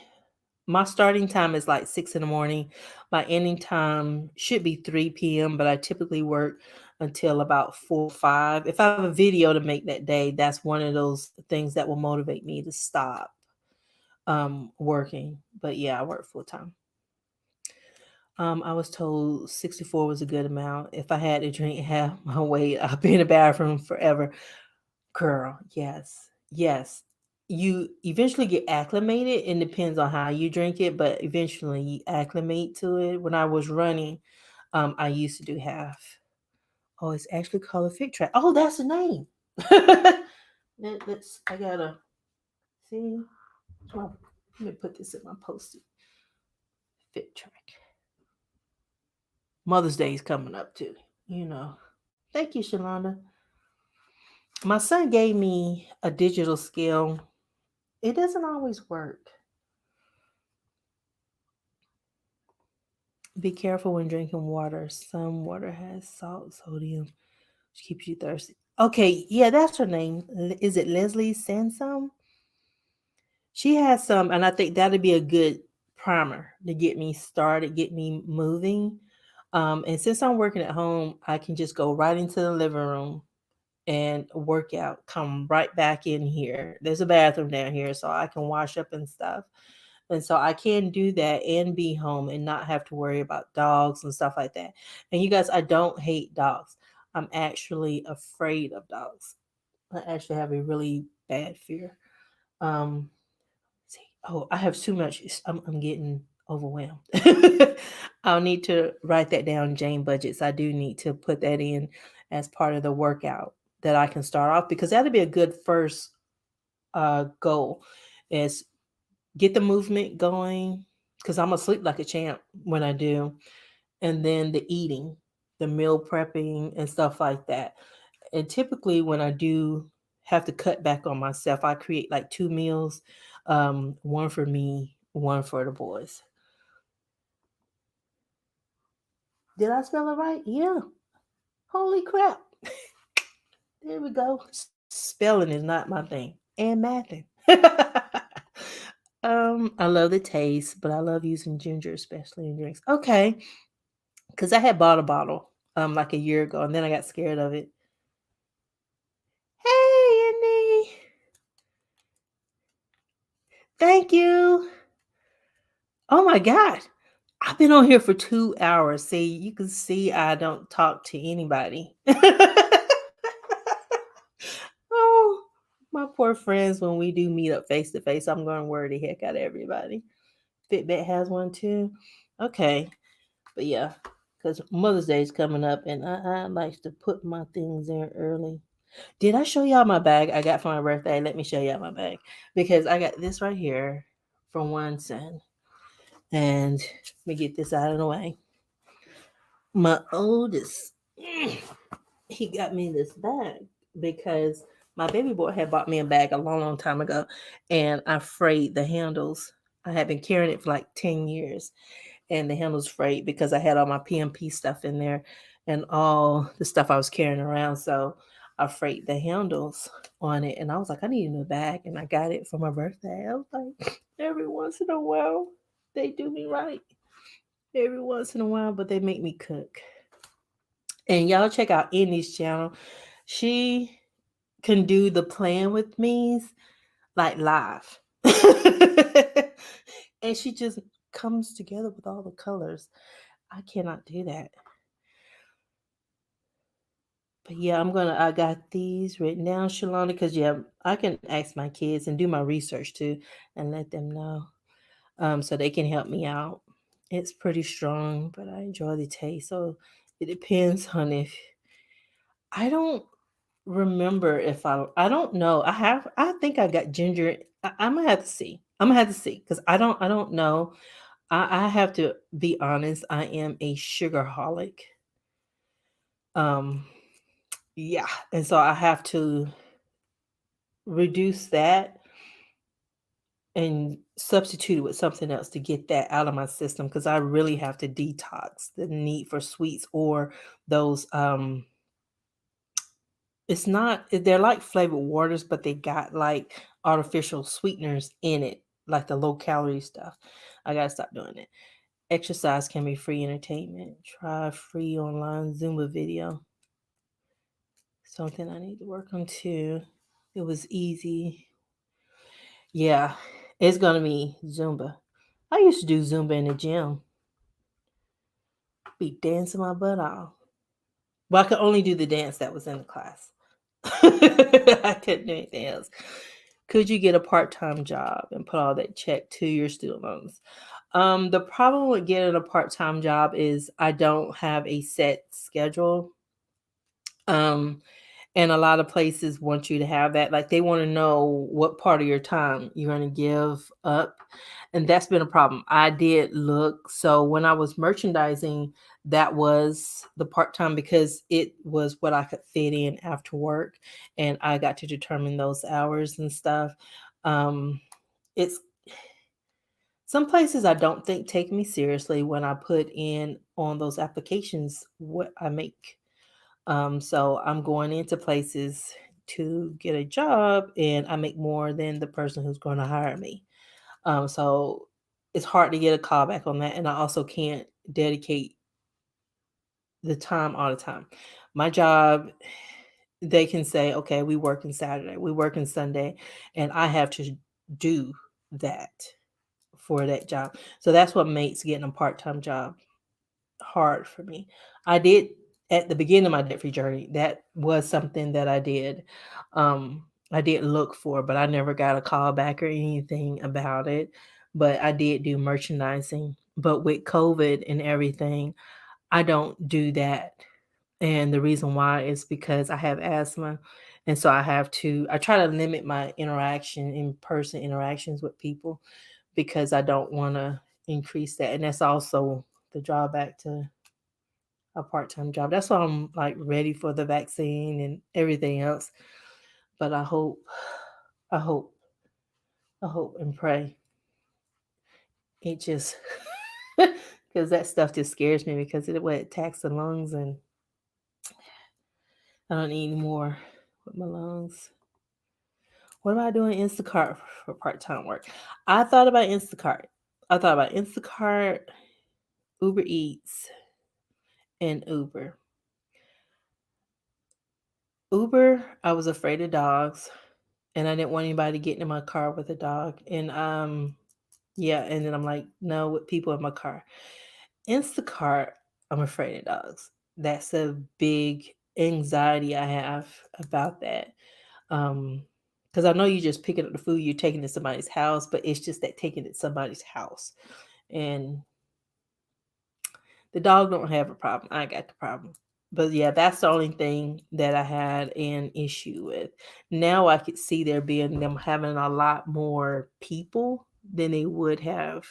My starting time is like 6 in the morning. My ending time should be 3 p.m., but I typically work until about 4 or 5. If I have a video to make that day, that's one of those things that will motivate me to stop working. But yeah, I work full time. I was told 64 was a good amount. If I had to drink half my weight, I'd be in the bathroom forever. Girl, yes, yes. You eventually get acclimated. It depends on how you drink it, but eventually you acclimate to it. When I was running, I used to do half. Oh, it's actually called a Fit Track. Oh, that's the name. I gotta see. Well, let me put this in my post-it. Fit Track. Mother's Day is coming up too. You know. Thank you, Shalonda. My son gave me a digital scale. It doesn't always work. Be careful when drinking water. Some water has salt, sodium, which keeps you thirsty. Okay, yeah, that's her name. Is it Leslie Sansom? She has some, and I think that'd be a good primer to get me started, get me moving. And since I'm working at home, I can just go right into the living room and work out, come right back in here. There's a bathroom down here, so I can wash up and stuff. And so I can do that and be home and not have to worry about dogs and stuff like that. And you guys, I don't hate dogs. I'm actually afraid of dogs. I actually have a really bad fear. Um, see, oh, I have too much. I'm getting overwhelmed. I'll need to write that down, Jane Budgets. I do need to put that in as part of the workout that I can start off because that'd be a good first goal is get the movement going because I'm asleep like a champ when I do. And then the eating, the meal prepping, and stuff like that. And typically, when I do have to cut back on myself, I create like 2 meals, one for me, one for the boys. Did I spell it right? Yeah. Holy crap. There we go. Spelling is not my thing, and mathing. I love the taste, but I love using ginger, especially in drinks. Okay. because I had bought a bottle like a year ago, and then I got scared of it. Hey, Andy, thank you. Oh my God, I've been on here for 2 hours. See, you can see I don't talk to anybody. Oh, my poor friends, when we do meet up face to face, I'm going to worry the heck out of everybody. Fitbit has one too. Okay. But yeah, because Mother's Day is coming up and I like to put my things in early. Did I show y'all my bag I got for my birthday? Let me show y'all my bag. Because I got this right here from one son. And let me get this out of the way. My oldest, he got me this bag because my baby boy had bought me a bag a long, long time ago, and I frayed the handles. I had been carrying it for like 10 years, and the handles frayed because I had all my PMP stuff in there and all the stuff I was carrying around. So I frayed the handles on it, and I was like, I need a new bag, and I got it for my birthday. I was like, every once in a while, they do me right. Every once in a while, but they make me cook. And y'all check out Indy's channel. She can do the playing with me's like live. And she just comes together with all the colors. I cannot do that. But yeah, I got these written down, Shalonda, because yeah, I can ask my kids and do my research too and let them know. So they can help me out. It's pretty strong, but I enjoy the taste. So it depends on if I don't remember if I don't know. I think I got ginger. I'm gonna have to see. I'm gonna have to see because I don't know. I have to be honest. I am a sugarholic. Um, yeah, and so I have to reduce that and substitute it with something else to get that out of my system because I really have to detox the need for sweets or those it's not they're like flavored waters, but they got like artificial sweeteners in it, like the low calorie stuff. I gotta stop doing it. Exercise can be free entertainment. Try free online Zumba video. Something I need to work on too. It was easy. Yeah, it's gonna be Zumba. I used to do Zumba in the gym. Be dancing my butt off. Well, I could only do the dance that was in the class. I couldn't do anything else. Could you get a part-time job and put all that check to your student loans? The problem with getting a part-time job is I don't have a set schedule. Um, and a lot of places want you to have that. Like they want to know what part of your time you're going to give up. And that's been a problem. I did look. So when I was merchandising, that was the part time because it was what I could fit in after work. And I got to determine those hours and stuff. It's some places I don't think take me seriously when I put in on those applications what I make. So I'm going into places to get a job and I make more than the person who's going to hire me. So it's hard to get a call back on that. And I also can't dedicate the time all the time. My job, they can say, okay, we working Saturday, we working Sunday, and I have to do that for that job. So that's what makes getting a part-time job hard for me. I did at the beginning of my debt free journey, that was something that I did. Um, I did look for, but I never got a call back or anything about it. But I did do merchandising. But with COVID and everything, I don't do that. And the reason why is because I have asthma. And so I try to limit my interaction, in person interactions with people because I don't want to increase that. And that's also the drawback to a part-time job. That's why I'm like ready for the vaccine and everything else. But I hope, I hope and pray. It just because that stuff just scares me because it would attacks the lungs and I don't need more with my lungs. What about doing Instacart for part-time work? I thought about Instacart. I thought about Instacart, Uber Eats. and Uber. Uber, I was afraid of dogs, and I didn't want anybody getting in my car with a dog. And yeah, and then I'm like, no, with people in my car. Instacart, I'm afraid of dogs. That's a big anxiety I have about that. Because I know you just picking up the food, you're taking it to somebody's house, but it's just that taking it to somebody's house. And the dog don't have a problem. I got the problem. But yeah, that's the only thing that I had an issue with. Now I could see there being them having a lot more people than they would have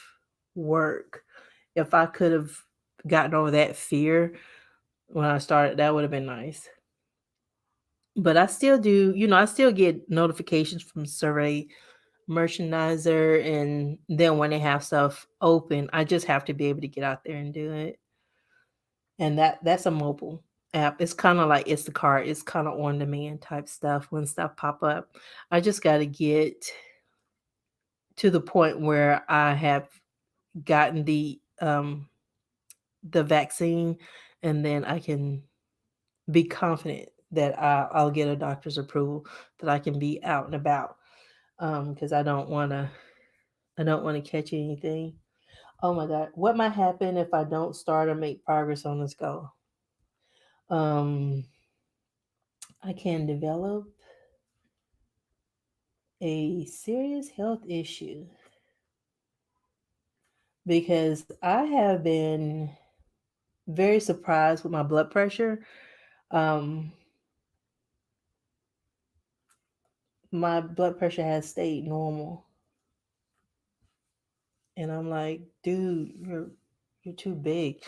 work. If I could have gotten over that fear when I started, that would have been nice. But I still do, I still get notifications from Survey Merchandiser, and then when they have stuff open, I just have to be able to get out there and do it. And that's a mobile app. It's kind of like Instacart. It's kind of on demand type stuff when stuff pop up. I just got to get to the point where I have gotten the vaccine, and then I can be confident that I'll get a doctor's approval that I can be out and about. Because I don't want to catch anything. Oh my God, what might happen if I don't start or make progress on this goal? Um, I can develop a serious health issue because I have been very surprised with my blood pressure. Um, my blood pressure has stayed normal, and I'm like, dude, you're too big.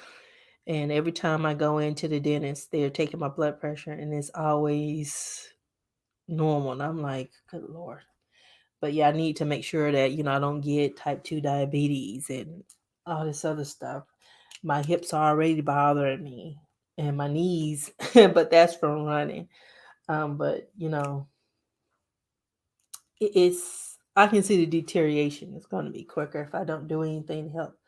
And every time I go into the dentist, they're taking my blood pressure, and it's always normal. And I'm like, good Lord. But yeah, I need to make sure that, I don't get type 2 diabetes and all this other stuff. My hips are already bothering me and my knees, but that's from running. But I can see the deterioration is going to be quicker if I don't do anything to help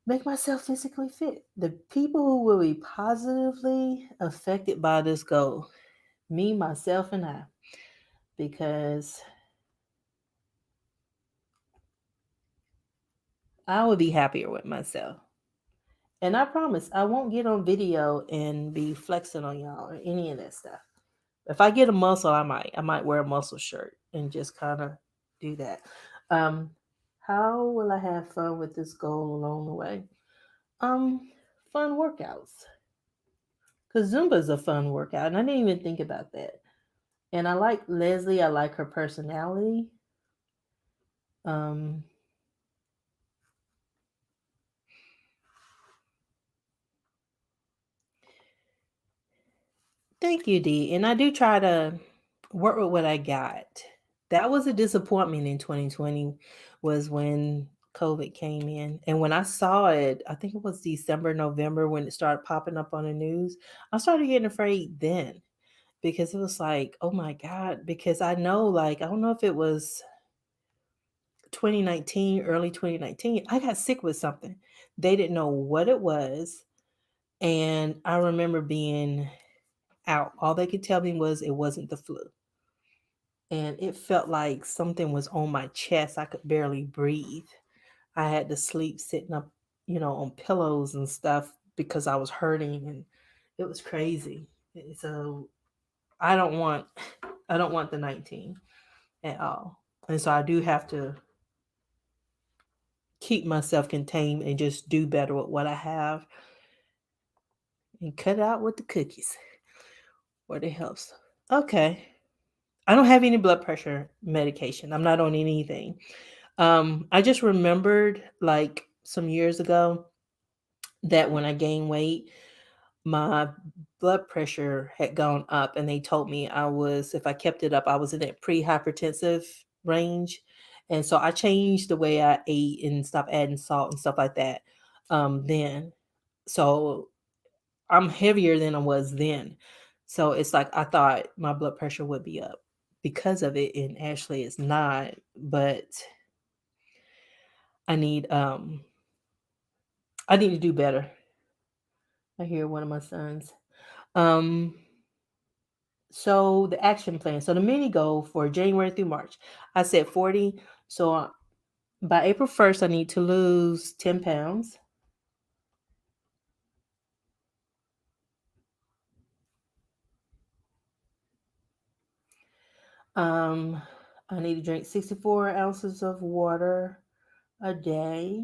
make myself physically fit. The people who will be positively affected by this goal, me, myself, and I, because I would be happier with myself. And I promise I won't get on video and be flexing on y'all or any of that stuff. If I get a muscle, I might wear a muscle shirt and just kind of do that. Um, how will I have fun with this goal along the way? Um, Fun workouts. Cause Zumba is a fun workout, and I didn't even think about that. And I like Leslie. I like her personality. Um, Thank you, Dee. And I do try to work with what I got. That was a disappointment in 2020 was when COVID came in. And when I saw it, I think it was December, November when it started popping up on the news, I started getting afraid then because it was like, oh my God, because I know, like, I don't know if it was 2019, early 2019, I got sick with something. They didn't know what it was. And I remember being out. All they could tell me was it wasn't the flu. And it felt like something was on my chest. I could barely breathe. I had to sleep sitting up, on pillows and stuff because I was hurting, and it was crazy. So I don't want I don't want the 19 at all. And so I do have to keep myself contained and just do better with what I have and cut out with the cookies where it helps. Okay. I don't have any blood pressure medication. I'm not on anything. I just remembered like some years ago that when I gained weight, my blood pressure had gone up, and they told me if I kept it up, I was in that pre-hypertensive range. And so I changed the way I ate and stopped adding salt and stuff like that. Then, so I'm heavier than I was then. So it's like I thought my blood pressure would be up because of it, and actually it's not. But I need um I need to do better. I hear one of my sons. Um, so the action plan. So the mini goal for January through March, I said 40. So by April 1st, I need to lose 10 pounds. Um, I need to drink 64 ounces of water a day.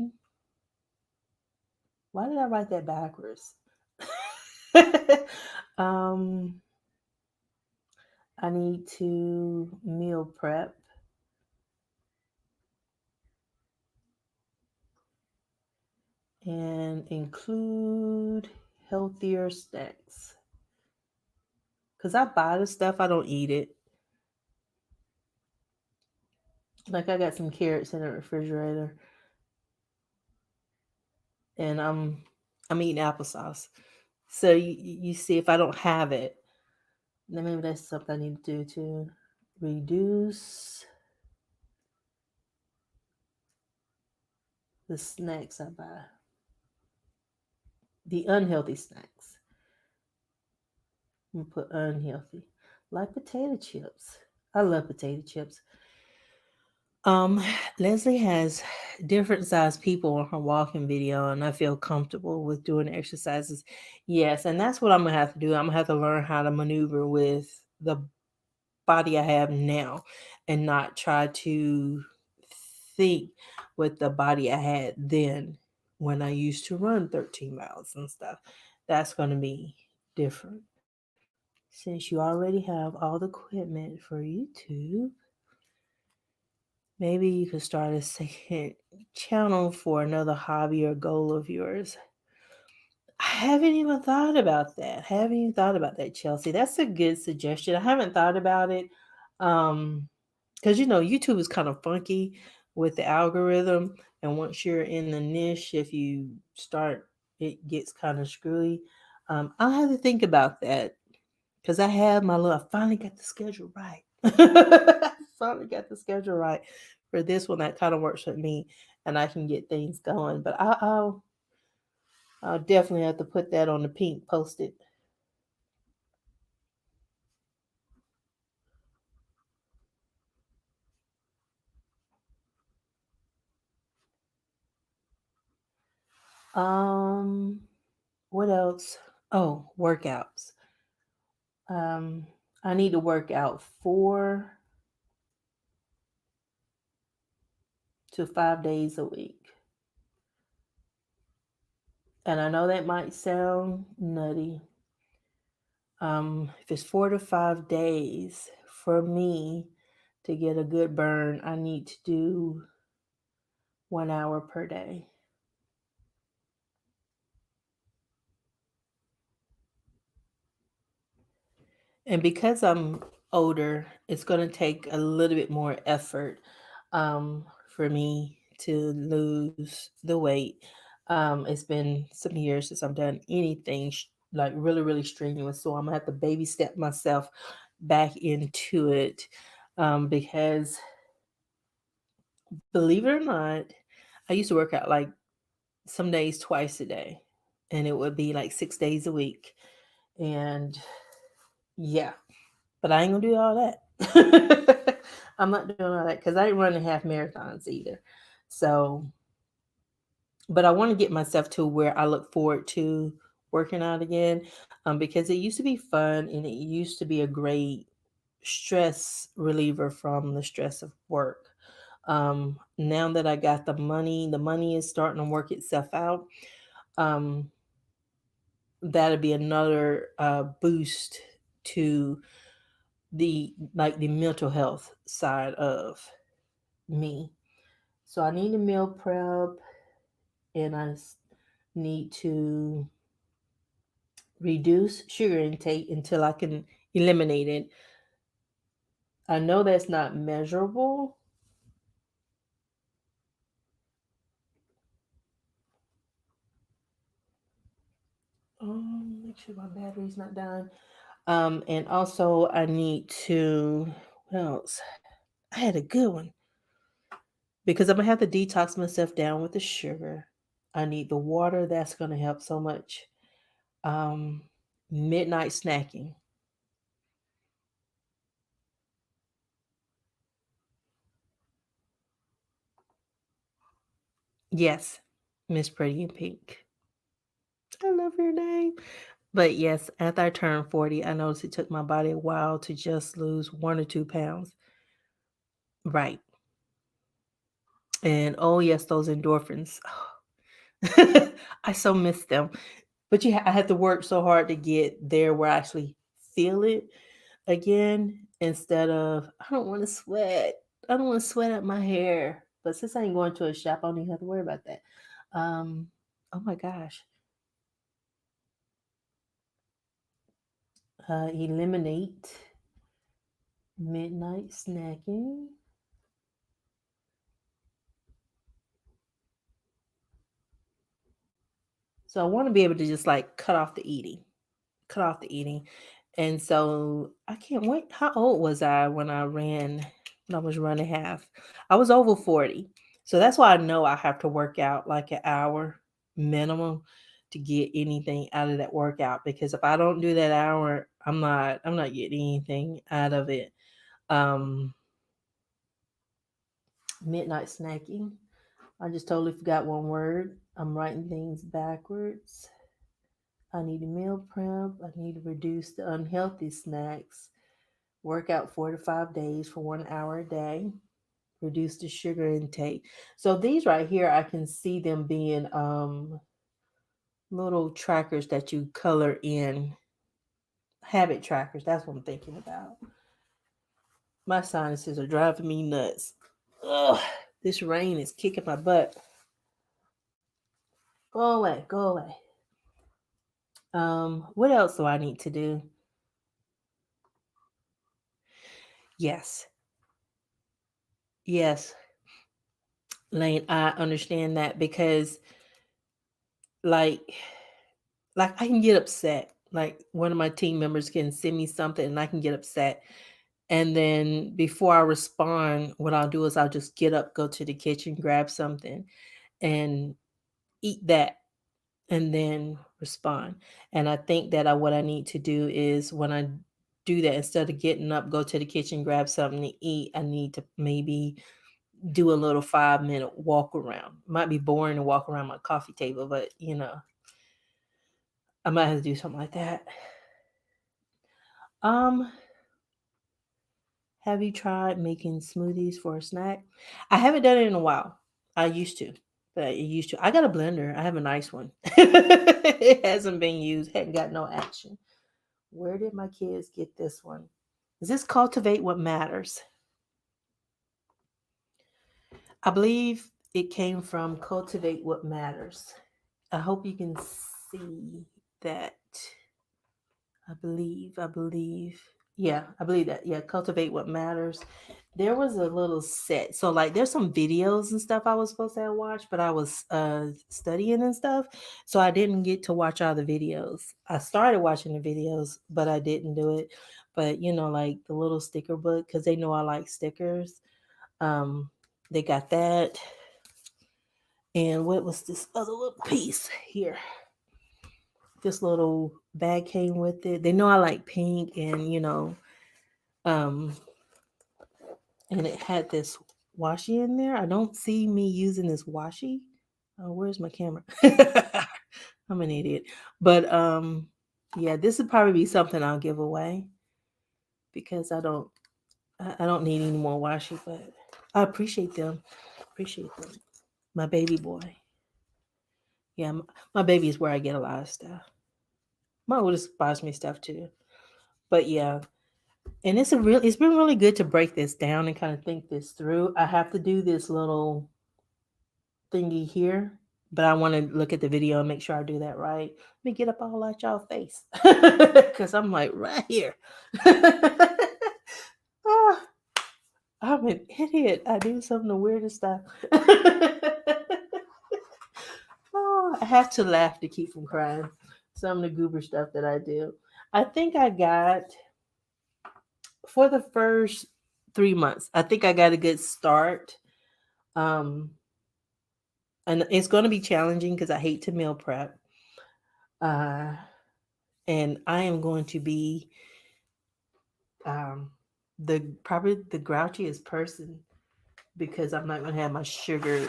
Why did I write that backwards? um, I need to meal prep and include healthier snacks. Because I buy the stuff, I don't eat it. Like I got some carrots in the refrigerator, and I'm eating applesauce. So you see, if I don't have it, then maybe that's something I need to do to reduce the snacks I buy, the unhealthy snacks. I'm gonna put unhealthy, like potato chips. I love potato chips. Um, Leslie has different size people on her walking video, and I feel comfortable with doing exercises. Yes, and that's what I'm gonna have to do. I'm gonna have to learn how to maneuver with the body I have now and not try to think with the body I had then when I used to run 13 miles and stuff. That's gonna be different. Since you already have all the equipment for YouTube, maybe you could start a second channel for another hobby or goal of yours. I haven't even thought about that. Haven't even thought about that, Chelsea. That's a good suggestion. I haven't thought about it. Because YouTube is kind of funky with the algorithm, and once you're in the niche, if you start, it gets kind of screwy. I'll have to think about that because I finally got the schedule right. I finally got the schedule right for this one that kind of works with me, and I can get things going. But I'll definitely have to put that on the pink post-it. Um, what else? Oh, workouts. Um, I need to work out 4 to 5 days a week. And I know that might sound nutty. If it's 4 to 5 days for me to get a good burn, I need to do 1 hour per day. And because I'm older, it's going to take a little bit more effort um, for me to lose the weight. It's been some years since I've done anything like really, really strenuous. So I'm going to have to baby step myself back into it because believe it or not, I used to work out like some days twice a day, and it would be like 6 days a week. And yeah, but I ain't gonna do all that. I'm not doing all that because I didn't run the half marathons either. So, but I want to get myself to where I look forward to working out again, because it used to be fun and it used to be a great stress reliever from the stress of work. Now that I got the money is starting to work itself out. Um, that'll be another boost to the mental health side of me. So I need to meal prep, and need to reduce sugar intake until I can eliminate it. I know that's not measurable. Make sure my battery's not dying. And also I need to, what else? I had a good one because I'm gonna have to detox myself down with the sugar. I need the water. That's gonna help so much. Um, midnight snacking. Yes, Miss Pretty in Pink. I love her name. But yes, after I turned 40, I noticed it took my body a while to just lose 1 or 2 pounds. Right. And oh yes, those endorphins. I so miss them. But I had to work so hard to get there where I actually feel it again instead of I don't want to sweat. I don't want to sweat up my hair. But since I ain't going to a shop, I don't even have to worry about that. Um, oh my gosh. Eliminate midnight snacking. So I want to be able to just like cut off the eating. And so I can't wait. How old was I when I was running half? I was over 40. So that's why I know I have to work out like an hour minimum to get anything out of that workout because if I don't do that hour, I'm not getting anything out of it. Um Midnight snacking. I just totally forgot one word. I'm writing things backwards. I need to meal prep. I need to reduce the unhealthy snacks. Work out 4 to 5 days for 1 hour a day. Reduce the sugar intake. So these right here, I can see them being little trackers that you color in. Habit trackers. That's what I'm thinking about. My sinuses are driving me nuts. Ugh, this rain is kicking my butt. Go away. Go away. What else do I need to do? Yes. Yes. Lane, I understand that because like I can get upset. Like one of my team members can send me something and I can get upset. And then before I respond, what I'll do is I'll just get up, go to the kitchen, grab something and eat that and then respond. And I think that what I need to do is when I do that, instead of getting up, go to the kitchen, grab something to eat, I need to maybe do a little 5 minute walk around. Might be boring to walk around my coffee table, but I might have to do something like that. Um, have you tried making smoothies for a snack? I haven't done it in a while. I used to, but I used to. I got a blender. I have a nice one. It hasn't been used. Hadn't got no action. Where did my kids get this one? Is this Cultivate What Matters? I believe it came from Cultivate What Matters. I hope you can see that. I believe. Yeah, I believe that. Yeah, Cultivate What Matters. There was a little set. So like there's some videos and stuff I was supposed to have watched, but I was studying and stuff. So I didn't get to watch all the videos. I started watching the videos, but I didn't do it. But like the little sticker book, because they know I like stickers. Um, they got that. And what was this other little piece here? This little bag came with it. They know I like pink and um and it had this washi in there. I don't see me using this washi. Oh, where's my camera? I'm an idiot. But yeah, this would probably be something I'll give away because I don't need any more washi, but I appreciate them. Appreciate them. My baby boy. Yeah, my baby is where I get a lot of stuff. My oldest buys me stuff too. But yeah, and it's been really good to break this down and kind of think this through. I have to do this little thingy here, but I want to look at the video and make sure I do that right. Let me get up all out y'all face because I'm like right here. Ah, I'm an idiot. I do some of the weirdest stuff. Oh, I have to laugh to keep from crying. Some of the goober stuff that I do. I think I got for the first 3 months. I think I got a good start. Um, and it's going to be challenging because I hate to meal prep. Uh, and I am going to be um, probably the grouchiest person because I'm not going to have my sugar.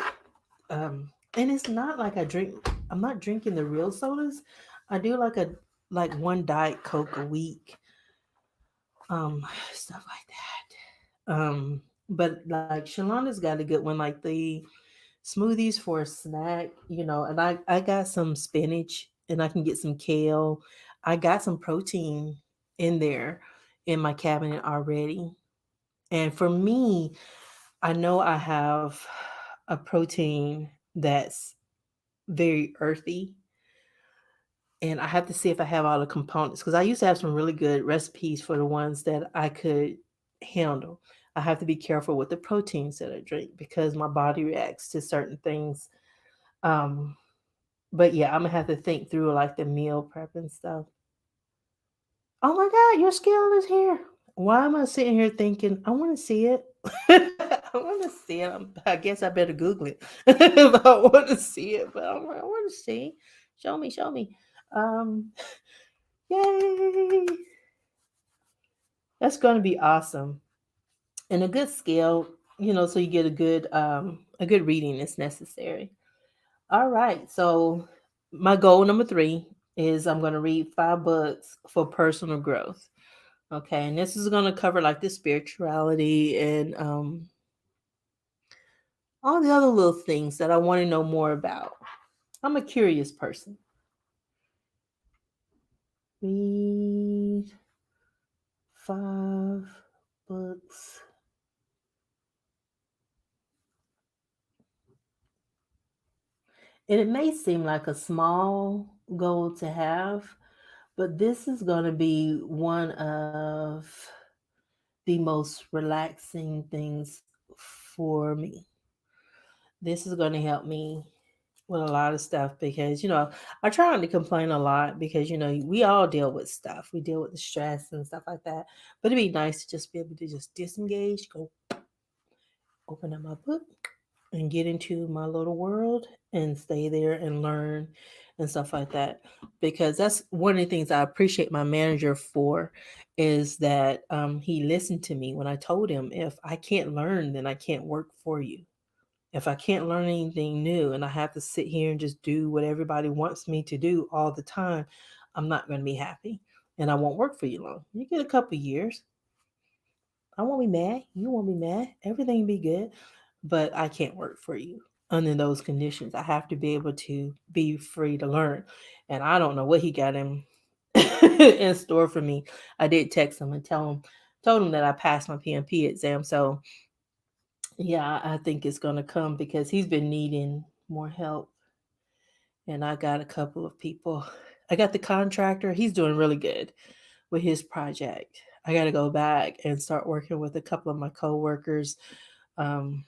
And it's not like I drink. I'm not drinking the real sodas. I do like one diet coke a week, stuff like that. But like Shalonda's got a good one, like the smoothies for a snack, and I got some spinach and I can get some kale. I got some protein in there in my cabinet already. And for me, I know I have a protein that's very earthy, and I have to see if I have all the components because I used to have some really good recipes for the ones that I could handle. I have to be careful with the proteins that I drink because my body reacts to certain things. Um, but yeah, I'm gonna have to think through like the meal prep and stuff. Oh my God, your scale is here. Why am I sitting here thinking I want to see it? I want to see it. I guess I better Google it if I want to see it. But I'm like, I want to see. Show me, show me. Um, Yay! That's going to be awesome. And a good scale, so you get a good reading is necessary. All right. So my goal number 3 is I'm going to read 5 books for personal growth. Okay, and this is going to cover like the spirituality and all the other little things that I want to know more about. I'm a curious person. Read 5 books. And it may seem like a small goal to have, but this is going to be one of the most relaxing things for me. This is going to help me with a lot of stuff because, I try not to complain a lot because, we all deal with stuff. We deal with the stress and stuff like that. But it'd be nice to just be able to just disengage, go open up my book and get into my little world and stay there and learn and stuff like that, because that's one of the things I appreciate my manager for, is that he listened to me when I told him, if I can't learn, then I can't work for you. If I can't learn anything new and I have to sit here and just do what everybody wants me to do all the time, I'm not going to be happy and I won't work for you long. You get a couple years, I won't be mad. You won't be mad. Everything be good. But I can't work for you under those conditions. I have to be able to be free to learn. And I don't know what he got in in store for me. I did text him and told him that I passed my PMP exam. So yeah, I think it's gonna come because he's been needing more help. And I got a couple of people. I got the contractor. He's doing really good with his project. I got to go back and start working with a couple of my coworkers. Um,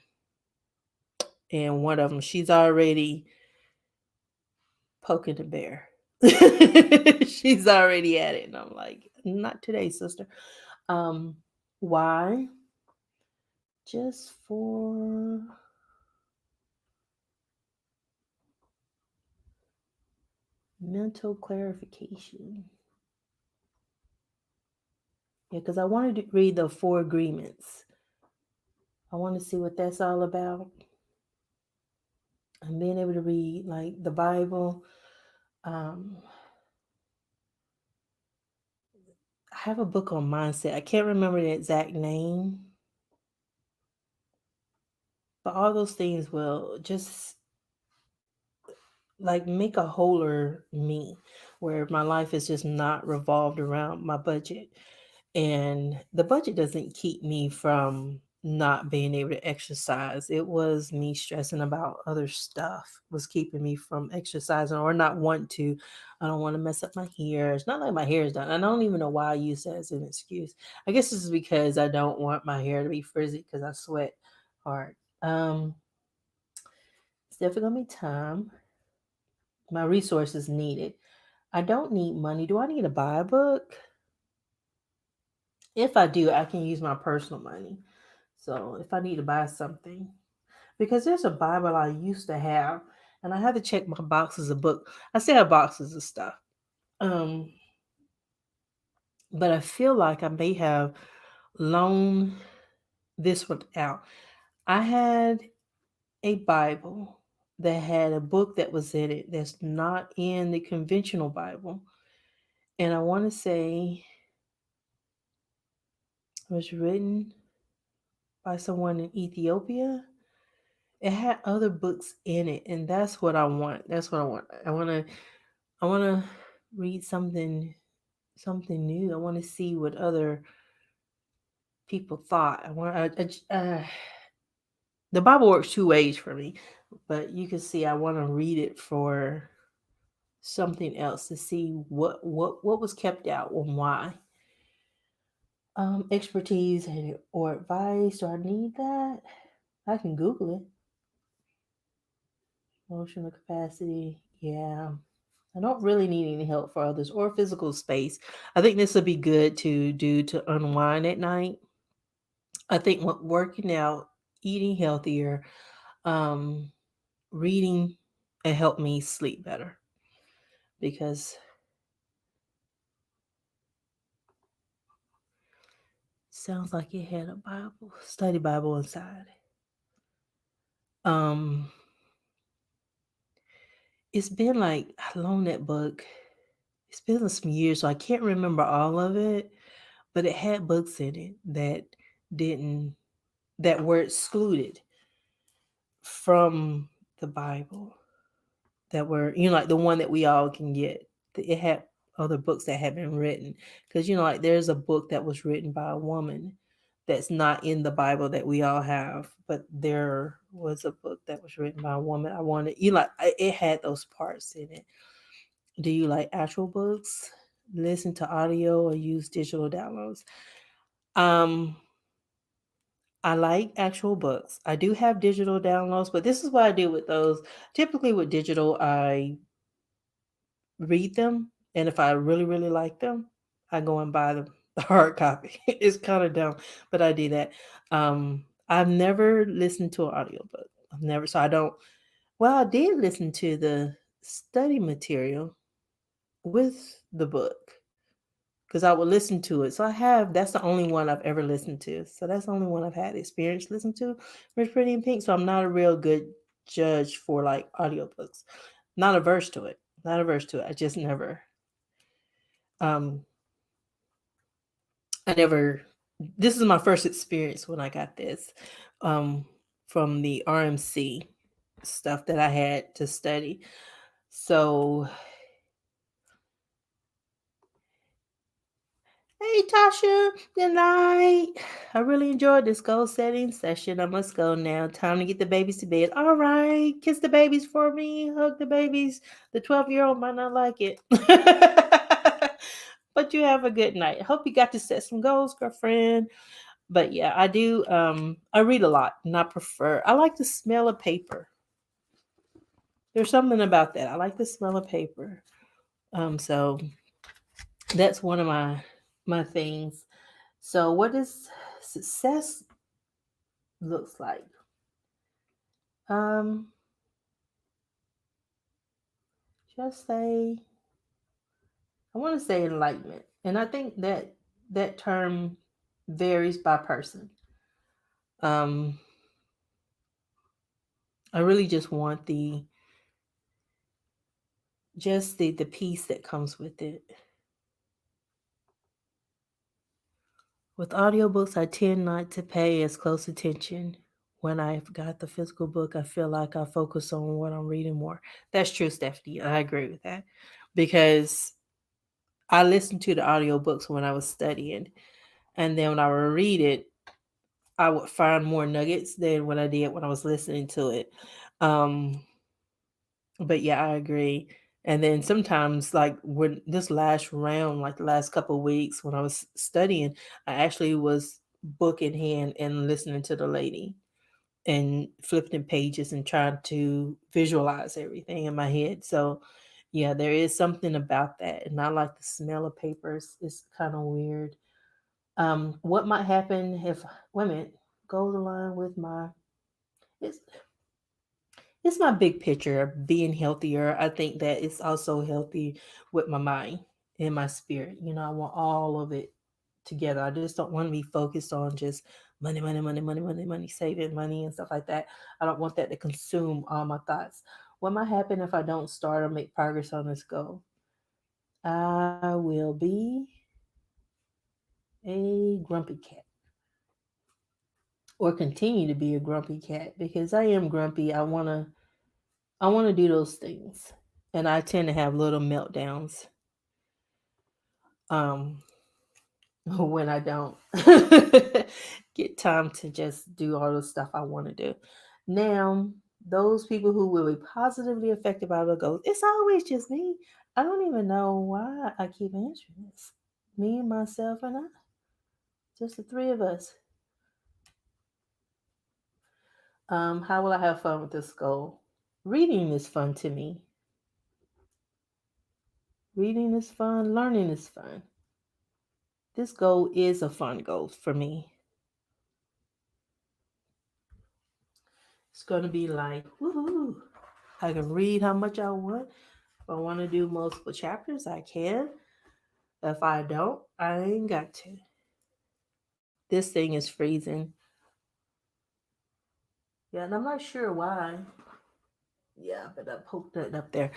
and one of them, she's already poking the bear. She's already at it. And I'm like, not today, sister. Um, why? Just for mental clarification. Yeah, because I wanted to read the 4 agreements. I want to see what that's all about. And being able to read like the Bible. Um, I have a book on mindset. I can't remember the exact name, but all those things will just like make a wholer me, where my life is just not revolved around my budget. And the budget doesn't keep me from not being able to exercise. It was me stressing about other stuff was keeping me from exercising or not want to. I don't want to mess up my hair. It's not like my hair is done. I don't even know why I use that as an excuse. I guess this is because I don't want my hair to be frizzy because I sweat hard. It's definitely gonna be time. My resources needed. I don't need money. Do I need to buy a book? If I do, I can use my personal money. So if I need to buy something, because there's a Bible I used to have, and I had to check my boxes of book. I still have boxes of stuff. Um, but I feel like I may have loaned this one out. I had a Bible that had a book that was in it that's not in the conventional Bible. And I want to say it was written by someone in Ethiopia. It had other books in it, and that's what I want. That's what I want. I want to read something new. I want to see what other people thought. The Bible works two ways for me, but you can see I want to read it for something else to see what was kept out and why. Expertise or advice. Do I need that? I can Google it. Emotional capacity. Yeah. I don't really need any help for others or physical space. I think this would be good to do to unwind at night. I think what working out, eating healthier, um, reading, it helped me sleep better because sounds like it had a Bible, study Bible inside. Um, it's been like I loaned that book. It's been some years, so I can't remember all of it, but it had books in it that didn't that were excluded from the Bible that were, like the one that we all can get. It had other books that had been written because like there's a book that was written by a woman that's not in the Bible that we all have, but there was a book that was written by a woman. I wanted it had those parts in it. Do you like actual books, listen to audio, or use digital downloads? Um, I like actual books. I do have digital downloads, but this is what I do with those. Typically, with digital, I read them, and if I really, really like them, I go and buy the hard copy. It's kind of dumb, but I do that. I've never listened to an audiobook. I've never, so I don't. Well, I did listen to the study material with the book because I would listen to it. So I have, that's the only one I've ever listened to. So that's the only one I've had experience listen to, Rich Pretty in Pink. So I'm not a real good judge for like audiobooks. Not averse to it. Not averse to it. Um I never this is my first experience when I got this um from the RMC stuff that I had to study. So hey Tasha, good night. I really enjoyed this goal setting session. I must go now. Time to get the babies to bed. All right. Kiss the babies for me. Hug the babies. The 12-year-old might not like it. But you have a good night. I hope you got to set some goals, girlfriend. But yeah, I do I read a lot and I like the smell of paper. There's something about that. I like the smell of paper. So that's one of my things. So what does success looks like? Um, just say I want to say enlightenment, and I think that term varies by person. Um, I really just want the peace that comes with it. With audiobooks, I tend not to pay as close attention. When I've got the physical book, I feel like I focus on what I'm reading more. That's true, Stephanie. I agree with that because I listened to the audiobooks when I was studying, and then when I would read it, I would find more nuggets than what I did when I was listening to it. Um, but yeah, I agree. And then sometimes, like when this last round, like the last couple of weeks when I was studying, I actually was book in hand and listening to the lady and flipping pages and trying to visualize everything in my head. So yeah, there is something about that. And I like the smell of papers. It's kind of weird. What might happen if wait a minute, goes along with my it's it's my big picture of being healthier. I think that it's also healthy with my mind in my spirit. I want all of it together. I just don't want to be focused on just money, money, money, money, money, money, saving money and stuff like that. I don't want that to consume all my thoughts. What might happen if I don't start or make progress on this goal? I will be a grumpy cat, or continue to be a grumpy cat, because I am grumpy. I want to do those things, and I tend to have little meltdowns um when I don't get time to just do all the stuff I want to do. Now, those people who will be positively affected by the goals, it's always just me. I don't even know why I keep answering this. Me and myself and I, just the three of us. How will I have fun with this goal? Reading is fun to me. Reading is fun. Learning is fun. This goal is a fun goal for me. It's going to be like, woohoo. I can read how much I want. If I want to do multiple chapters, I can. If I don't, I ain't got to. This thing is freezing. Yeah, and I'm not sure why. Yeah, but I poked it up there.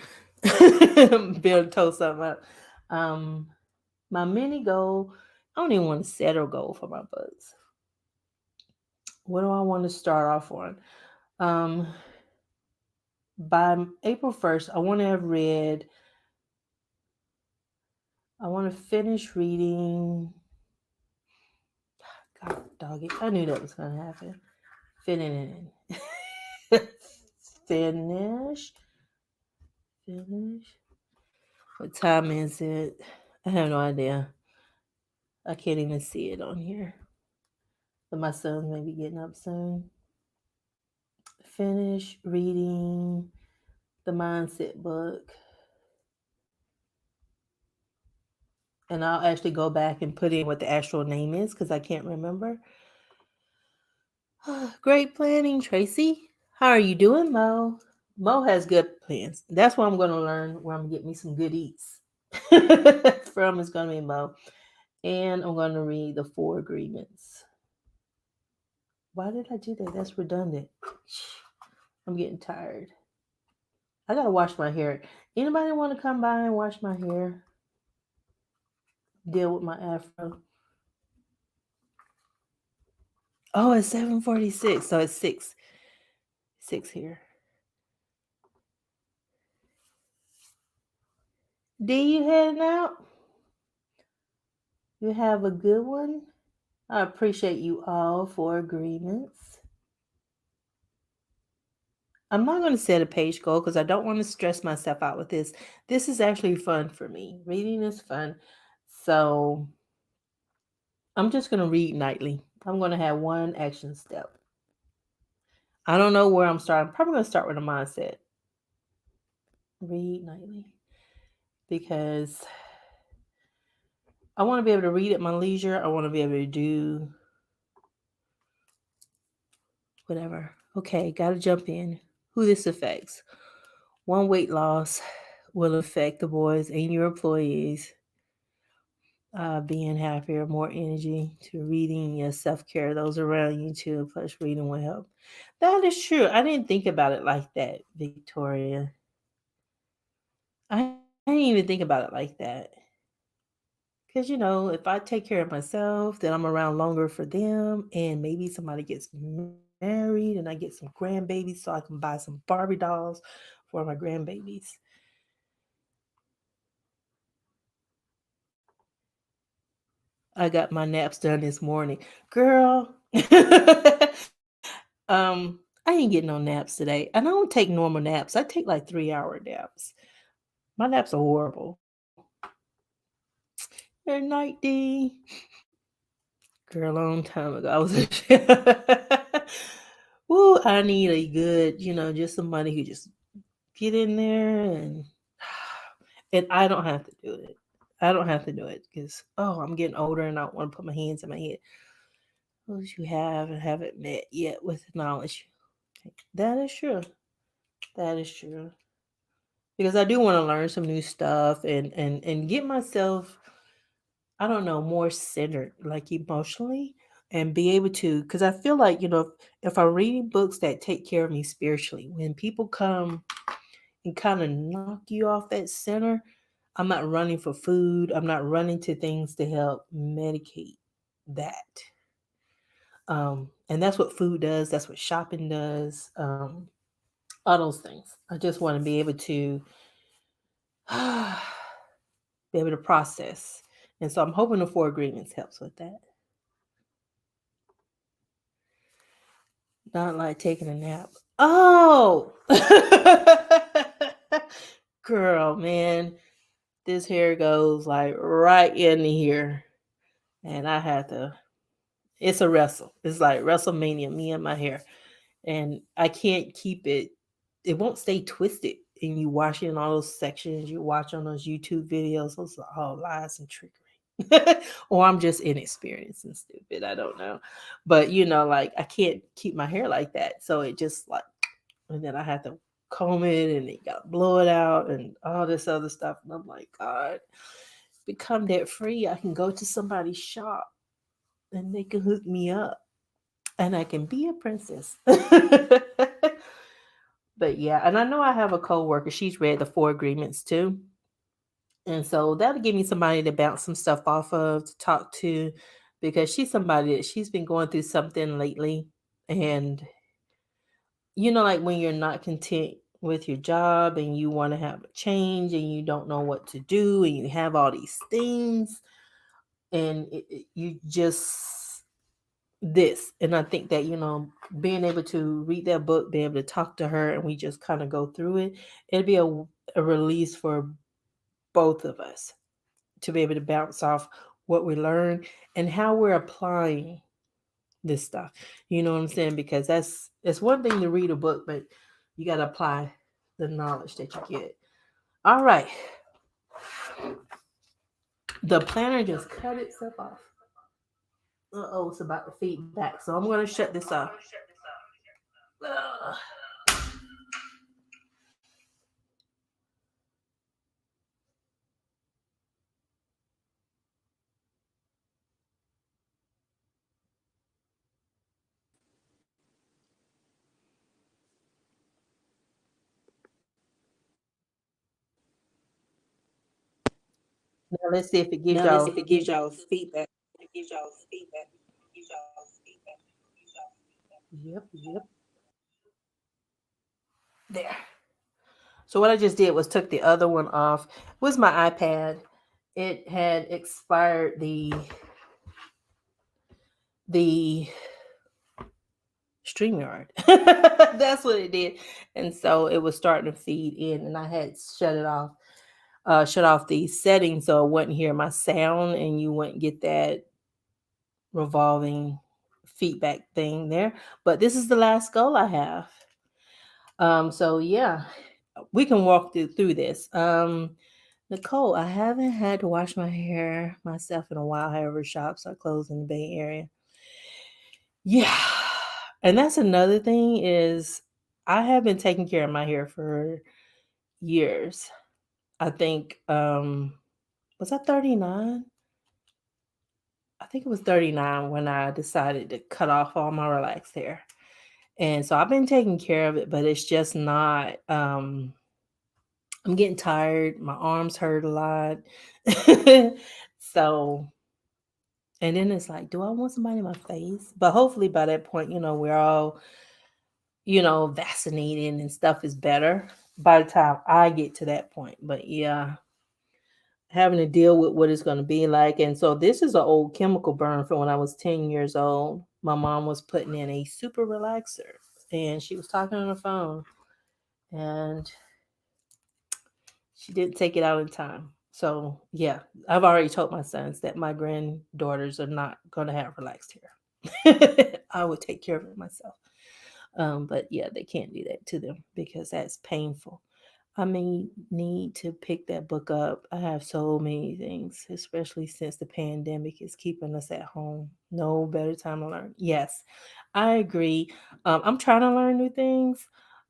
Bill told something up. Um, my mini goal, I don't even want to set a goal for my books. What do I want to start off on? Um, by April 1st, I want to finish reading. God, dog it. I knew that was going to happen. Finish. Finish. What time is it? I have no idea. I can't even see it on here. But my son's maybe getting up soon. Finish reading the mindset book. And I'll actually go back and put in what the actual name is because I can't remember. Great planning, Tracy. How are you doing, Mo? Mo has good plans. That's where I'm going to learn where I'm going to get me some good eats from is going to be Mo. And I'm going to read the 4 agreements. Why did I do that? That's redundant. I'm getting tired. I got to wash my hair. Anybody want to come by and wash my hair? Deal with my afro. Oh, it's 7:46. So it's 6 here. D, you heading out? You have a good one? I appreciate you all for agreements. I'm not going to set a page goal because I don't want to stress myself out with this. This is actually fun for me. Reading is fun. So I'm just going to read nightly. I'm going to have one action step. I don't know where I'm starting. I'm probably going to start with a mindset. Read nightly. Because I want to be able to read at my leisure. I want to be able to do whatever. Okay, got to jump in. Who this affects? One, weight loss will affect the boys and your employees. Being happier, more energy to reading, your self care, those around you too. Plus, reading will help. That is true. I didn't think about it like that, Victoria. I didn't even think about it like that. Because, if I take care of myself, then I'm around longer for them. And maybe somebody gets married and I get some grandbabies so I can buy some Barbie dolls for my grandbabies. I got my naps done this morning. Girl. I ain't getting no naps today. And I don't take normal naps. I take like 3-hour naps. My naps are horrible. Good night, D. Girl, a long time ago. I was Woo, I need a good, just somebody who just get in there and I don't have to do it. I don't have to do it because I'm getting older and I don't want to put my hands in my head. Those you have and haven't met yet with knowledge. That is true. That is true. because I do want to learn some new stuff and get myself, I don't know, more centered, like emotionally, and be able to, because I feel like, if I'm reading books that take care of me spiritually, when people come and kind of knock you off that center, I'm not running for food. I'm not running to things to help medicate that. And that's what food does. That's what shopping does. All those things. I just want to be able to be able to process. And so I'm hoping the Four Agreements helps with that. Not like taking a nap. Oh, girl, man, this hair goes like right in here, and I had to. It's a wrestle. It's like WrestleMania, me and my hair, and I can't keep it. It won't stay twisted. And you watch it in all those sections. You watch on those YouTube videos. Those are all lies and trickery. Or I'm just inexperienced and stupid. I don't know. But like I can't keep my hair like that. So it just like, and then I have to comb it and you gotta blow it out and all this other stuff. And I'm like, God, become debt free. I can go to somebody's shop and they can hook me up and I can be a princess. But yeah, and I know I have a coworker. She's read the Four Agreements too. And so that'll give me somebody to bounce some stuff off of, to talk to, because she's somebody that she's been going through something lately. And like when you're not content with your job and you want to have a change and you don't know what to do and you have all these things and you just this. And I think that, being able to read that book, being able to talk to her and we just kind of go through it, it'd be a release for both of us to be able to bounce off what we learn and how we're applying this stuff. You know what I'm saying? Because it's one thing to read a book, but you got to apply the knowledge that you get. All right. The planner just cut itself off. Uh-oh, it's about to feed back. So I'm going to shut this off. Ugh. Now let's see if it gives y'all. Yep, yep. There. So what I just did was took the other one off. It was my iPad. It had expired the StreamYard. That's what it did. And so it was starting to feed in and I had shut it off, shut off the settings so it wouldn't hear my sound and you wouldn't get that revolving feedback thing there. But this is the last goal I have. So yeah, we can walk through this. Nicole, I haven't had to wash my hair myself in a while. However, shops are closed in the Bay Area. Yeah. And that's another thing is I have been taking care of my hair for years. I think was I 39? I think it was 39 when I decided to cut off all my relaxed hair. And so I've been taking care of it, but it's just not I'm getting tired. My arms hurt a lot. So and then it's like, do I want somebody in my face? But hopefully by that point, we're all vaccinated and stuff is better by the time I get to that point. But yeah, having to deal with what it's going to be like. And so this is an old chemical burn from when I was 10 years old. My mom was putting in a super relaxer and she was talking on the phone and she didn't take it out in time. So yeah, I've already told my sons that my granddaughters are not going to have relaxed hair. I would take care of it myself. But yeah, they can't do that to them because that's painful. I may need to pick that book up. I have so many things, especially since the pandemic is keeping us at home. No better time to learn. Yes, I agree. I'm trying to learn new things.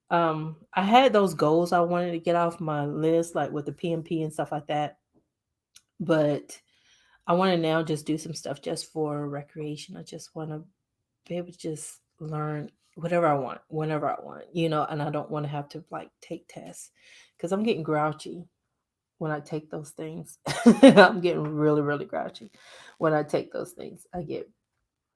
I had those goals I wanted to get off my list, like with the PMP and stuff like that. But I want to now just do some stuff just for recreation. I just want to be able to just learn whatever I want, whenever I want, and I don't want to have to like take tests because I'm getting grouchy when I take those things. I'm getting really, really grouchy when I take those things. I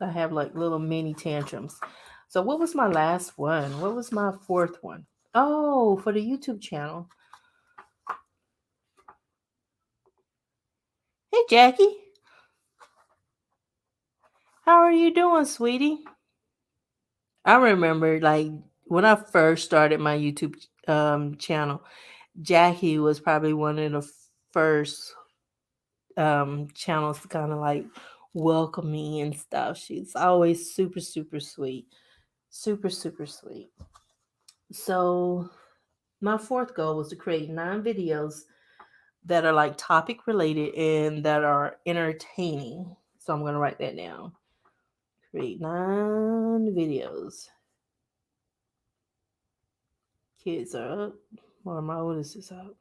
have like little mini tantrums. So what was my last one? What was my fourth one? Oh, for the YouTube channel. Hey Jackie, how are you doing, sweetie? I remember like when I first started my YouTube channel, Jackie was probably one of the first channels to kind of like welcome me and stuff. She's always super, super sweet. Super, super sweet. So my fourth goal was to create 9 videos that are like topic related and that are entertaining. So I'm gonna write that down. Create 9 videos. Kids are up. Or my oldest is up.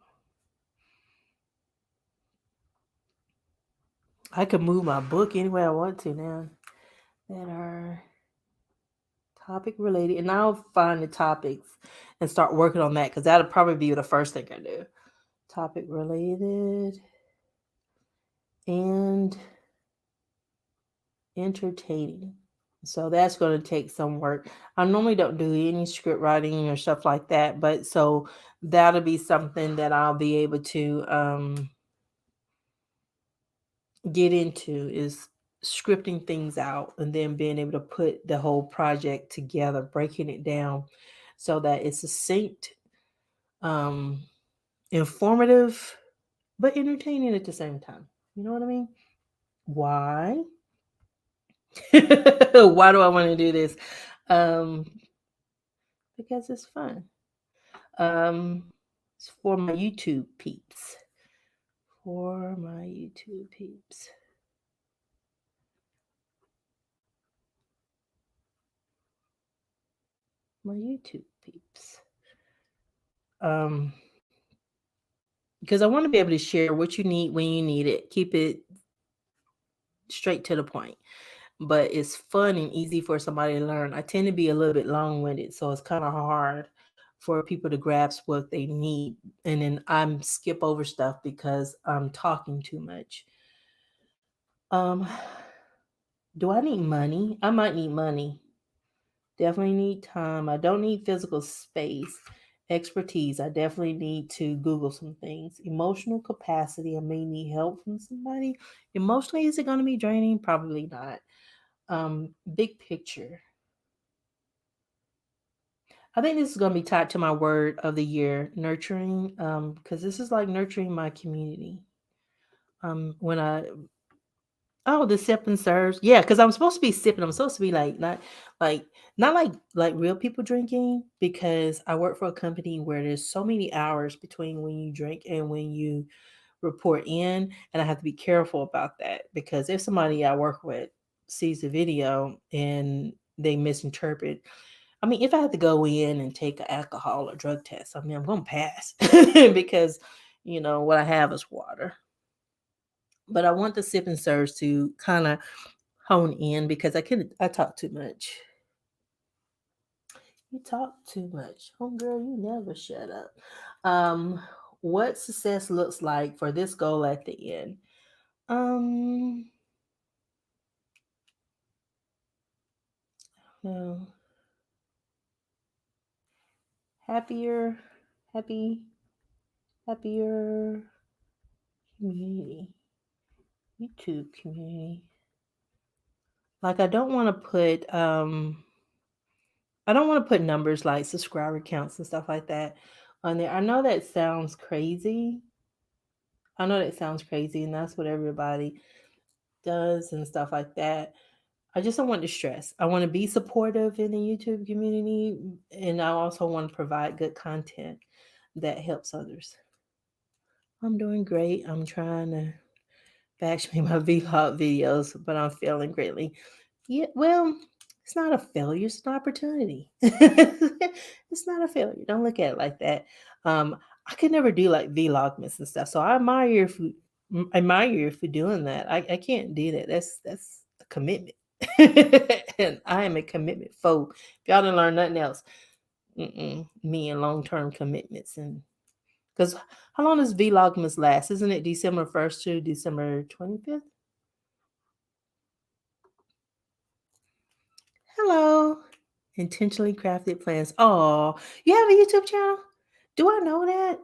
I could move my book any way I want to now. That are topic related. And I'll find the topics and start working on that because that'll probably be the first thing I do. Topic related and entertaining. So that's going to take some work. I normally don't do any script writing or stuff like that, but so that'll be something that I'll be able to get into is scripting things out and then being able to put the whole project together, breaking it down so that it's succinct, um, informative, but entertaining at the same time. You know what I mean? Why? Why do I want to do this? Um, because it's fun. Um, it's for my YouTube peeps. For my YouTube peeps. My YouTube peeps. Because I want to be able to share what you need when you need it. Keep it straight to the point. But it's fun and easy for somebody to learn. I tend to be a little bit long winded, so it's kind of hard for people to grasp what they need. And then I'm skip over stuff because I'm talking too much. Um, do I need money? I might need money. Definitely need time. I don't need physical space. Expertise. I definitely need to Google some things. Emotional capacity. I may need help from somebody. Emotionally, is it going to be draining? Probably not. Big picture. I think this is going to be tied to my word of the year, nurturing. Because this is like nurturing my community. When I Oh, the sip and serves. Yeah, because I'm supposed to be sipping. I'm supposed to be like not like real people drinking because I work for a company where there's so many hours between when you drink and when you report in, and I have to be careful about that because if somebody I work with sees the video and they misinterpret, I mean, if I had to go in and take an alcohol or drug test, I mean, I'm gonna pass because what I have is water. But I want the sip and serves to kind of hone in because I talk too much. You talk too much. Oh girl, you never shut up. What success looks like for this goal at the end. Um no. Happier, happy, happier community. YouTube community. Like I don't want to put numbers like subscriber counts and stuff like that on there. I know that sounds crazy. I know that sounds crazy, and that's what everybody does and stuff like that. I just don't want to stress. I want to be supportive in the YouTube community, and I also want to provide good content that helps others. I'm doing great. I'm trying to batch me my vlog videos, but I'm failing greatly. Yeah, well, It's not a failure, it's an opportunity. It's not a failure. Don't look at it like that. Um, I could never do like vlogmas and stuff. So I admire you for doing that. I can't do that. That's a commitment. And I am a commitment phobe. If y'all didn't learn nothing else, me and long term commitments. And because how long does vlogmas last? Isn't it December 1st to December 25th? Hello. Intentionally crafted plans. Oh, you have a YouTube channel? Do I know that?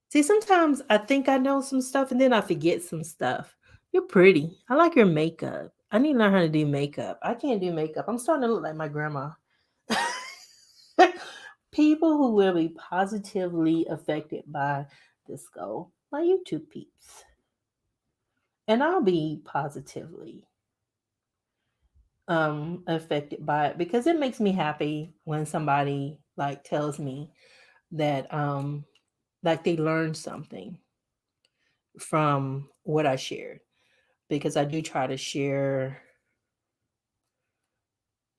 See, sometimes I think I know some stuff and then I forget some stuff. You're pretty. I like your makeup. I need to learn how to do makeup. I can't do makeup. I'm starting to look like my grandma. People who will be positively affected by this goal, my YouTube peeps. And I'll be positively affected by it because it makes me happy when somebody like tells me that like they learned something from what I shared, because I do try to share,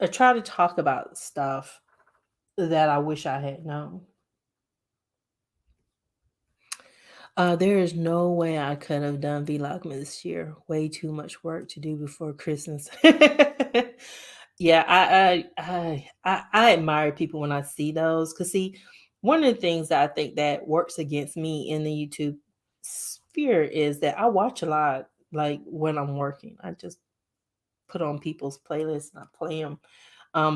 I try to talk about stuff that I wish I had known. There is no way I could have done Vlogmas this year. Way too much work to do before Christmas. Yeah, I admire people when I see those. Cause see, one of the things that I think that works against me in the YouTube sphere is that I watch a lot. Like when I'm working, I just put on people's playlists and I play them,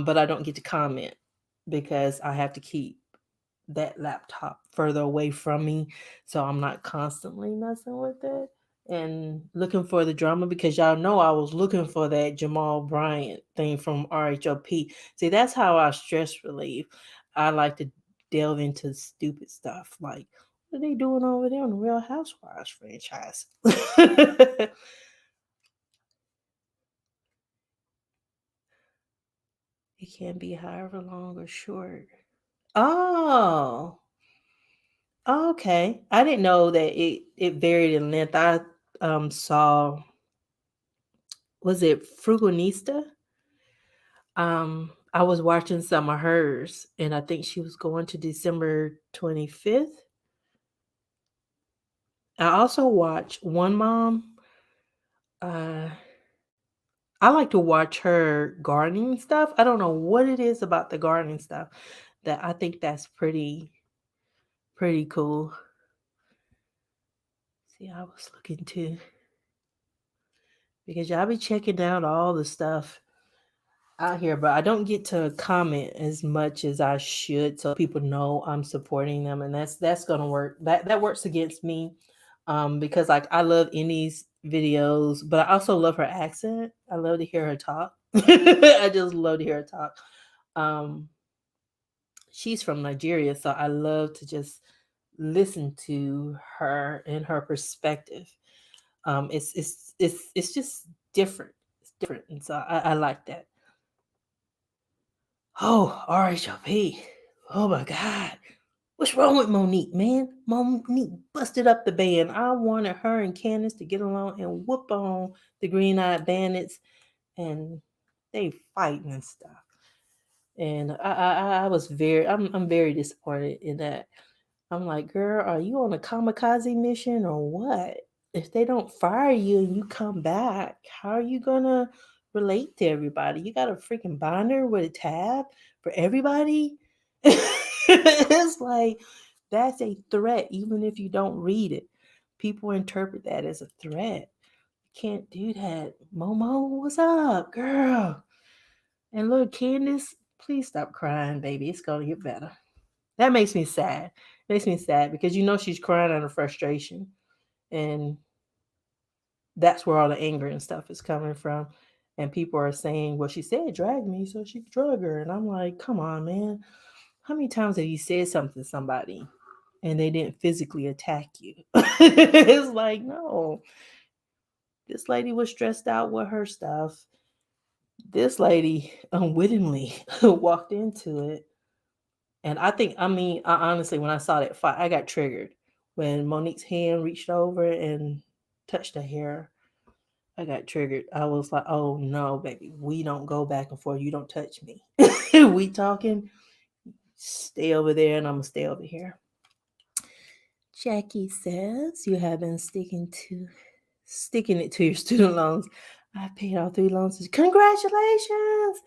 but I don't get to comment because I have to keep that laptop further away from me, so I'm not constantly messing with it and looking for the drama, because y'all know I was looking for that Jamal Bryant thing from RHOP. See, that's how I stress relieve. I like to delve into stupid stuff like what are they doing over there on the Real Housewives franchise. It can be however long or short. Oh, okay. I didn't know that it varied in length. I saw, was it Frugalista? I was watching some of hers and I think she was going to December 25th. I also watch One Mom. Uh I like to watch her gardening stuff. I don't know what it is about the gardening stuff that I think that's pretty cool. See, I was looking too because y'all be checking out all the stuff out here, but I don't get to comment as much as I should, so people know I'm supporting them, and that's gonna work. That works against me, because like I love Indy's videos, but I also love her accent. I love to hear her talk. I just love to hear her talk. Um, she's from Nigeria, so I love to just listen to her and her perspective. It's just different. It's different, and so I like that. Oh, RHOP. Oh my God. What's wrong with Monique, man? Monique busted up the band. I wanted her and Candace to get along and whoop on the Green Eyed Bandits, and they fighting and stuff. And I was I'm very disappointed in that. I'm like, girl, are you on a kamikaze mission or what? If they don't fire you and you come back, how are you gonna relate to everybody? You got a freaking binder with a tab for everybody? It's like that's a threat, even if you don't read it. People interpret that as a threat. You can't do that. Momo, what's up, girl? And little Candace, please stop crying, baby. It's gonna get better. That makes me sad. Makes me sad because you know she's crying out of frustration, and that's where all the anger and stuff is coming from. And people are saying, "Well, she said drag me, so she drug her." And I'm like, "Come on, man! How many times have you said something to somebody and they didn't physically attack you?" It's like, no. This lady was stressed out with her stuff. This lady unwittingly walked into it. And I mean, I honestly, when I saw that fight, I got triggered when Monique's hand reached over and touched her hair. I got triggered. I was like, oh no, baby, we don't go back and forth. You don't touch me. We talking, stay over there, and I'm gonna stay over here. Jackie says you have been sticking it to your student loans. I paid all 3 loans. Congratulations!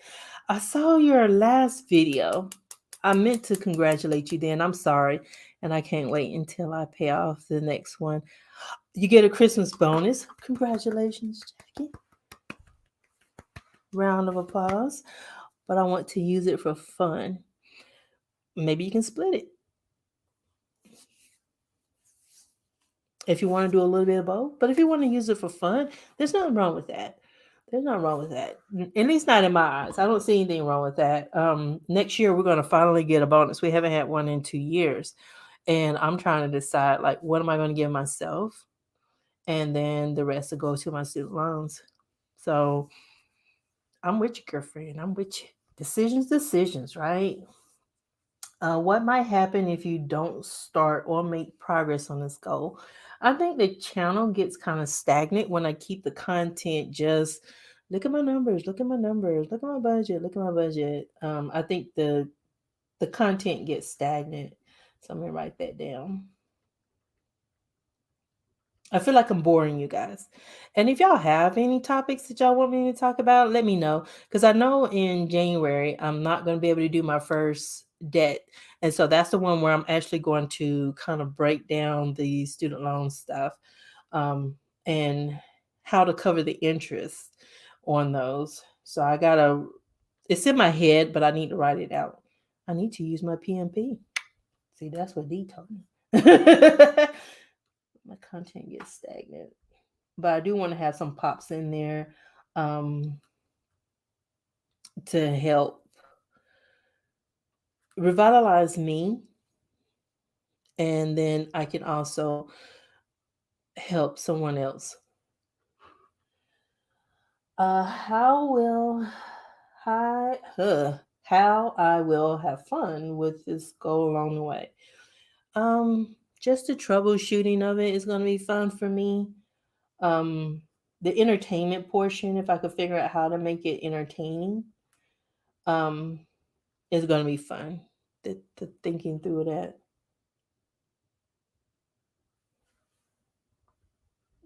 I saw your last video. I meant to congratulate you then. I'm sorry. And I can't wait until I pay off the next one. You get a Christmas bonus. Congratulations, Jackie. Round of applause. But I want to use it for fun. Maybe you can split it. If you want to do a little bit of both. But if you want to use it for fun, there's nothing wrong with that. There's nothing wrong with that. At least not in my eyes. I don't see anything wrong with that. Next year we're gonna finally get a bonus. We haven't had one in 2 years. And I'm trying to decide like what am I going to give myself? And then the rest will go to my student loans. So I'm with you, girlfriend. I'm with you. Decisions, right? What might happen if you don't start or make progress on this goal? I think the channel gets kind of stagnant when I keep the content just look at my numbers, look at my numbers, look at my budget, look at my budget. I think the content gets stagnant. So I'm gonna write that down. I feel like I'm boring you guys. And if y'all have any topics that y'all want me to talk about, let me know. Because I know in January, I'm not going to be able to do my first debt. And so that's the one where I'm actually going to kind of break down the student loan stuff um, and how to cover the interest on those. So it's in my head, but I need to write it out. I need to use my PMP. See, that's what D told me. My content gets stagnant. But I do want to have some pops in there um, to help revitalize me. And then I can also help someone else. How will how I will have fun with this goal along the way? Um, just the troubleshooting of it is going to be fun for me. Um, the entertainment portion, if I could figure out how to make it entertaining, um, is going to be fun. The thinking through that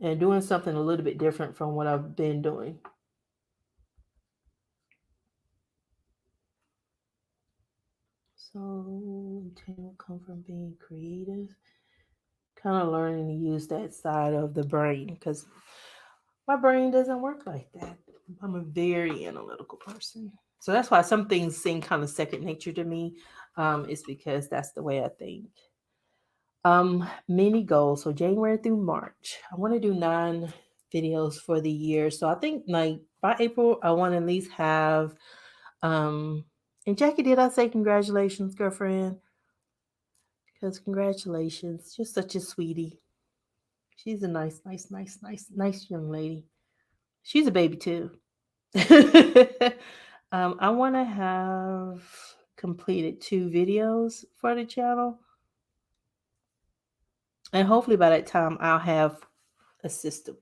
and doing something a little bit different from what I've been doing. So, intent will come from being creative, kind of learning to use that side of the brain because my brain doesn't work like that. I'm a very analytical person. So that's why some things seem kind of second nature to me. Is because that's the way I think. Mini goals. So January through March, I want to do 9 videos for the year. So I think like by April, I want to at least have. And Jackie, did I say congratulations, girlfriend? Because congratulations, you're such a sweetie. She's a nice young lady. She's a baby too. I want to have completed 2 videos for the channel. And hopefully by that time I'll have a system.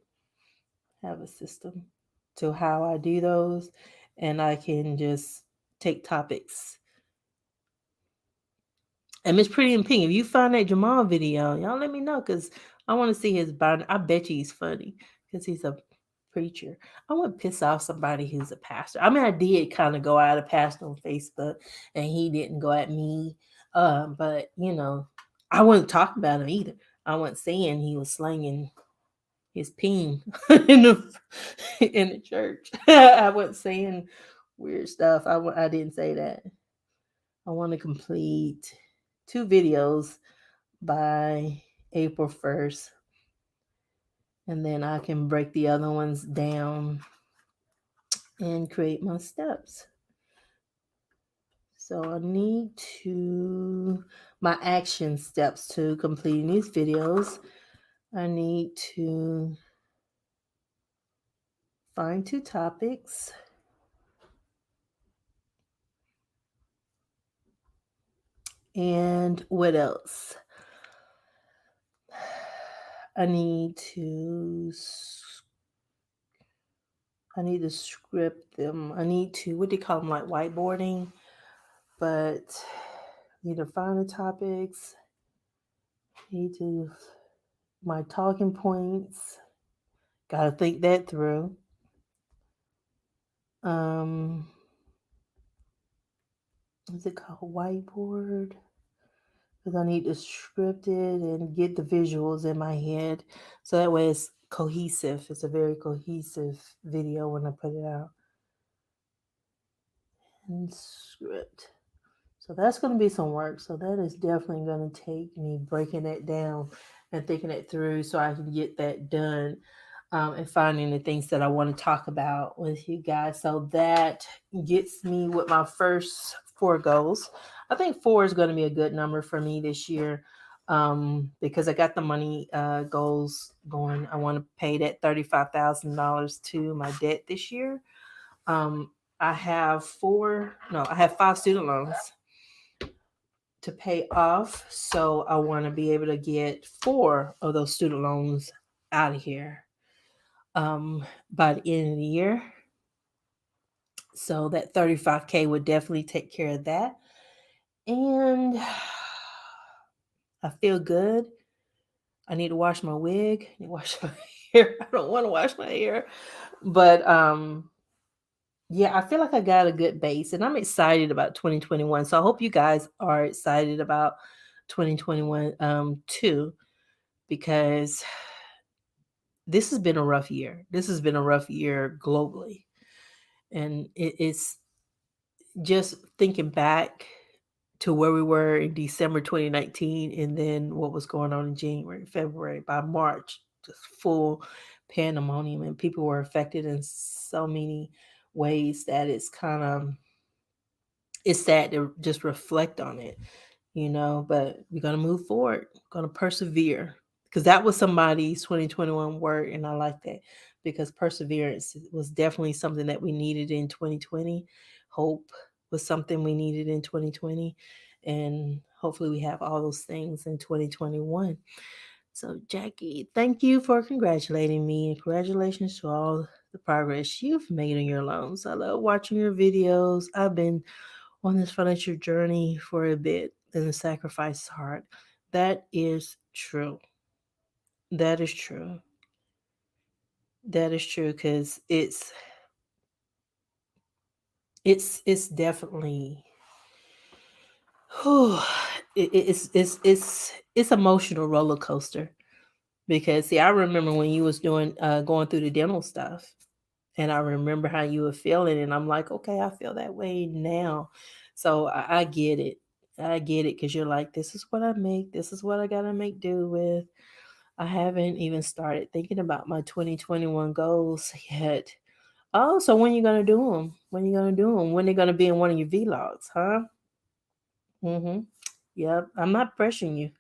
Have a system to how I do those. And I can just take topics. And Miss Pretty in Pink, if you find that Jamal video, y'all let me know because I want to see his body. I bet you he's funny because he's a preacher. I want to piss off somebody who's a pastor. I mean, I did kind of go at a pastor on Facebook, and he didn't go at me. But you know, I wasn't talking about him either. I wasn't saying he was slanging his peen in the in the church. I wasn't saying weird stuff. I didn't say that. I want to complete 2 videos by April 1st. And then I can break the other ones down and create my steps. So I need my action steps to completing these videos. I need to find 2 topics. And what else? I need to I need to script them. I need to, what do you call them, like whiteboarding, but need to find the topics, need to, my talking points, gotta think that through. Um, is it called whiteboard? Because I need to script it and get the visuals in my head, so that way it's cohesive. It's a very cohesive video when I put it out. And script. So that's going to be some work. So that is definitely going to take me breaking that down and thinking it through so I can get that done, and finding the things that I want to talk about with you guys. So that gets me with my first 4 goals. I think 4 is going to be a good number for me this year, because I got the money goals going. I want to pay that $35,000 to my debt this year. Um, I have 5 student loans to pay off. So I want to be able to get 4 of those student loans out of here, by the end of the year. So that 35K would definitely take care of that. And I feel good. I need to wash my wig. I need to wash my hair. I don't want to wash my hair. But yeah, I feel like I got a good base and I'm excited about 2021. So I hope you guys are excited about 2021 too, because this has been a rough year. This has been a rough year globally. And it's just thinking back to where we were in December 2019 and then what was going on in January, February, by March, just full pandemonium, and people were affected in so many ways that it's sad to just reflect on it, but we're going to move forward, going to persevere, because that was somebody's 2021 word. And I like that, because perseverance was definitely something that we needed in 2020. Hope was something we needed in 2020. And hopefully we have all those things in 2021. So, Jackie, thank you for congratulating me, and congratulations to all the progress you've made in your loans. I love watching your videos. I've been on this financial journey for a bit, and the sacrifice is hard. That is true. That is true. That is true, because it's definitely, whew, it's emotional roller coaster. Because see, I remember when you was doing going through the dental stuff, and I remember how you were feeling, and I'm like, okay, I feel that way now. So I get it. I get it, because you're like, this is what I make. This is what I gotta make do with. I haven't even started thinking about my 2021 goals yet. Oh, so when you gonna do them? When you gonna do them? When they gonna be in one of your vlogs, huh? Mm-hmm. Yep. I'm not pressuring you.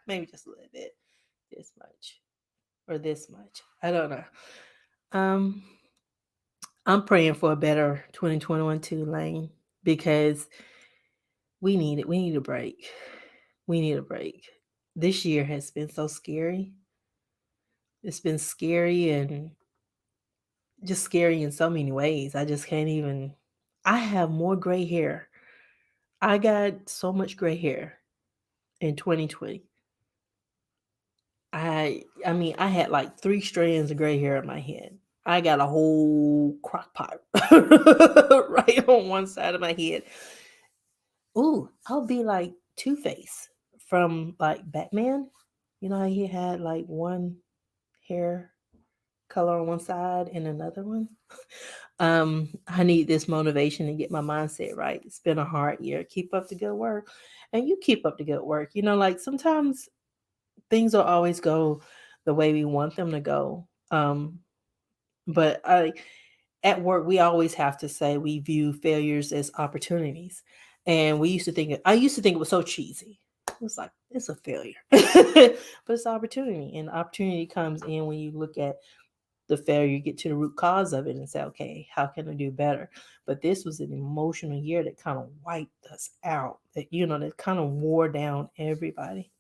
Maybe just a little bit. This much or this much. I don't know. Um, I'm praying for a better 2021 too, Lane, because we need it. We need a break. We need a break. This year has been so scary. It's been scary, and just scary in so many ways. I just can't even. I have more gray hair. I got so much gray hair in 2020. I mean, I had like 3 strands of gray hair in my head. I got a whole crock pot right on one side of my head. Ooh, I'll be like Two-Face from like Batman. You know how he had like one hair color on one side and another one? I need this motivation to get my mindset right. It's been a hard year. Keep up the good work. And you keep up the good work. Like sometimes things don't always go the way we want them to go. But at work, we always have to say we view failures as opportunities. And I used to think it was so cheesy. It was like, it's a failure, but it's an opportunity. And the opportunity comes in when you look at the failure, get to the root cause of it and say, okay, how can I do better? But this was an emotional year that kind of wiped us out, that kind of wore down everybody.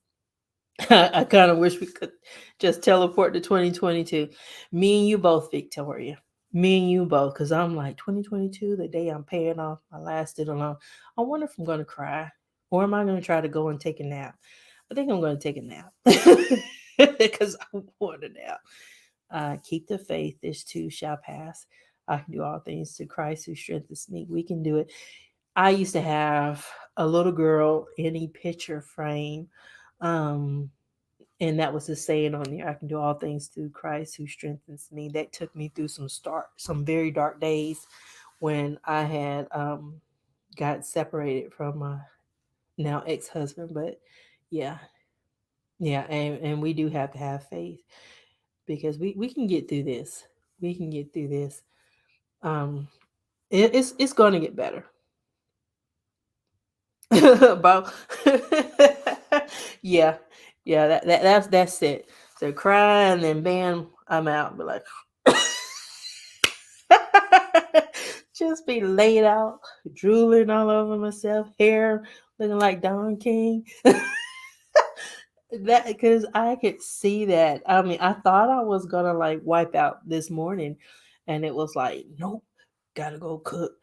I kind of wish we could just teleport to 2022. Me and you both, Victoria. Me and you both, because I'm like 2022, the day I'm paying off my last student loan. I wonder if I'm going to cry, or am I going to try to go and take a nap? I think I'm going to take a nap because I want a nap. Keep the faith. This too shall pass. I can do all things to Christ who strengthens me. We can do it. I used to have a little girl in a picture frame. Um, and that was the saying on there, I can do all things through Christ who strengthens me. That took me through some very dark days when I had got separated from my now ex-husband. But yeah, yeah, and we do have to have faith, because we can get through this. We can get through this. Um, it's going to get better. About yeah, yeah. That's it. So cry and then bam, I'm out. But like, just be laid out, drooling all over myself, hair looking like Don King. That, because I could see that. I mean, I thought I was gonna like wipe out this morning, and it was like, nope, gotta go cook.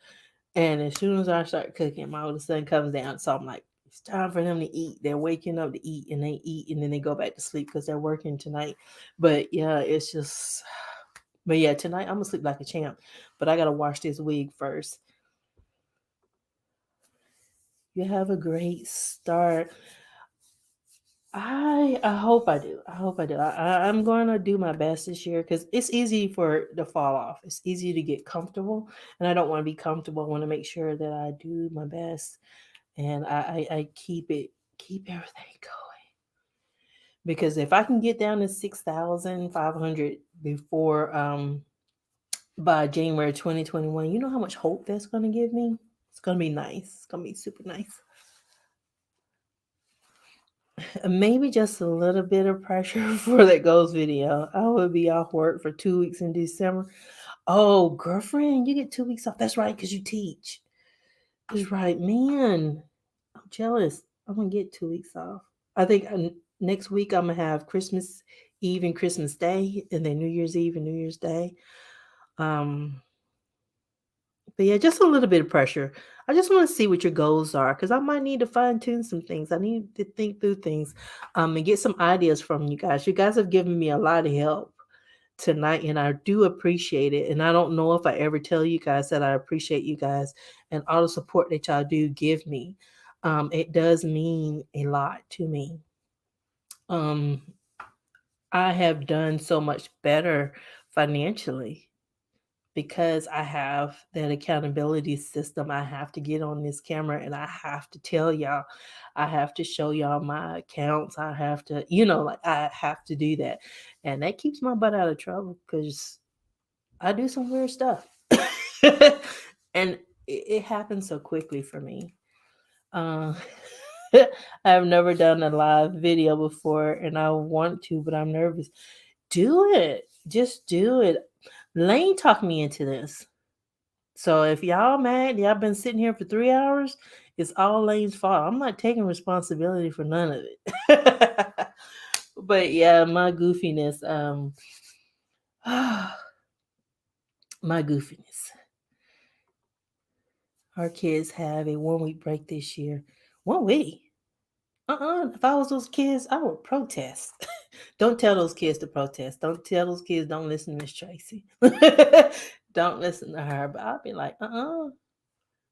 And as soon as I start cooking, my older son comes down. So I'm like, it's time for them to eat. They're waking up to eat, and they eat, and then they go back to sleep because they're working tonight. But yeah, it's just, but yeah, tonight I'm gonna sleep like a champ. But I gotta wash this wig first. You have a great start. I hope I do. I hope I do. I'm going to do my best this year, because it's easy for it to fall off. It's easy to get comfortable, and I don't want to be comfortable. I want to make sure that I do my best, and I keep everything going. Because if I can get down to 6,500 before by January 2021, you know how much hope that's going to give me. It's going to be nice. It's going to be super nice. Maybe just a little bit of pressure for that ghost video. I will be off work for 2 weeks in December. Oh, girlfriend, you get 2 weeks off. That's right, because you teach. That's right, man. I'm jealous. I'm gonna get 2 weeks off. I think next week I'm gonna have Christmas Eve and Christmas Day, and then New Year's Eve and New Year's Day. Um, but yeah, just a little bit of pressure. I just want to see what your goals are, because I might need to fine tune some things. I need to think through things, and get some ideas from you guys. You guys have given me a lot of help tonight, and I do appreciate it. And I don't know if I ever tell you guys that I appreciate you guys and all the support that y'all do give me. It does mean a lot to me. Um, I have done so much better financially because I have that accountability system. I have to get on this camera and I have to tell y'all, I have to show y'all my accounts. I have to, like I have to do that. And that keeps my butt out of trouble, because I do some weird stuff. And it happens so quickly for me. Uh, I've never done a live video before, and I want to, but I'm nervous. Do it. Just do it. Lane talked me into this. So if y'all mad, y'all been sitting here for 3 hours, it's all Lane's fault. I'm not taking responsibility for none of it. But yeah, my goofiness, my goofiness. Our kids have a 1 week break this year. 1 week? If I was those kids, I would protest. Don't tell those kids to protest. Don't tell those kids don't listen to Miss Tracy. Don't listen to her. But I'll be like,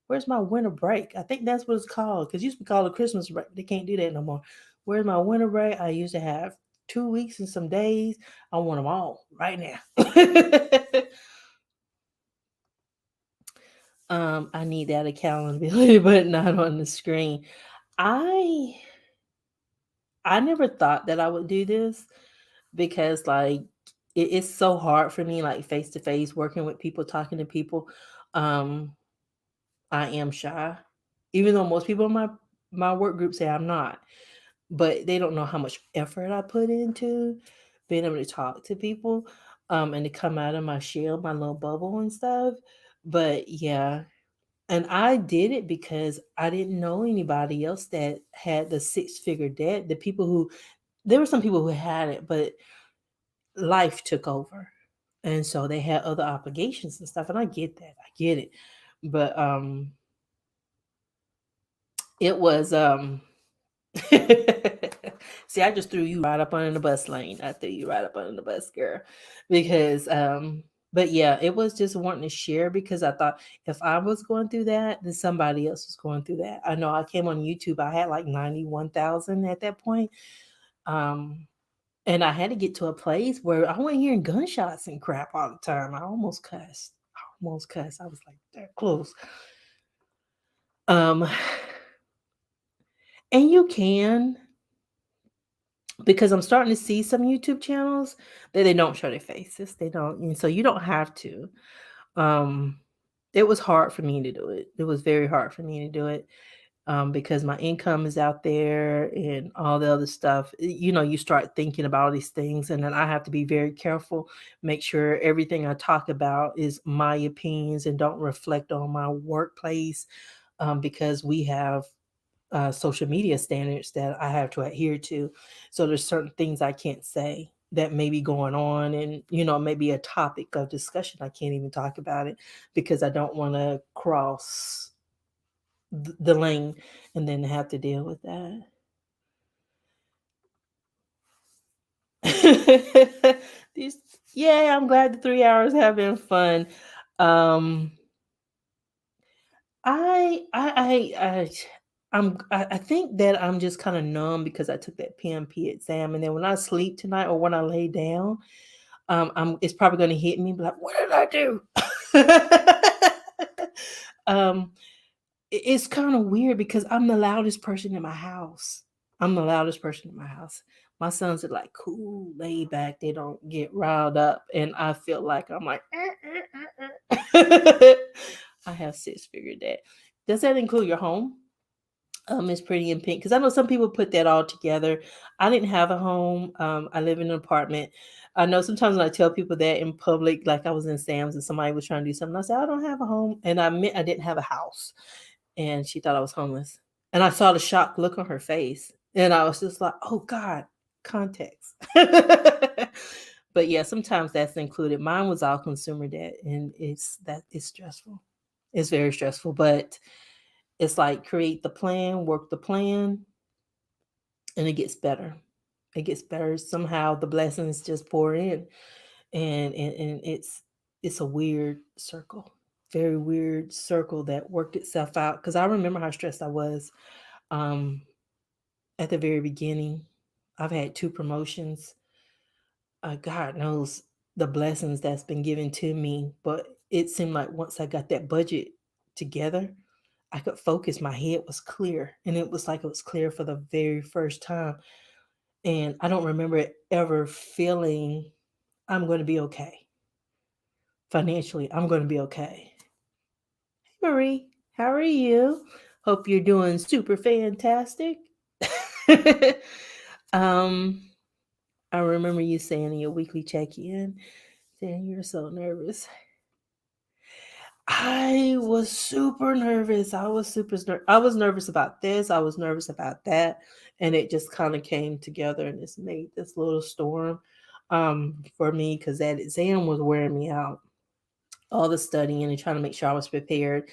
where's my winter break? I think that's what it's called. Because it used to be called a Christmas break. They can't do that no more. Where's my winter break? I used to have 2 weeks and some days. I want them all right now. I need that accountability, but not on the screen. I I never thought that I would do this, because like it's so hard for me, like face to face, working with people, talking to people. Um, I am shy, even though most people in my work group say I'm not, but they don't know how much effort I put into being able to talk to people, and to come out of my shell, my little bubble and stuff. But yeah, and I did it because I didn't know anybody else that had the six-figure debt. There were some people who had it, but life took over. And so they had other obligations and stuff, and I get that. I get it. But it was see, I just threw you right up under the bus lane. I threw you right up under the bus, girl. Because but yeah, it was just wanting to share because I thought if I was going through that, then somebody else was going through that. I know I came on YouTube, I had like 91,000 at that point. Um and I had to get to a place where I wasn't hearing gunshots and crap all the time. I almost cussed. I almost cussed. I was like that close. Um and you can, because I'm starting to see some YouTube channels that they don't show their faces. They don't, and so you don't have to. Um, it was hard for me to do it. It was very hard for me to do it because my income is out there and all the other stuff. You know, you start thinking about all these things, and then I have to be very careful, make sure everything I talk about is my opinions and don't reflect on my workplace because we have social media standards that I have to adhere to. So there's certain things I can't say that may be going on, and maybe a topic of discussion. I can't even talk about it because I don't want to cross the lane and then have to deal with that. These, yeah, I'm glad the 3 hours have been fun. Um, I I I I I think that I'm just kind of numb because I took that PMP exam, and then when I sleep tonight or when I lay down, it's probably going to hit me, be like, what did I do? um, it's kind of weird because I'm the loudest person in my house. I'm the loudest person in my house. My sons are like cool, laid back. They don't get riled up, and I feel like I'm like. I have sis figured that. Does that include your home? Miss Pretty in Pink, because I know some people put that all together. I didn't have a home. I live in an apartment. I know sometimes when I tell people that in public, like I was in Sam's and somebody was trying to do something, I said I don't have a home, and I meant I didn't have a house, and she thought I was homeless, and I saw the shocked look on her face, and I was just like, oh God, context. But yeah, sometimes that's included. Mine was all consumer debt, and it's stressful. It's very stressful, but it's like create the plan, work the plan, and it gets better. It gets better. Somehow the blessings just pour in, and it's a weird circle, very weird circle that worked itself out. Because I remember how stressed I was um, at the very beginning. I've had 2 promotions. God knows the blessings that's been given to me, but it seemed like once I got that budget together, I could focus. My head was clear, and it was like it was clear for the very first time. And I don't remember it ever feeling I'm going to be okay financially. I'm going to be okay. Hey, Marie, how are you? Hope you're doing super fantastic. um, I remember you saying in your weekly check-in, saying you're so nervous. I was super nervous. I was nervous about this. I was nervous about that, and it just kind of came together and it's made this little storm for me because that exam was wearing me out. All the studying and trying to make sure I was prepared,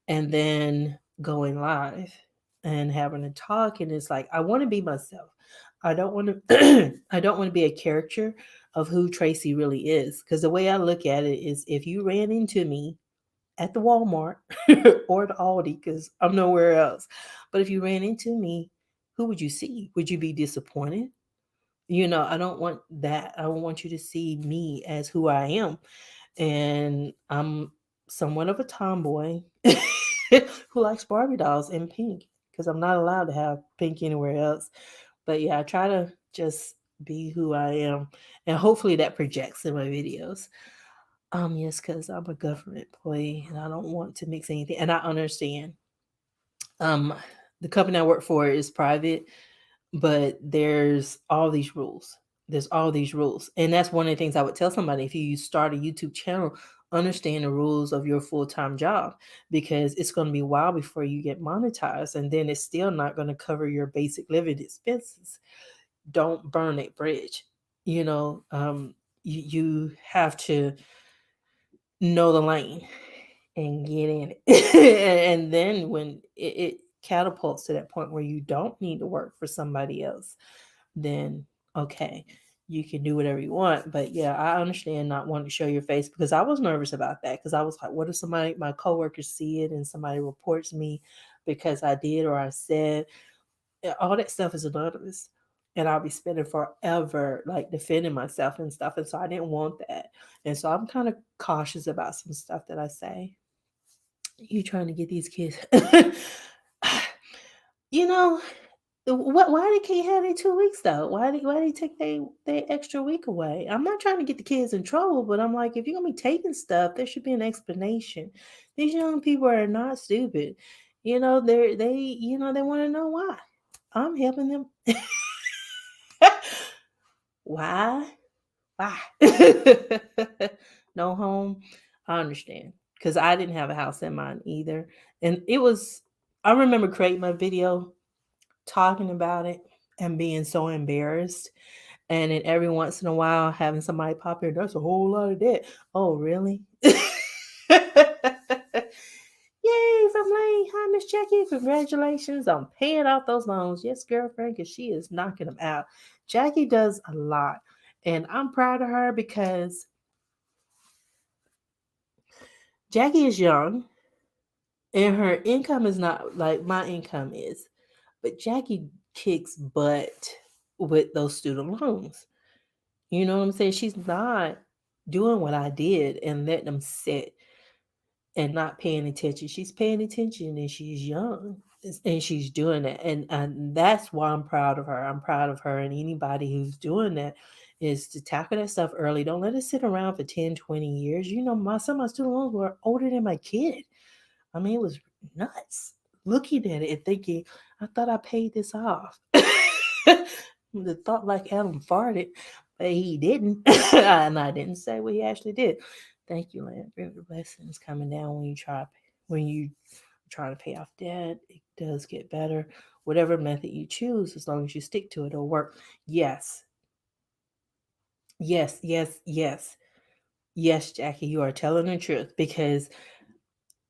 and then going live and having to talk, and it's like I want to be myself. I don't want to I don't want to be a character of who Tracy really is, because the way I look at it is if you ran into me at the Walmart or the Aldi, because I'm nowhere else. But if you ran into me, who would you see? Would you be disappointed? I don't want that. I don't want you to see me as who I am. And I'm somewhat of a tomboy who likes Barbie dolls and pink because I'm not allowed to have pink anywhere else. But yeah, I try to just be who I am. And hopefully that projects in my videos. Yes, because I'm a government employee and I don't want to mix anything. And I understand. Um, the company I work for is private, but there's all these rules. There's all these rules. And that's one of the things I would tell somebody if you start a YouTube channel, understand the rules of your full-time job because it's going to be a while before you get monetized and then it's still not going to cover your basic living expenses. Don't burn that bridge. You know, you have to know the lane and get in it. And then when it catapults to that point where you don't need to work for somebody else, then okay, you can do whatever you want. But yeah, I understand not wanting to show your face, because I was nervous about that, because I was like, what if somebody, my coworkers, see it and somebody reports me because I did or I said? All that stuff is anonymous, and I'll be spending forever like defending myself and stuff. And so I didn't want that. And so I'm kind of cautious about some stuff that I say. You trying to get these kids, you know, what? Why they can't have their 2 weeks though? Why they take they extra week away? I'm not trying to get the kids in trouble, but I'm like, if you're gonna be taking stuff, there should be an explanation. These young people are not stupid. They want to know why. I'm helping them. Why? Why? No home. I understand, because I didn't have a house in mind either, and it was. I remember creating my video talking about it and being so embarrassed. And then every once in a while having somebody pop in, that's a whole lot of debt. Oh, really? Yay, from Lane. Hi, Miss Jackie. Congratulations on paying off those loans. Yes, girlfriend, because she is knocking them out. Jackie does a lot. And I'm proud of her because Jackie is young and her income is not like my income is. But Jackie kicks butt with those student loans. You know what I'm saying? She's not doing what I did and letting them sit and not paying attention. She's paying attention and she's young and she's doing it. And that's why I'm proud of her. I'm proud of her, and anybody who's doing that is to tackle that stuff early. Don't let it sit around for 10, 20 years. Some of my student loans were older than my kid. I mean, it was nuts looking at it and thinking, I thought I paid this off. The thought like Adam farted, but he didn't. And I didn't say what he actually did. Thank you, Land. River blessings coming down when you try to pay off debt. It does get better. Whatever method you choose, as long as you stick to it, it'll work. Yes, yes, yes, yes. Yes, Jackie, you are telling the truth, because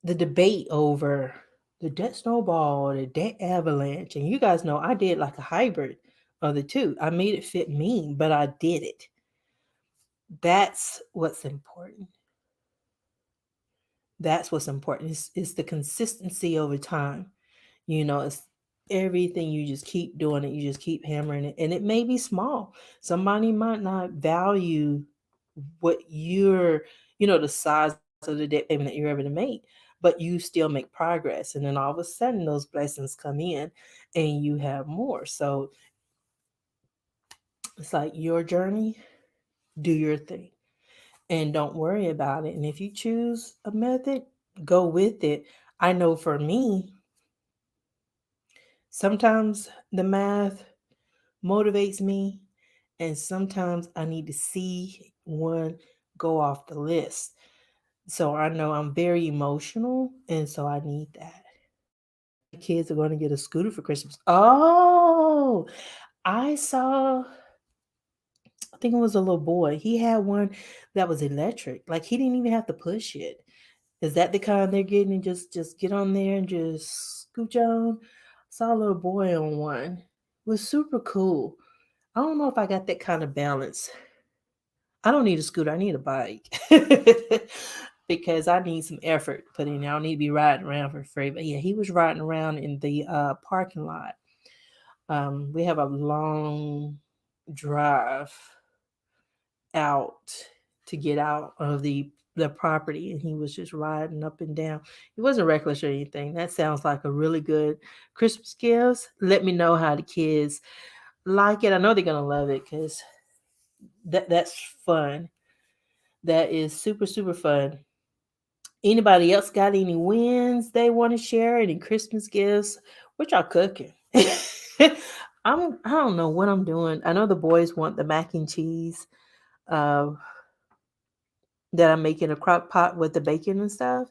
the debate over the debt snowball or the debt avalanche, and you guys know I did like a hybrid of the two. I made it fit me, but I did it. That's what's important. That's what's important. It's the consistency over time. It's everything. You just keep doing it. You just keep hammering it. And it may be small. Somebody might not value what the size of the debt payment that you're able to make, but you still make progress. And then all of a sudden, those blessings come in and you have more. So it's like your journey, do your thing and don't worry about it. And if you choose a method, go with it. I know for me, sometimes the math motivates me, and sometimes I need to see one go off the list. So I know I'm very emotional, and so I need that. My kids are going to get a scooter for Christmas. Oh, I saw, I think it was a little boy. He had one that was electric. Like he didn't even have to push it. Is that the kind they're getting, and just get on there and just scooch on? Saw a little boy on one. It was super cool. I don't know if I got that kind of balance. I don't need a scooter. I need a bike. Because I need some effort put in there. I don't need to be riding around for free. But yeah, he was riding around in the parking lot. We have a long drive out to get out of the property, and he was just riding up and down. He wasn't reckless or anything. That sounds like a really good Christmas gifts. Let me know how the kids like it. I know they're gonna love it, because that's fun. That is super, super fun. Anybody else got any wins they want to share? Any Christmas gifts? What y'all cooking? I don't know what I'm doing. I know the boys want the mac and cheese uh, that I'm making a crock pot with the bacon and stuff.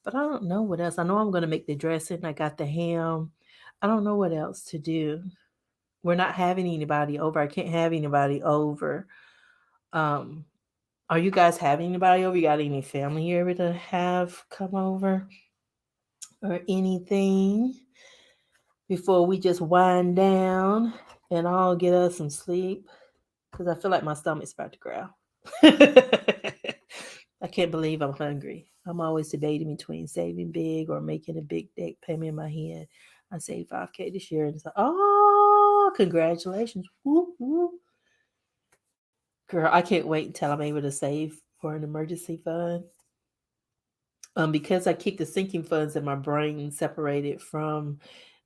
But I don't know what else. I know I'm gonna make the dressing. I got the ham. I don't know what else to do. We're not having anybody over. I can't have anybody over. Are you guys having anybody over? You got any family you ever to have come over or anything before we just wind down and all get us some sleep? Because I feel like my stomach's about to growl. I can't believe I'm hungry. I'm always debating between saving big or making a big deck payment in my head. I saved 5K this year, and it's like, oh, congratulations. Whoop, whoop. Girl, I can't wait until I'm able to save for an emergency fund. Because I keep the sinking funds in my brain separated from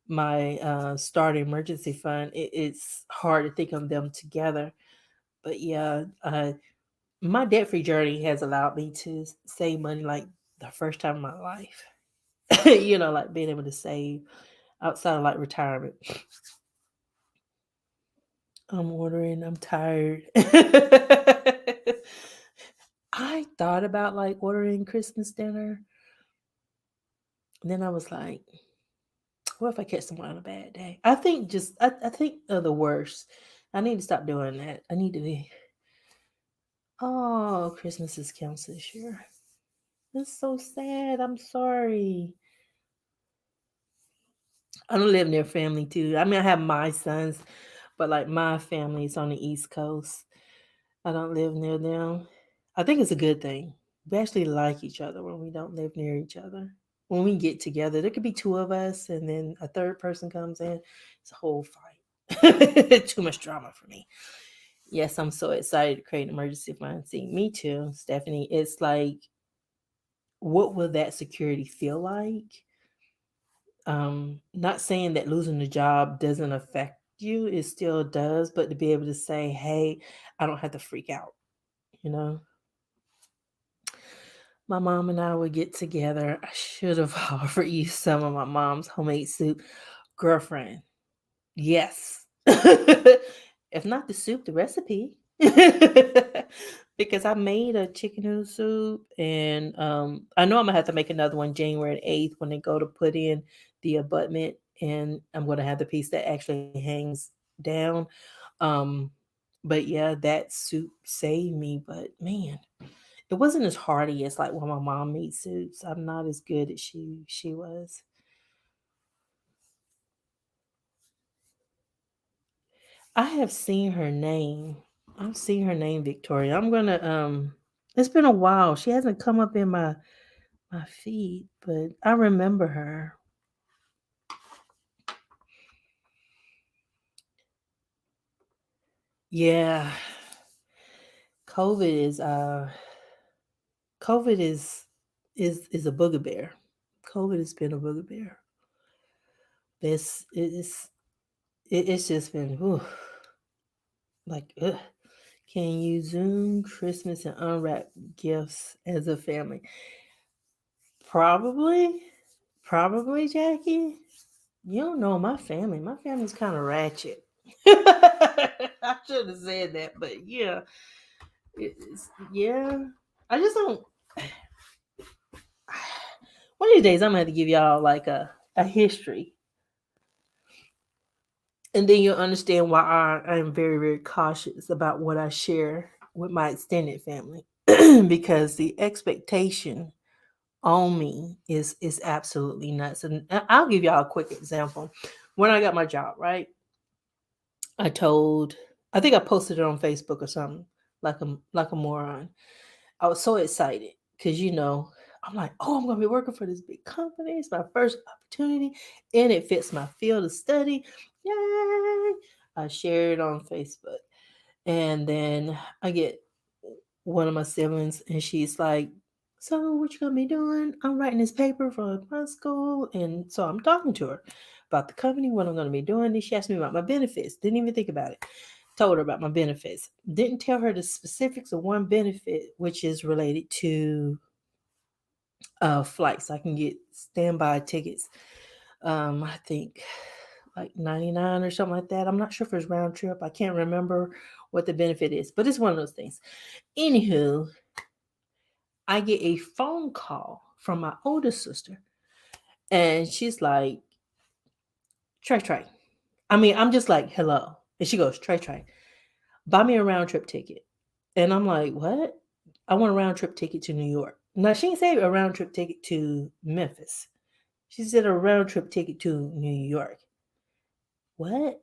my start emergency fund, it's hard to think of them together. But yeah, my debt free journey has allowed me to save money like the first time in my life. Like being able to save outside of like retirement. I'm ordering, I'm tired. I thought about like ordering Christmas dinner. And then I was like, what if I catch someone on a bad day? I think of the worst. I need to stop doing that. I need to be, oh, Christmas is canceled this year. It's so sad. I'm sorry. I don't live near family too. I mean, I have my sons, but like my family is on the East Coast. I don't live near them. I think it's a good thing. We actually like each other when we don't live near each other. When we get together, there could be two of us, and then a third person comes in. It's a whole fight. Too much drama for me. Yes, I'm so excited to create an emergency fund. See, me too, Stephanie. It's like, what will that security feel like? Not saying that losing the job doesn't affect you, it still does, but to be able to say, hey, I don't have to freak out, you know? My mom and I would get together. I should have offered you some of my mom's homemade soup. Girlfriend, yes. If not the soup, the recipe. Because I made a chicken noodle soup, and I know I'm gonna have to make another one January 8th when they go to put in the abutment, and I'm gonna have the piece that actually hangs down. Um, but yeah, that soup saved me. But man, it wasn't as hearty as like when my mom made soups. I'm not as good as she was. I have seen her name. I've seen her name, Victoria. I'm gonna it's been a while. She hasn't come up in my feed, but I remember her. Yeah. COVID is uh COVID is a booger bear. COVID has been a booger bear. It's just been whew, like ugh. Can you Zoom Christmas and unwrap gifts as a family? Probably. Probably, Jackie. You don't know my family. My family's kind of ratchet. I should have said that, but yeah, it's yeah. I just don't. One of these days, I'm gonna have to give y'all like a history, and then you'll understand why I am very very cautious about what I share with my extended family, because the expectation on me is absolutely nuts. And I'll give y'all a quick example. When I got my job, right? I told, I think I posted it on Facebook or something, like a moron. I was so excited because I'm like, oh, I'm gonna be working for this big company. It's my first opportunity, and it fits my field of study. Yay! I shared it on Facebook, and then I get one of my siblings, and she's like, "So what you gonna be doing?" I'm writing this paper for my school, and so I'm talking to her about the company, what I'm gonna be doing. Then she asked me about my benefits. Didn't even think about it. Told her about my benefits. Didn't tell her the specifics of one benefit, which is related to flights. I can get standby tickets. I think like 99 or something like that. I'm not sure if it's round trip. I can't remember what the benefit is, but it's one of those things. Anywho, I get a phone call from my older sister, and she's like, Trey Trey. I mean, I'm just like, hello. And she goes, Trey Trey, buy me a round trip ticket. And I'm like, what? I want a round trip ticket to New York. Now she didn't say a round trip ticket to Memphis. She said a round trip ticket to New York. What?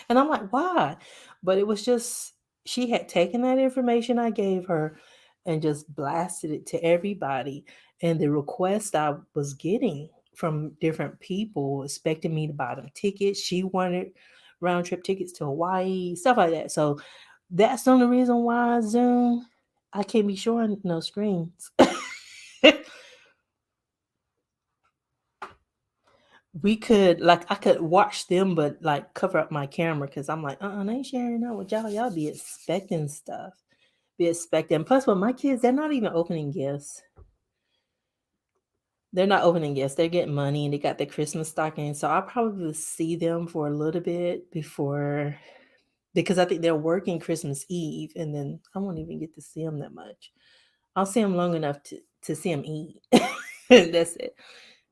And I'm like, why? But it was just, she had taken that information I gave her and just blasted it to everybody. And the request I was getting from different people expecting me to buy them tickets. She wanted round trip tickets to Hawaii, stuff like that. So that's the only reason why Zoom, I can't be showing no screens. We could, like, I could watch them, but like cover up my camera because I'm like, they ain't sharing out with y'all. Y'all be expecting stuff, be expecting. Plus, with my kids, they're not even opening gifts. They're not opening gifts. They're getting money and they got their Christmas stocking. So I'll probably see them for a little bit before, because I think they're working Christmas Eve and then I won't even get to see them that much. I'll see them long enough to see them eat. That's it.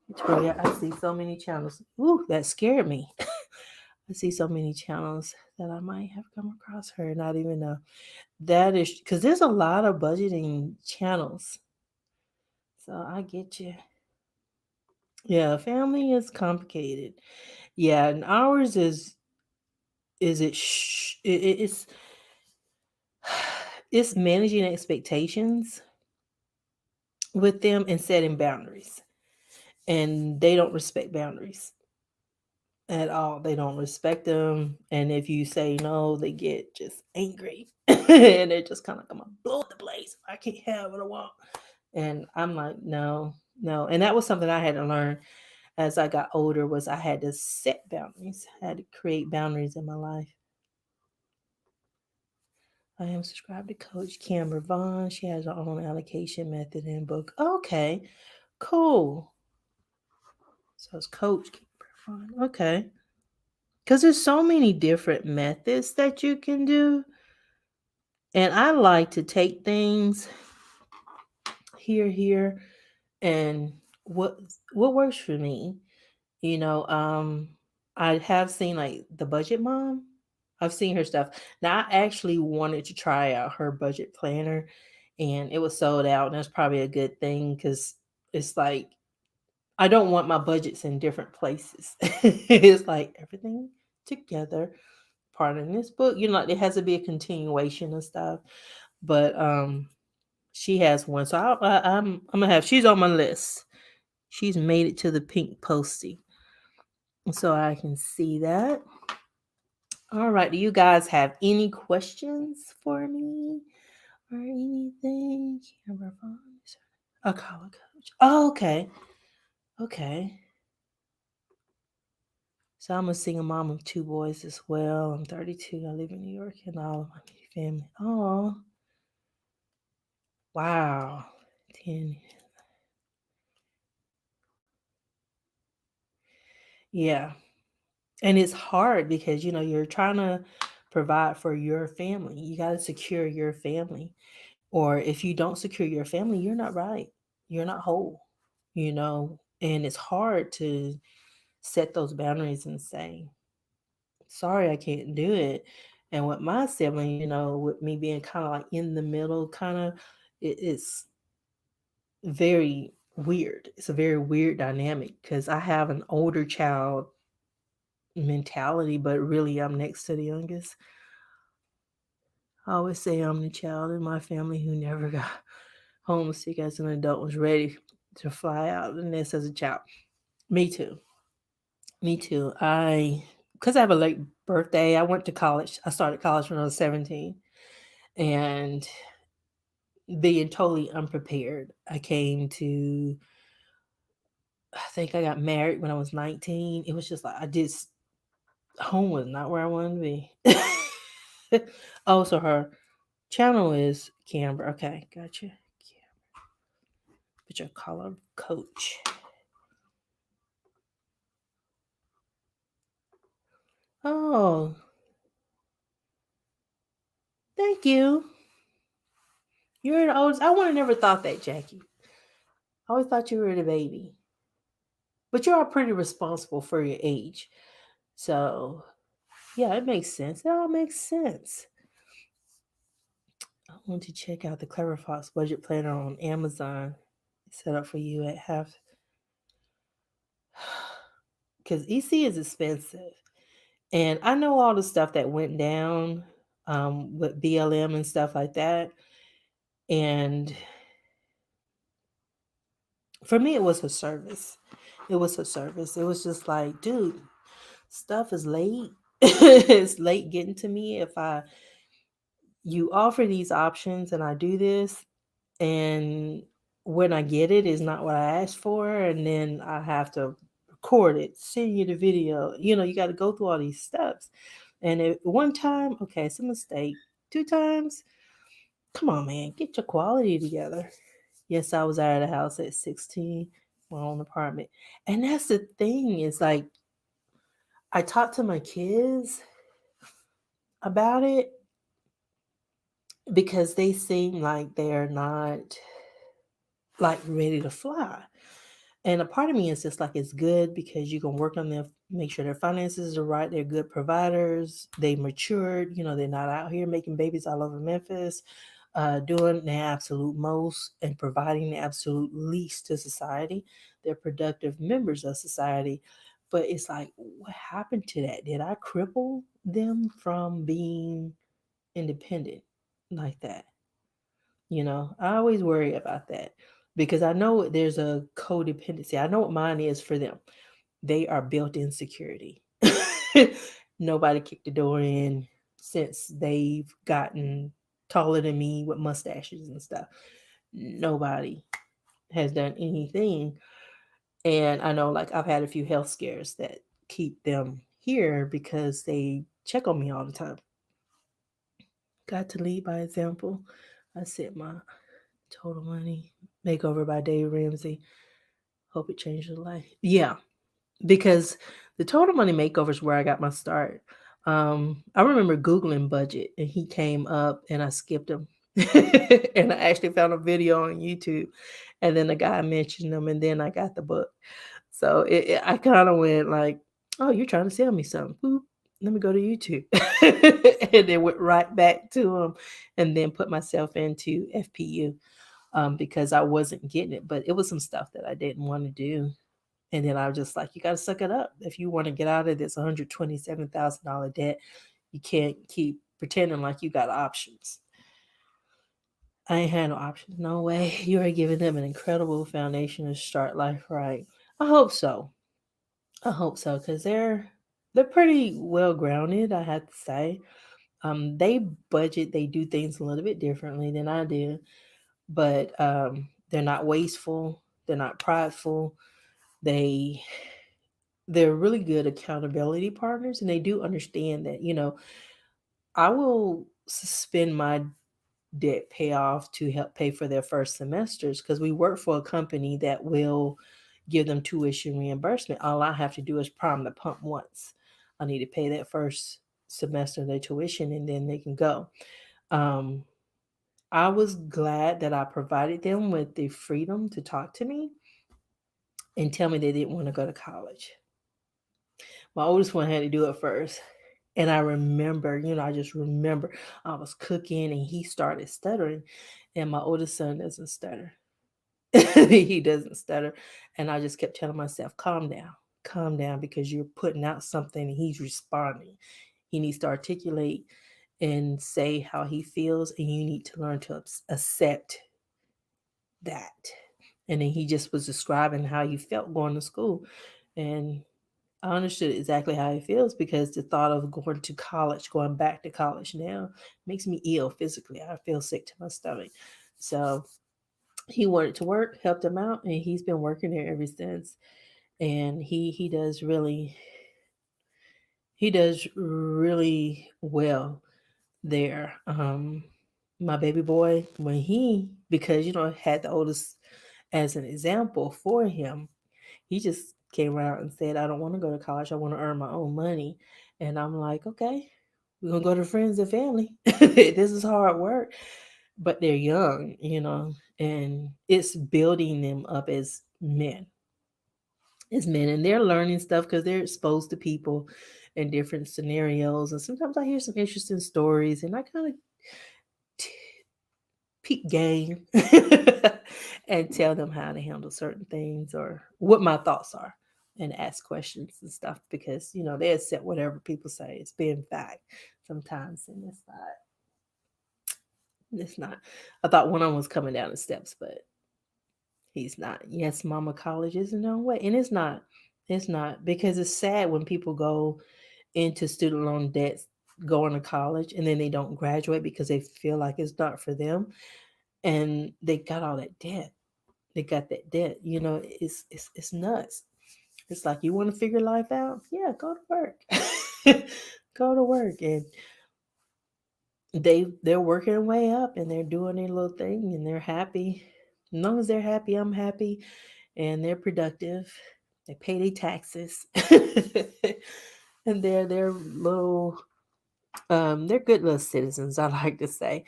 Victoria, I see so many channels. Ooh, that scared me. I see so many channels that I might have come across her and not even know. That is because there's a lot of budgeting channels. So I get you. Yeah, family is complicated. Yeah, and ours is it, it's managing expectations with them and setting boundaries. And they don't respect boundaries at all. They don't respect them. And if you say no, they get just angry. And they're just kind of like, I'm gonna blow up the place. I can't have what I want. And I'm like, no, no. And that was something I had to learn as I got older, was I had to set boundaries. I had to create boundaries in my life. I am subscribed to Coach Camber Vaughn. She has her own allocation method and book. Okay, cool. So it's Coach Camber Vaughn. Okay. Because there's so many different methods that you can do. And I like to take things here, and what what works for me. You know, I have seen like the Budget Mom. I've seen her stuff. Now I actually wanted to try out her budget planner and it was sold out, and that's probably a good thing because it's like I don't want my budgets in different places. It's like everything together. Part in this book, like there has to be a continuation and stuff. But she has one, so I'm gonna have. She's on my list. She's made it to the pink posty, so I can see that. All right. Do you guys have any questions for me or anything? Camera phones. A color coach. Oh, okay. Okay. So I'm a single mom of two boys as well. I'm 32. I live in New York and all of my family. Oh, wow. 10. Yeah. And it's hard because, you're trying to provide for your family. You got to secure your family. Or if you don't secure your family, you're not right. You're not whole, and it's hard to set those boundaries and say, sorry, I can't do it. And with my sibling, with me being kind of like in the middle, kind of, it's very weird. It's a very weird dynamic because I have an older child mentality, but really I'm next to the youngest. I always say I'm the child in my family who never got homesick as an adult, was ready to fly out of the nest as a child. Me too. Me too. Because I have a late birthday, I went to college. I started college when I was 17. And being totally unprepared, I think I got married when I was 19. It was just like, home was not where I wanted to be. Oh, so her channel is Camber. Okay, gotcha. Put your color coach. Oh, thank you. You're the oldest. I would have never thought that, Jackie. I always thought you were the baby. But you are pretty responsible for your age. So, yeah, it makes sense. It all makes sense. I want to check out the Clever Fox budget planner on Amazon. It's set up for you at half because EC is expensive. And I know all the stuff that went down with BLM and stuff like that. And for me, it was a service. It was a service. It was just like, dude, stuff is late. It's late getting to me. If you offer these options and I do this, and when I get it is not what I asked for, and then I have to record it, send you the video. You got to go through all these steps. And one time, okay, it's a mistake. Two times, come on, man, get your quality together. Yes, I was out of the house at 16, my own apartment. And that's the thing, is like, I talk to my kids about it because they seem like they're not like ready to fly. And a part of me is just like, it's good because you can work on them, make sure their finances are right. They're good providers. They matured. They're not out here making babies all over Memphis, doing the absolute most and providing the absolute least to society. They're productive members of society. But it's like, what happened to that? Did I cripple them from being independent like that? I always worry about that because I know there's a codependency. I know what mine is for them. They are built in security. Nobody kicked the door in since they've gotten taller than me with mustaches and stuff. Nobody has done anything. And I know, like, I've had a few health scares that keep them here because they check on me all the time. Got to lead by example. I set my Total Money Makeover by Dave Ramsey. Hope it changed your life. Yeah, because the Total Money Makeover is where I got my start. I remember Googling budget and he came up and I skipped him. And I actually found a video on YouTube. And then the guy mentioned them and then I got the book. So I kind of went like, oh, you're trying to sell me something. Boop, let me go to YouTube. And then went right back to him and then put myself into FPU because I wasn't getting it. But it was some stuff that I didn't want to do. And then I was just like, you got to suck it up. If you want to get out of this $127,000 debt, you can't keep pretending like you got options. I ain't had no options. No way. You are giving them an incredible foundation to start life right. I hope so. I hope so because they're pretty well grounded. I have to say, they budget. They do things a little bit differently than I do, but they're not wasteful. They're not prideful. They they're really good accountability partners, and they do understand that I will suspend my debt payoff to help pay for their first semesters because we work for a company that will give them tuition reimbursement. All I have to do is prime the pump once. I need to pay that first semester of their tuition and then they can go. Um, I was glad that I provided them with the freedom to talk to me and tell me they didn't want to go to college. My oldest one had to do it first. And I remember, I just remember I was cooking and he started stuttering. And my oldest son doesn't stutter. He doesn't stutter. And I just kept telling myself, calm down, because you're putting out something and he's responding. He needs to articulate and say how he feels, and you need to learn to accept that. And then he just was describing how he felt going to school. And I understood exactly how he feels because the thought of going to college, going back to college now, makes me ill physically. I feel sick to my stomach. So he wanted to work, helped him out, and he's been working there ever since. And he does really well there. My baby boy, when he because had the oldest as an example for him, he just came around and said, I don't want to go to college. I want to earn my own money. And I'm like, okay, we're going to go to friends and family. This is hard work, but they're young, and it's building them up as men. And they're learning stuff because they're exposed to people in different scenarios. And sometimes I hear some interesting stories and I kind of peep game and tell them how to handle certain things or what my thoughts are and ask questions and stuff because they accept whatever people say as being fact sometimes, and it's not. I thought one of them was coming down the steps, but he's not. Yes, mama, college is no way, and it's not because it's sad when people go into student loan debts, going to college, and then they don't graduate because they feel like it's not for them, and they got all that debt. They got that debt. It's nuts. It's like, you want to figure life out? Yeah, go to work. Go to work, and they're working their way up, and they're doing their little thing, and they're happy. As long as they're happy, I'm happy, and they're productive. They pay their taxes, and they're little they're good little citizens. I like to say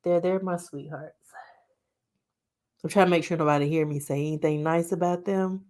they're my sweethearts. I'm trying to make sure nobody hear me say anything nice about them.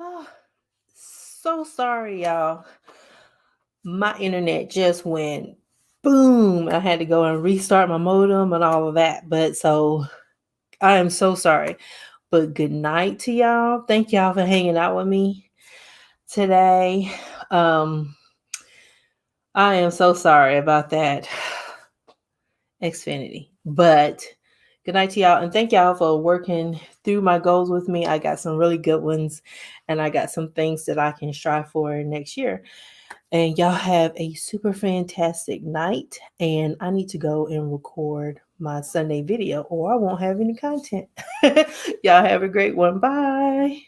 Oh, so sorry, y'all. My internet just went boom. I had to go and restart my modem and all of that. But so I am so sorry. But good night to y'all. Thank y'all for hanging out with me today. Um, I am so sorry about that Xfinity. But good night to y'all. And thank y'all for working through my goals with me. I got some really good ones and I got some things that I can strive for next year. And y'all have a super fantastic night. And I need to go and record my Sunday video or I won't have any content. Y'all have a great one. Bye.